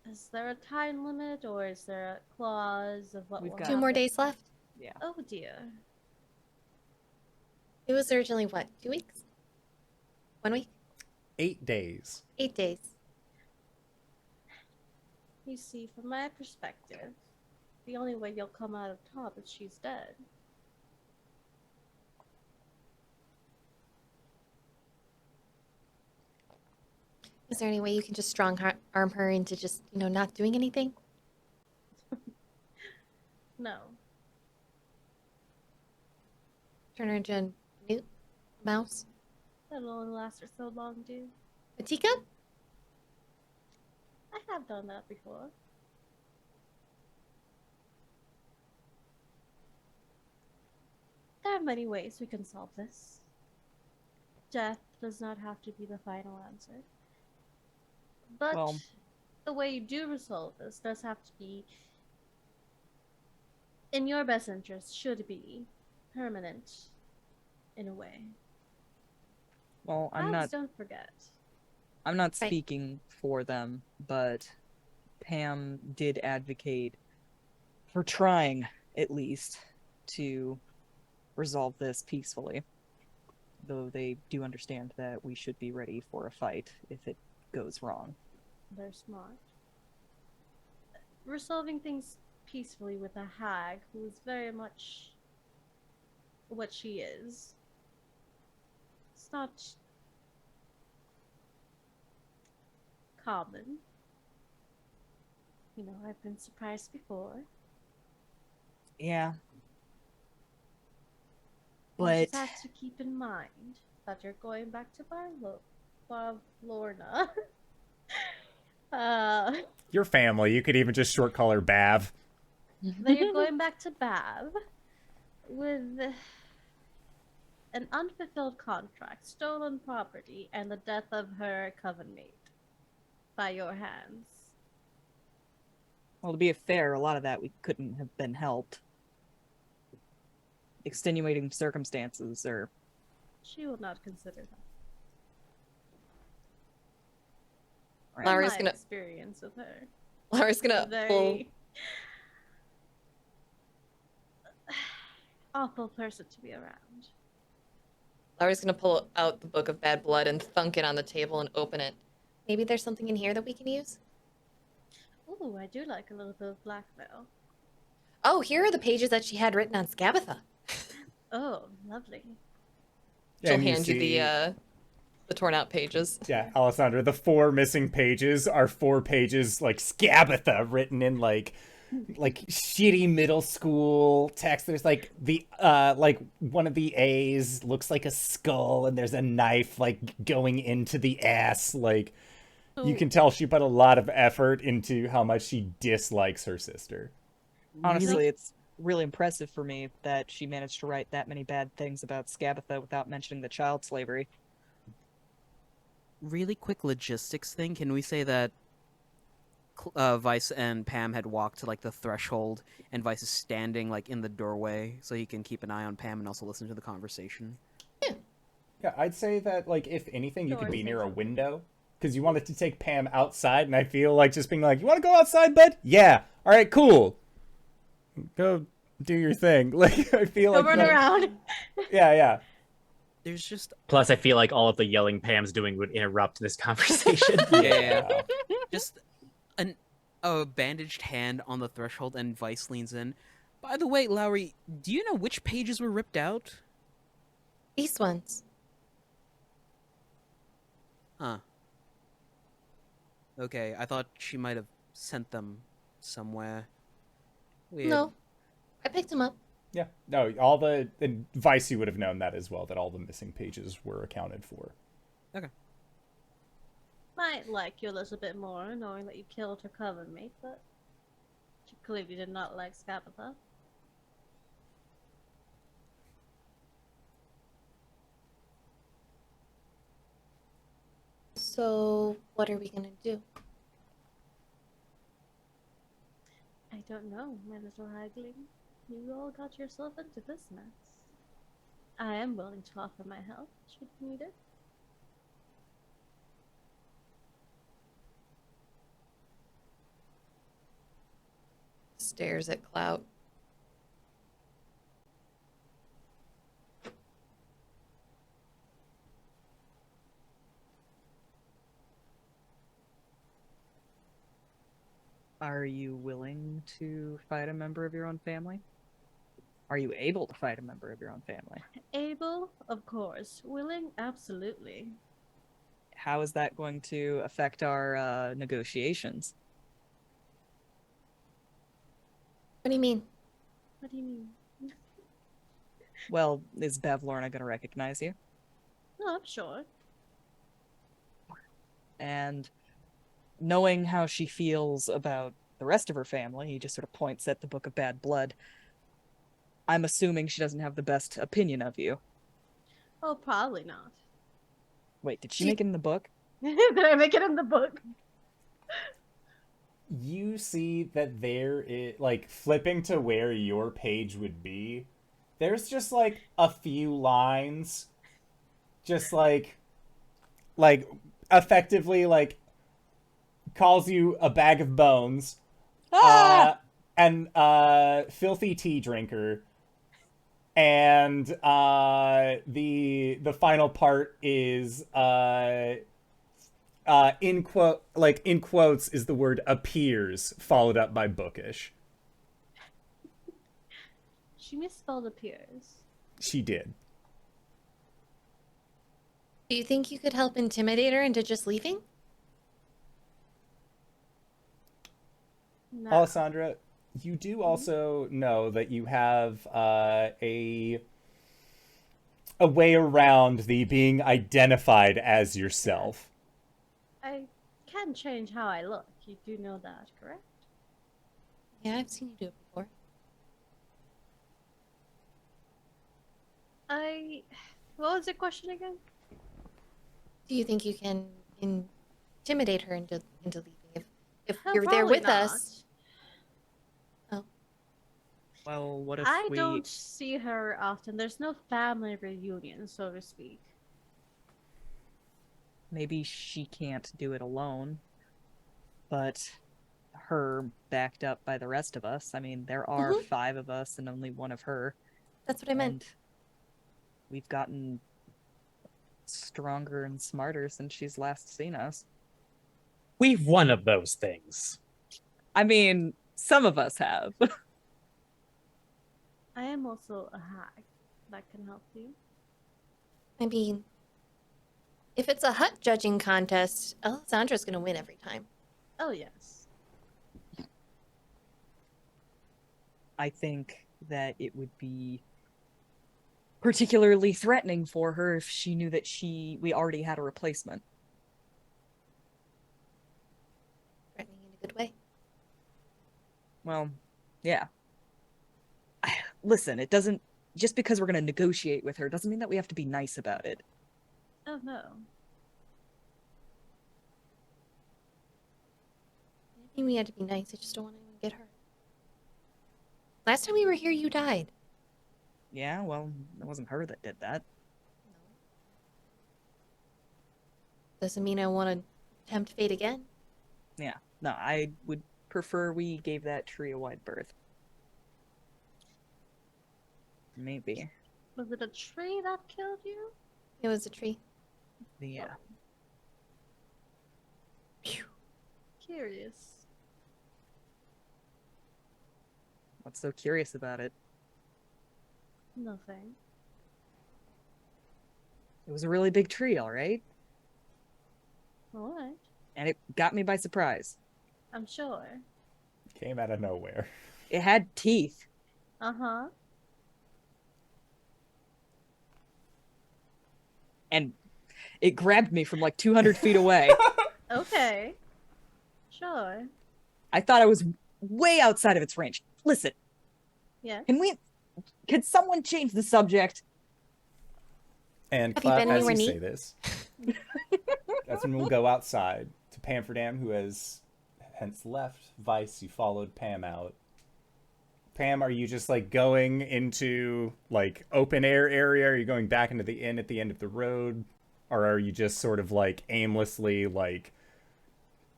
Is there a time limit or is there a clause of what We've will got- 2 more happen? days left. Yeah. Oh dear. It was originally what, 2 weeks? 1 week? 8 days. 8 days. You see, from my perspective, the only way you'll come out of top is she's dead. Is there any way you can just arm her into just, not doing anything? No. Turn her into a newt mouse? That'll only last for so long, dude. A teacup? I have done that before. There are many ways we can solve this. Death does not have to be the final answer. But Well- the way you do resolve this does have to be in your best interest, should be permanent in a way. Well, I'm Hags not don't forget. Right. speaking for them, but Pam did advocate for trying, at least, to resolve this peacefully. Though they do understand that we should be ready for a fight if it goes wrong. They're smart. Resolving things peacefully with a hag who is very much what she is. It's not common. I've been surprised before. Yeah. You But just have to keep in mind that you're going back to Bavlorna. Your family. You could even just short call her Bav. Then you're going back to Bav with an unfulfilled contract, stolen property, and the death of her coven mate by your hands. well, to be fair, a lot of that we couldn't have been helped. Extenuating circumstances or She will not consider that. Right. Lowry's My gonna experience with her. Lowry's gonna pull Very awful person to be around. Lowry's gonna pull out the book of bad blood and thunk it on the table and open it. Maybe there's something in here that we can use? Ooh, I do like a little bit of blackmail. Oh, here are the pages that she had written on Scabatha. Oh, lovely. She'll And hand you see- the torn out pages. Yeah, Alessandra, the 4 missing pages are 4 pages like Scabatha written in like shitty middle school text. There's like one of the A's looks like a skull and there's a knife like going into the ass. Like you can tell she put a lot of effort into how much she dislikes her sister. honestly, it's really impressive for me that she managed to write that many bad things about Scabatha without mentioning the child slavery. Really quick logistics thing. Can we say that Vice and Pam had walked to like the threshold, and Vice is standing like in the doorway, so he can keep an eye on Pam and also listen to the conversation? Yeah, I'd say that like if anything, you Sure, could be say near a something. window because you wanted to take Pam outside, and I feel like just being like, "You want to go outside, bud? Yeah, all right, cool. Go do your thing." Like I feel Go like run that- around. Yeah. There's just Plus, I feel like all of the yelling Pam's doing would interrupt this conversation. Yeah. just a bandaged hand on the threshold, and Vice leans in. By the way, Lowry, do you know which pages were ripped out? These ones. Huh. Okay, I thought she might have sent them somewhere. Weird. No. I picked them up. Yeah. No, all the Vice, you would have known that as well, that all the missing pages were accounted for. Might like you a little bit more, knowing that you killed her coven mate, but she clearly did not like Scabatha. So, what are we gonna do? I don't know, my little hagling. You all got yourself into this mess. I am willing to offer my help, should you need it. Stares at Clout. Are you willing to fight a member of your own family? Are you able to fight a member of your own family? Able, of course. Willing, absolutely. How is that going to affect our negotiations? What do you mean? What do you mean? Well, is Bavlorna going to recognize you? No, I'm sure. And knowing how she feels about the rest of her family, he just sort of points at the Book of Bad Blood. I'm assuming she doesn't have the best opinion of you. Oh, probably not. Wait, did she make it in the book? Did I make it in the book? You see that there is, like, flipping to where your page would be, there's just, like, a few lines, just, like, effectively, like, calls you a bag of bones, and, filthy tea drinker, and, the final part is, in quotes is the word appears, followed up by bookish. She misspelled appears. She did. Do you think you could help intimidate her into just leaving? No. Alessandra, you do also know that you have a way around the being identified as yourself. I can change how I look. You do know that, correct? Yeah, I've seen you do it before. What was the question again? Do you think you can intimidate her into leaving if Oh, you're there probably with not. us? Oh, Well, what if I we... don't see her often. There's no family reunion, so to speak. Maybe she can't do it alone, but her backed up by the rest of us. I mean, there are 5 of us and only 1 of her. that's what I meant. And we've gotten stronger and smarter since she's last seen us. We've one of those things. I mean, some of us have. I am also a hag. That can help you. I mean, if it's a hut judging contest, Alessandra's gonna win every time. Oh, yes. I think that it would be particularly threatening for her if she knew that we already had a replacement. Threatening in a good way. Well, yeah. Listen, it doesn't... Just because we're going to negotiate with her doesn't mean that we have to be nice about it. Oh, no. I mean, we had to be nice. I just don't want anyone to get hurt. Last time we were here, you died. Yeah, well, it wasn't her that did that. Doesn't mean I want to tempt fate again. Yeah, no, I would prefer we gave that tree a wide berth. Maybe. Was it a tree that killed you? It was a tree. Yeah. Curious. What's so curious about it? Nothing. It was a really big tree, all right? Alright. And it got me by surprise. I'm sure. Came out of nowhere. It had teeth. Uh-huh. And it grabbed me from like 200 feet away. Okay. Sure. I thought I was way outside of its range. Listen, Yeah. can someone change the subject? And Have you Clout, been as anywhere you neat? say this, that's when we'll go outside to Pamferdam, who has hence left. Vice, you followed Pam out. Pam, are you just like going into like open air area? Are you going back into the inn at the end of the road? Or are you just sort of like aimlessly like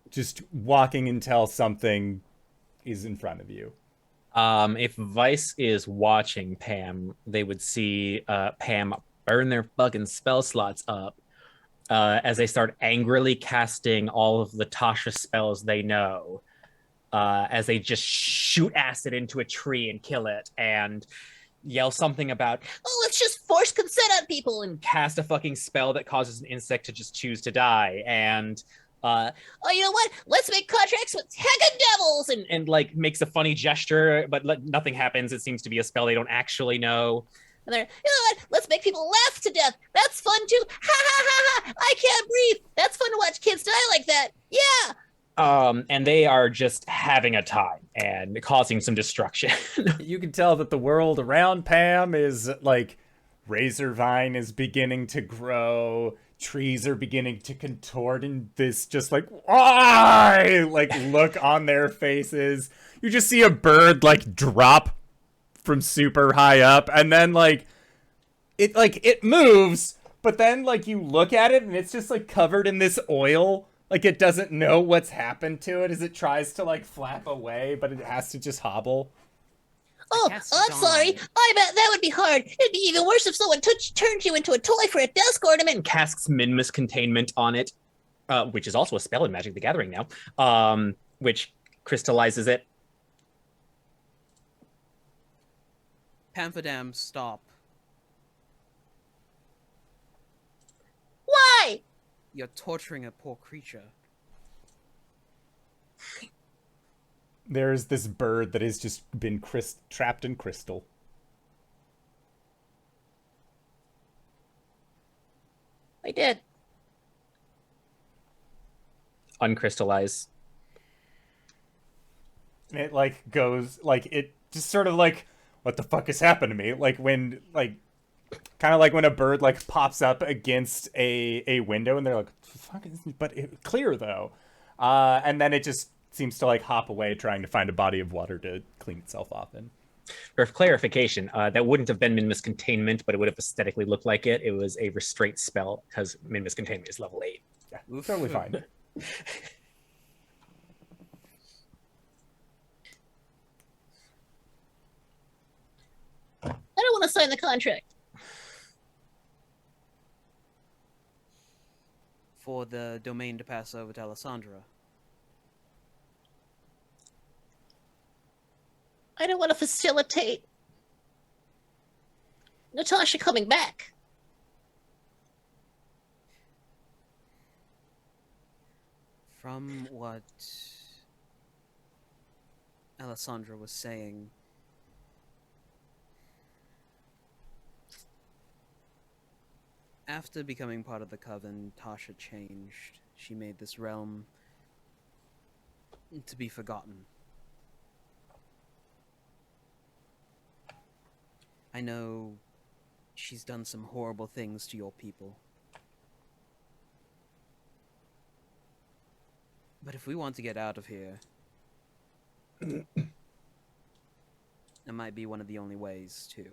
just walking until something is in front of you? If Vice is watching Pam, they would see Pam burn their fucking spell slots up as they start angrily casting all of the Tasha spells they know. as they just shoot acid into a tree and kill it, and yell something about, Oh, let's just force consent on people and cast a fucking spell that causes an insect to just choose to die, and oh, you know what? Let's make contracts with heckin' devils, and like makes a funny gesture, but nothing happens. It seems to be a spell they don't actually know. And they're, you know what? Let's make people laugh to death. That's fun too. Ha ha ha ha! I can't breathe. That's fun to watch kids die like that. Yeah. And they are just having a time and causing some destruction. You can tell that the world around Pam is like razor vine is beginning to grow. Trees are beginning to contort in this just like why like look on their faces. You just see a bird like drop from super high up, and then like it moves, but then like you look at it and it's just like covered in this oil. Like it doesn't know what's happened to it as it tries to like flap away, but it has to just hobble. Oh, cast I'm Dawn. sorry. I bet that would be hard. It'd be even worse if someone turned you into a toy for a desk ornament. Casts Minmus Containment on it, which is also a spell in Magic the Gathering now, which crystallizes it. Pamferdam, stop. Why? You're torturing a poor creature. There's this bird that has just been trapped in crystal. I did. Uncrystallize. And it like goes like it just sort of like what the fuck has happened to me? Like when like kind of like when a bird like pops up against a window and they're like fuck is but clear though. And then it just seems to like hop away trying to find a body of water to clean itself off in. For clarification, that wouldn't have been Minmus Containment, but it would have aesthetically looked like it. It was a restraint spell because Minmus Containment is level 8. Yeah, totally fine. I don't want to sign the contract. For the domain to pass over to Alessandra. I don't want to facilitate Natasha coming back. From what Alessandra was saying, after becoming part of the Coven, Tasha changed. She made this realm to be forgotten. I know she's done some horrible things to your people. But if we want to get out of here, it might be one of the only ways, too.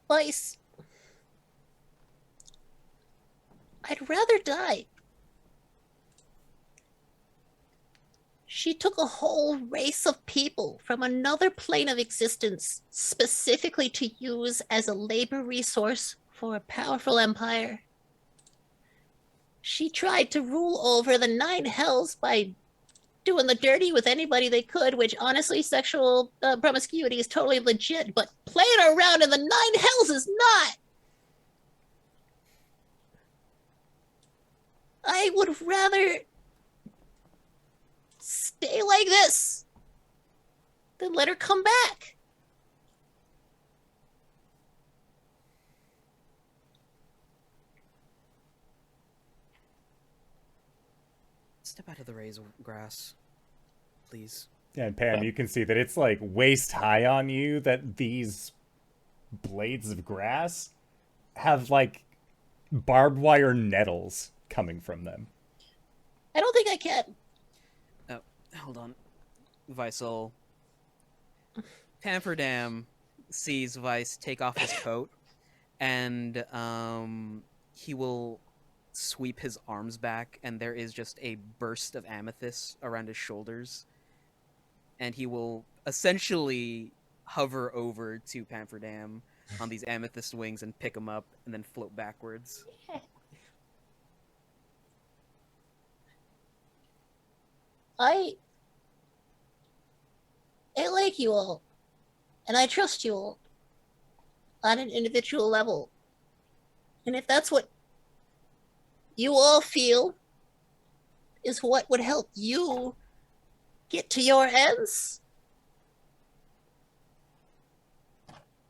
Vice. I'd rather die. She took a whole race of people from another plane of existence specifically to use as a labor resource for a powerful empire. She tried to rule over the 9 hells by doing the dirty with anybody they could, which honestly, sexual promiscuity is totally legit, but playing around in the 9 hells is not. I would rather stay like this than let her come back. Step out of the razor grass, please. Yeah, and Pam, you can see that it's like waist high on you that these blades of grass have like barbed wire nettles coming from them. I don't think I can. Oh, hold on. Vicel. Pamferdam sees Vice take off his coat, and he will sweep his arms back, and there is just a burst of amethyst around his shoulders. And he will essentially hover over to Pamferdam on these amethyst wings and pick him up and then float backwards. I like you all, and I trust you all on an individual level. And if that's what you all feel is what would help you get to your ends,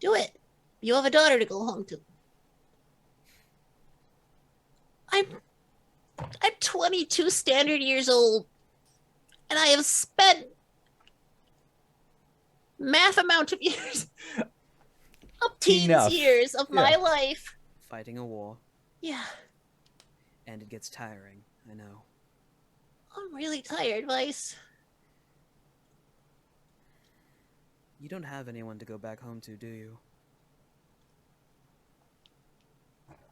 do it. You have a daughter to go home to. I'm 22 standard years old, and I have spent math amount of years of teens Enough. years of my life. Fighting a war, Yeah, and it gets tiring. I know. I'm really tired, Vice. You don't have anyone to go back home to, do you?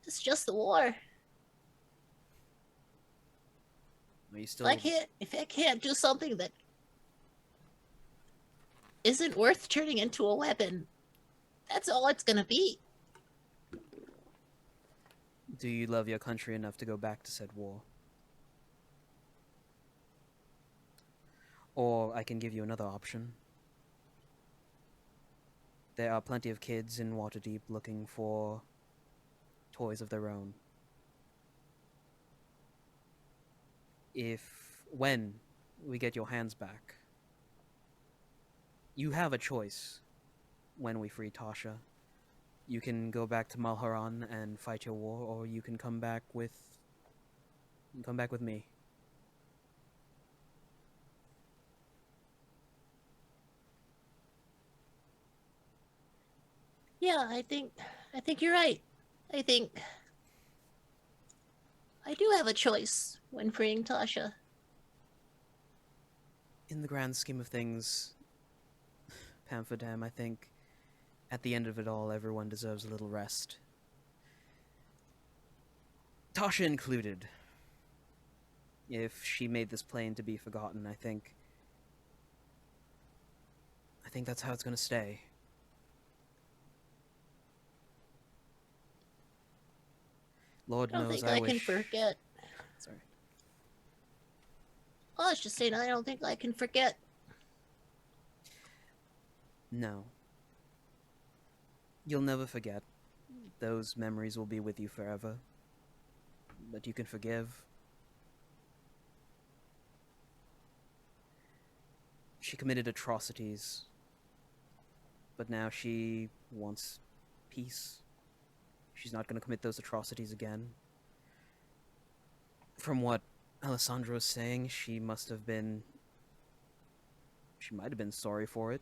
It's just the war. Are you still? If I can't do something that isn't worth turning into a weapon, that's all it's gonna be. Do you love your country enough to go back to said war? Or I can give you another option. There are plenty of kids in Waterdeep looking for toys of their own. When we get your hands back, you have a choice when we free Tasha. You can go back to Malharan and fight your war, or you can come back with me. Yeah, I think you're right. I think I do have a choice when freeing Tasha. In the grand scheme of things, Pamferdam, I think at the end of it all, everyone deserves a little rest. Tasha included. If she made this plane to be forgotten, I think that's how it's gonna stay. Lord I don't knows think I I wish... can forget. Sorry. I was just saying I don't think I can forget. No. You'll never forget. Those memories will be with you forever. But you can forgive. She committed atrocities. But now she wants peace. She's not going to commit those atrocities again. From what Alessandro is saying, she might have been sorry for it.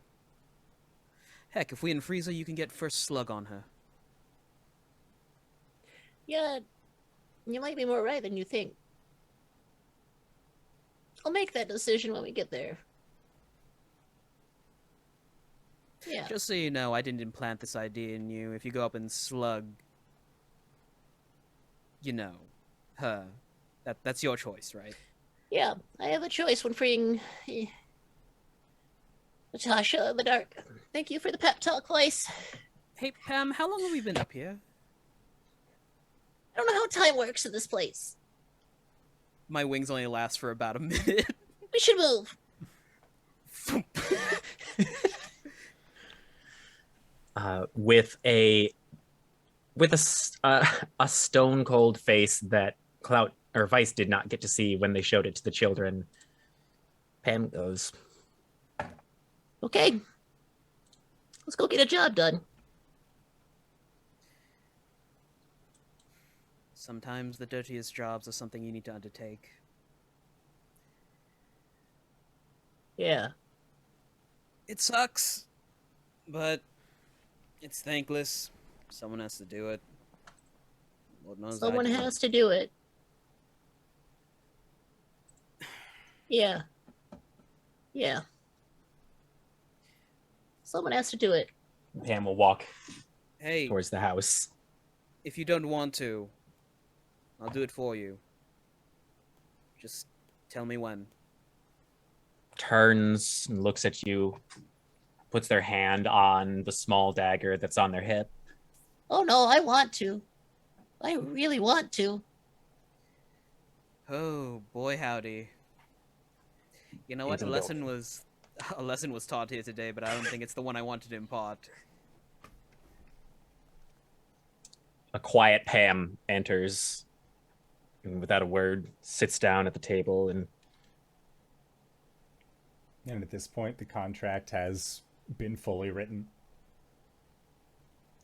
Heck, if we unfreeze her, you can get first slug on her. Yeah, you might be more right than you think. I'll make that decision when we get there. Yeah. Just so you know, I didn't implant this idea in you. If you go up and slug, her, that's your choice, right? Yeah, I have a choice when freeing Natasha in the dark. Thank you for the pep talk, Vice. Hey, Pam, how long have we been up here? I don't know how time works in this place. My wings only last for about a minute. We should move. With a stone cold face that Clout or Vice did not get to see when they showed it to the children, Pam goes, Okay, let's go get a job done. Sometimes the dirtiest jobs are something you need to undertake. Yeah. It sucks, but it's thankless. Someone has to do it. Lord knows Someone I do. has to do it. Yeah. Yeah. Someone has to do it. Pam will walk Hey, towards the house. if you don't want to, I'll do it for you. Just tell me when. Turns and looks at you, puts their hand on the small dagger that's on their hip. Oh no, I want to. I really want to. Oh, boy howdy. You know what? Into A the lesson building. was taught here today, but I don't think it's the one I wanted to impart. A quiet Pam enters and without a word sits down at the table and And at this point, the contract has been fully written.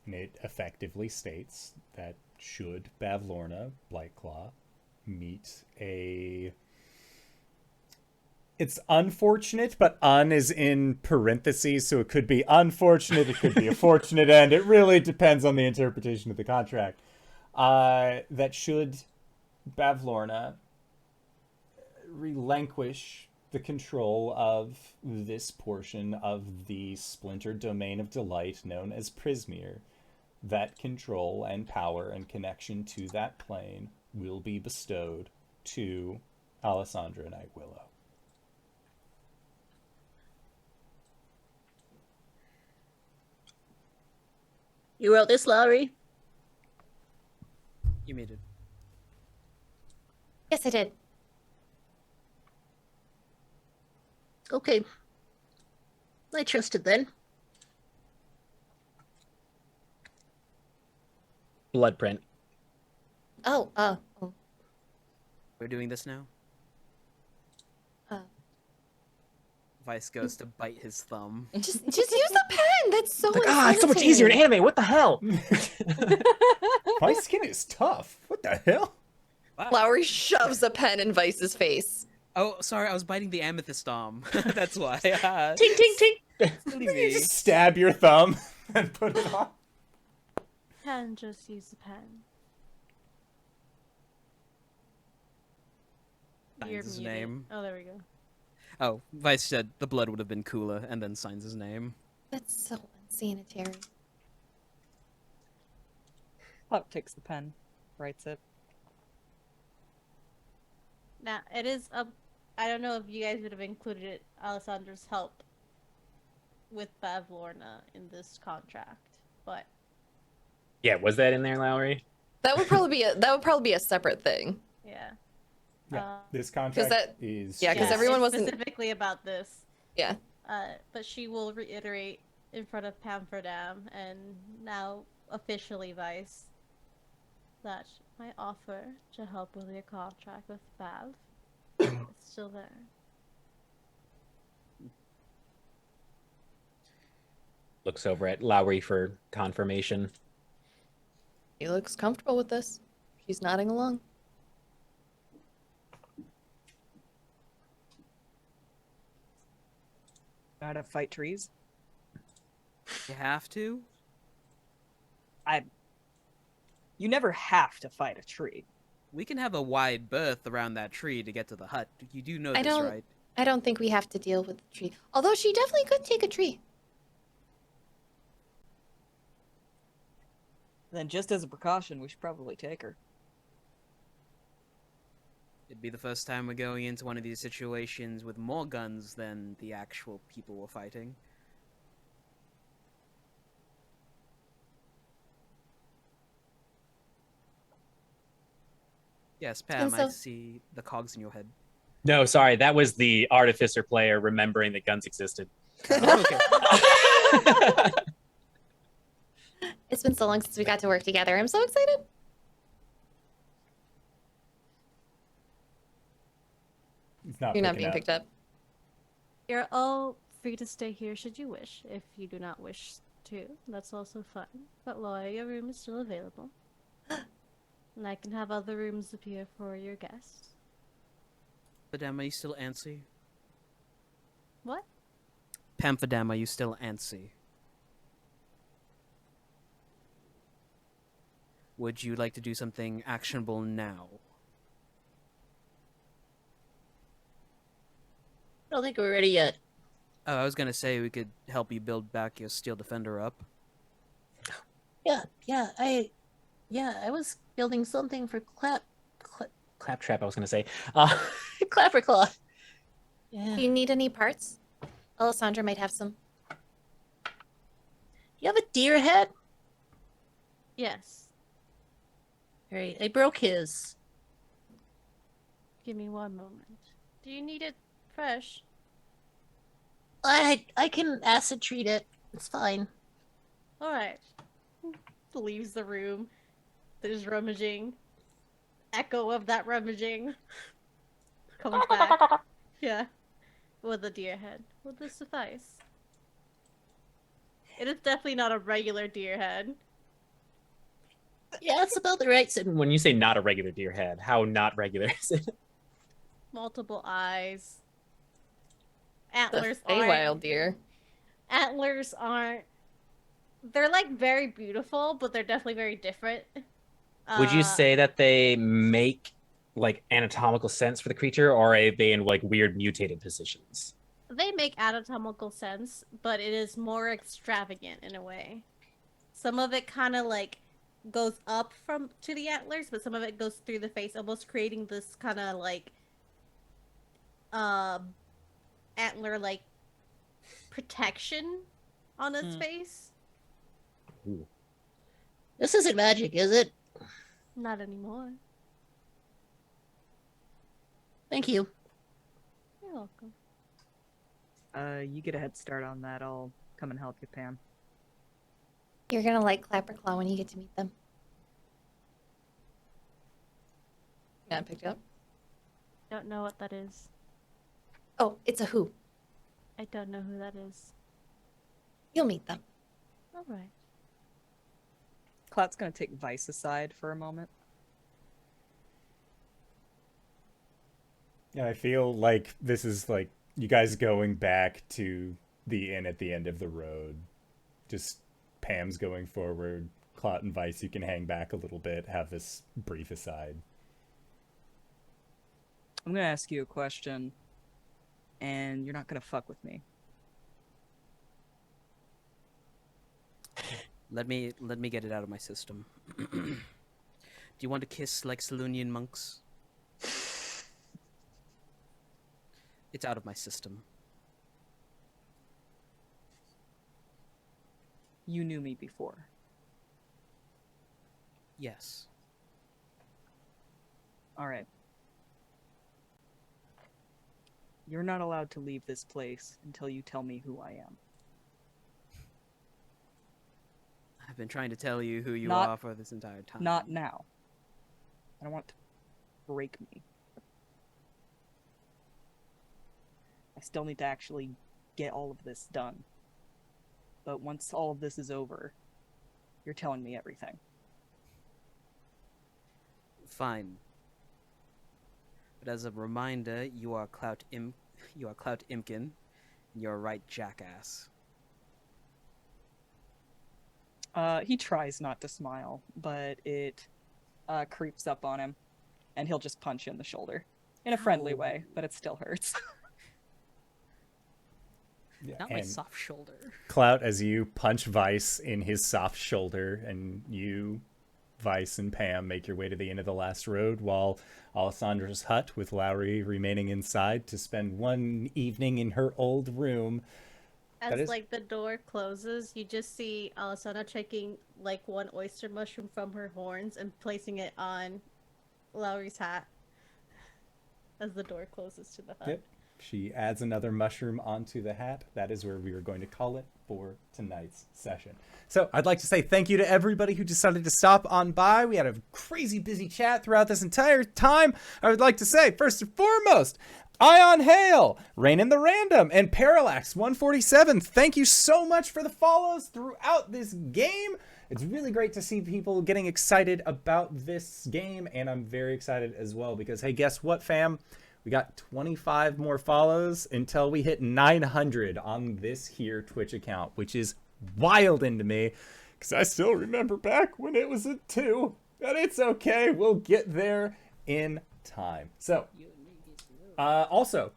And it effectively states that should Bavlorna, Blightclaw, meet a... It's unfortunate, but un is in parentheses, so it could be unfortunate, it could be a fortunate end. It really depends on the interpretation of the contract. That should Bavlorna relinquish the control of this portion of the splintered domain of delight known as Prismere, that control and power and connection to that plane will be bestowed to Alessandra Nightwillow. You wrote this, Lowry? You made it. Yes, I did. Okay. I trust it then. blood print. Oh, We're doing this now? Oh. Vice goes to bite his thumb. just use the pen. That's so It's so much easier in anime. What the hell? My skin is tough. What the hell? Wow. Lowry shoves a pen in Vice's face. Oh, sorry, I was biting the amethyst arm. That's why. Ting, ting, ting. Silly You me. just stab your thumb and put it on. Can just use the pen. Signs You're his muted. name. Oh, there we go. Oh, Vice said the blood would have been cooler, and then signs his name. That's so unsanitary. Puck takes the pen, writes it. Now, it is up. I don't know if you guys would have included Alessandra's help with Bavlorna in this contract, but Yeah, was that in there, Lowry? That would probably be a separate thing. yeah. Yeah, this contract that- is... yeah, 'cause Yeah, everyone it's wasn't- specifically about this. Yeah. But she will reiterate in front of Pamferdam and now officially Vice that my offer to help with your contract with Bav is still there. Looks over at Lowry for confirmation. He looks comfortable with this. He's nodding along. Gotta fight trees. You have to? You never have to fight a tree. We can have a wide berth around that tree to get to the hut. You do know I this, don't- right? I don't think we have to deal with the tree. Although she definitely could take a tree. Then just as a precaution, we should probably take her. It'd be the first time we're going into one of these situations with more guns than the actual people we're fighting. Yes, Pam, I so- see the cogs in your head. No, sorry, that was the artificer player remembering that guns existed. Oh, okay. It's been so long since we got to work together. I'm so excited. It's not You're not picking being up. picked up. You're all free to stay here should you wish. If you do not wish to, that's also fine. But Laura, your room is still available. And I can have other rooms appear for your guests. Pamferdam, are you still antsy? What? Pamferdam, are you still antsy? Would you like to do something actionable now? I don't think we're ready yet. Oh, I was gonna say we could help you build back your steel defender up. I was building something for Claptrap, I was gonna say. Clapperclaw. Yeah. Do you need any parts? Alessandra might have some. You have a deer head? Yes. Right, I broke his. Give me one moment. Do you need it fresh? I can acid treat it. It's fine. All right. Leaves the room. There's rummaging. Echo of that rummaging comes back. Yeah. With a deer head. Will this suffice? It is definitely not a regular deer head. Yeah, it's about the right size. When you say not a regular deer head, how not regular is it? Multiple eyes. The Antlers Feywild aren't. deer. Antlers aren't. They're like very beautiful, but they're definitely very different. Would you say that they make like anatomical sense for the creature, or are they in like weird mutated positions? They make anatomical sense, but it is more extravagant in a way. Some of it kind of like goes up from to the antlers, but some of it goes through the face, almost creating this kind of like antler like protection on its face. Ooh. This isn't magic, is it? Not anymore. Thank you. You're welcome. You get a head start on that. I'll come and help you, Pam. You're gonna like Clapperclaw when you get to meet them. Yeah, I picked it up. Don't know what that is. Oh, it's a who. I don't know who that is. You'll meet them. All right. Clout's gonna take Vice aside for a moment. Yeah, I feel like this is like you guys going back to the inn at the end of the road. Just Pam's going forward. Clout and Vice, you can hang back a little bit, have this brief aside. I'm gonna ask you a question, and you're not gonna fuck with me. Let me get it out of my system. Do you want to kiss like Selunian monks? It's out of my system. You knew me before. Yes. All right. You're not allowed to leave this place until you tell me who I am. I've been trying to tell you who you Not- are for this entire time. Not now. I don't want it to break me. I still need to actually get all of this done. But once all of this is over, you're telling me everything. Fine. But as a reminder, you are Clout Imkin, and you're a right jackass. He tries not to smile, but it creeps up on him, and he'll just punch you in the shoulder. In a friendly Ow. way, but it still hurts. Yeah, Not my and soft shoulder. Clout, as you punch Vice in his soft shoulder, and you, Vice and Pam, make your way to the end of the last road, while Alessandra's hut, with Lowry remaining inside to spend one evening in her old room. That As is- like the door closes, you just see Alessandra taking like one oyster mushroom from her horns and placing it on Lowry's hat as the door closes to the hut. Yep. She adds another mushroom onto the hat. That is where we are going to call it for tonight's session. So I'd like to say thank you to everybody who decided to stop on by. We had a crazy busy chat throughout this entire time. I would like to say, first and foremost, Ion Hale, Rain in the Random, and Parallax 147. Thank you so much for the follows throughout this game. It's really great to see people getting excited about this game, and I'm very excited as well because, hey, guess what, fam? We got 25 more follows until we hit 900 on this here Twitch account, which is wild into me because I still remember back when it was at 2. But it's okay. We'll get there in time. So, also,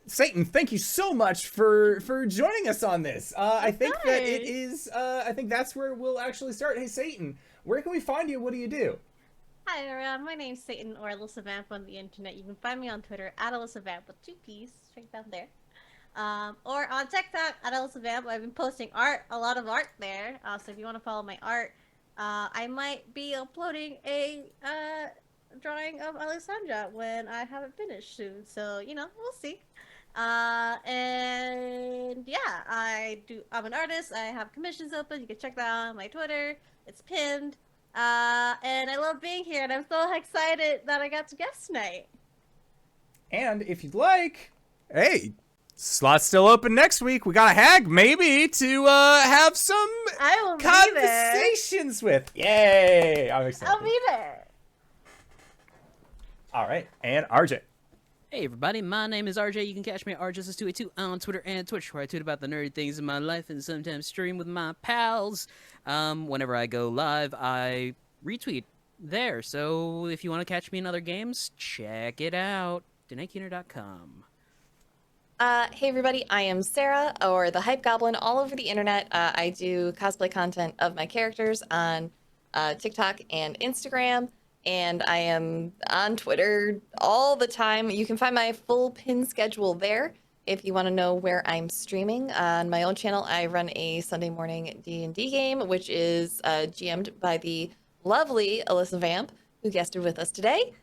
Satan, thank you so much for joining us on this. I think that it is, I think that's where we'll actually start. Hey, Satan, where can we find you? What do you do? Hi everyone, my name's Satan or Alyssa Vamp on the internet. You can find me on Twitter at Alyssa Vamp with 2 P's, straight down there. Or on TikTok at Alyssa Vamp. I've been posting a lot of art there. So if you want to follow my art, I might be uploading a drawing of Alessandra when I have it finished soon. So, you know, we'll see. And yeah, I'm an artist. I have commissions open. You can check that out on my Twitter. It's pinned. And I love being here, and I'm so excited that I got to guest tonight. And if you'd like, hey, slot's still open next week. We got a hag maybe to have some I will be there. conversations with. Yay! I'm excited. I'll be there. All right, and RJ. Hey everybody, my name is RJ. You can catch me at RJustice282 on Twitter and Twitch, where I tweet about the nerdy things in my life and sometimes stream with my pals. Whenever I go live, I retweet there. So if you want to catch me in other games, check it out. DanaeKeener.com. Hey everybody, I am Sarah, or the TheHypeGoblin, all over the internet. I do cosplay content of my characters on TikTok and Instagram, and I am on Twitter all the time. You can find my full pin schedule there if you want to know where I'm streaming. On my own channel, I run a Sunday morning D&D game, which is GM'd by the lovely Alyssa Vamp, who guested with us today.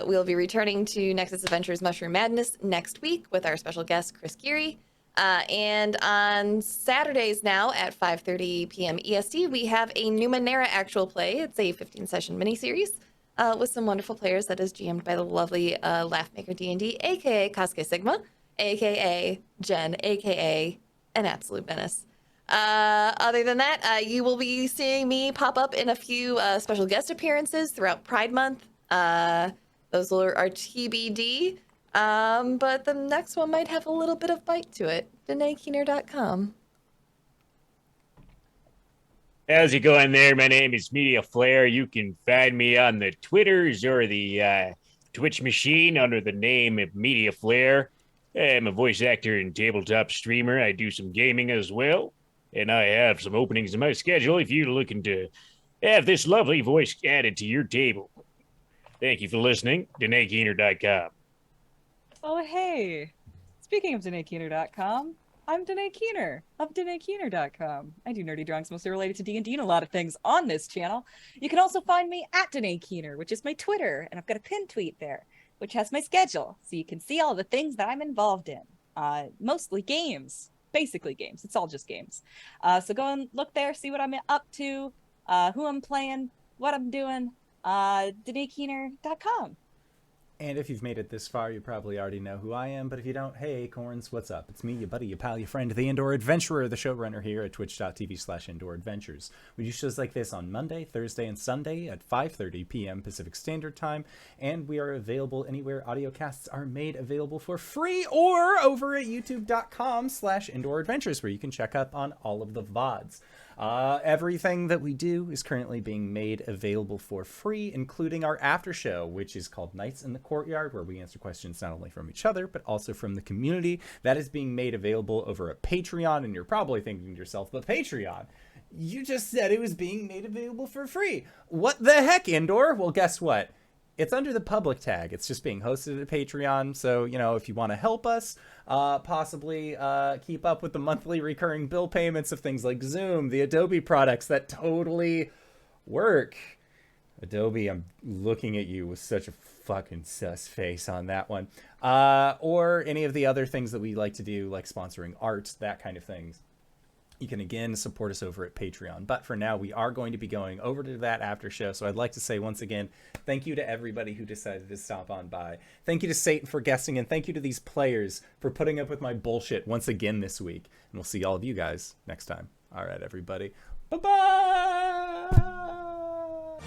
We'll be returning to Nexus Adventures Mushroom Madness next week with our special guest, Chris Geary. And on Saturdays now at 5:30 p.m. EST, we have a Numenera actual play. It's a 15-session miniseries with some wonderful players that is GM'd by the lovely Laughmaker D&D, a.k.a. Kosuke Sigma, a.k.a. Jen, a.k.a. an absolute menace. Other than that, you will be seeing me pop up in a few special guest appearances throughout Pride Month. Those are TBD. But the next one might have a little bit of bite to it. DanaeKeener.com. How's it going there? My name is Mediaflare. You can find me on the Twitters or the Twitch machine under the name of Mediaflare. I'm a voice actor and tabletop streamer. I do some gaming as well. And I have some openings in my schedule if you're looking to have this lovely voice added to your table. Thank you for listening. DanaeKeener.com. Oh, hey. Speaking of DanaeKeener.com, I'm Danae Keener of DanaeKeener.com. I do nerdy drawings mostly related to D&D and a lot of things on this channel. You can also find me at Danae Keener, which is my Twitter, and I've got a pinned tweet there, which has my schedule, so you can see all the things that I'm involved in. Mostly games. Basically games. It's all just games. So go and look there, see what I'm up to, who I'm playing, what I'm doing. DanaeKeener.com. And if you've made it this far, you probably already know who I am, but if you don't, hey, Acorns, what's up? It's me, your buddy, your pal, your friend, the Indoor Adventurer, the showrunner here at twitch.tv/IndoorAdventures. We do shows like this on Monday, Thursday, and Sunday at 5:30 p.m. Pacific Standard Time, and we are available anywhere audiocasts are made available for free, or over at youtube.com/IndoorAdventures, where you can check up on all of the VODs. Everything that we do is currently being made available for free, including our after show, which is called Nights in the Courtyard, where we answer questions not only from each other, but also from the community. That is being made available over at Patreon, and you're probably thinking to yourself, but Patreon? You just said it was being made available for free. What the heck, Indoor? Well, guess what? It's under the public tag. It's just being hosted at Patreon. So, you know, if you want to help us, possibly keep up with the monthly recurring bill payments of things like Zoom, the Adobe products that totally work. Adobe, I'm looking at you with such a fucking sus face on that one. Or any of the other things that we like to do, like sponsoring art, that kind of things. You can again support us over at Patreon. But for now, we are going to be going over to that after show. So I'd like to say once again, thank you to everybody who decided to stop on by. Thank you to Satan for guesting, and thank you to these players for putting up with my bullshit once again this week. And we'll see all of you guys next time. All right, everybody. Bye-bye!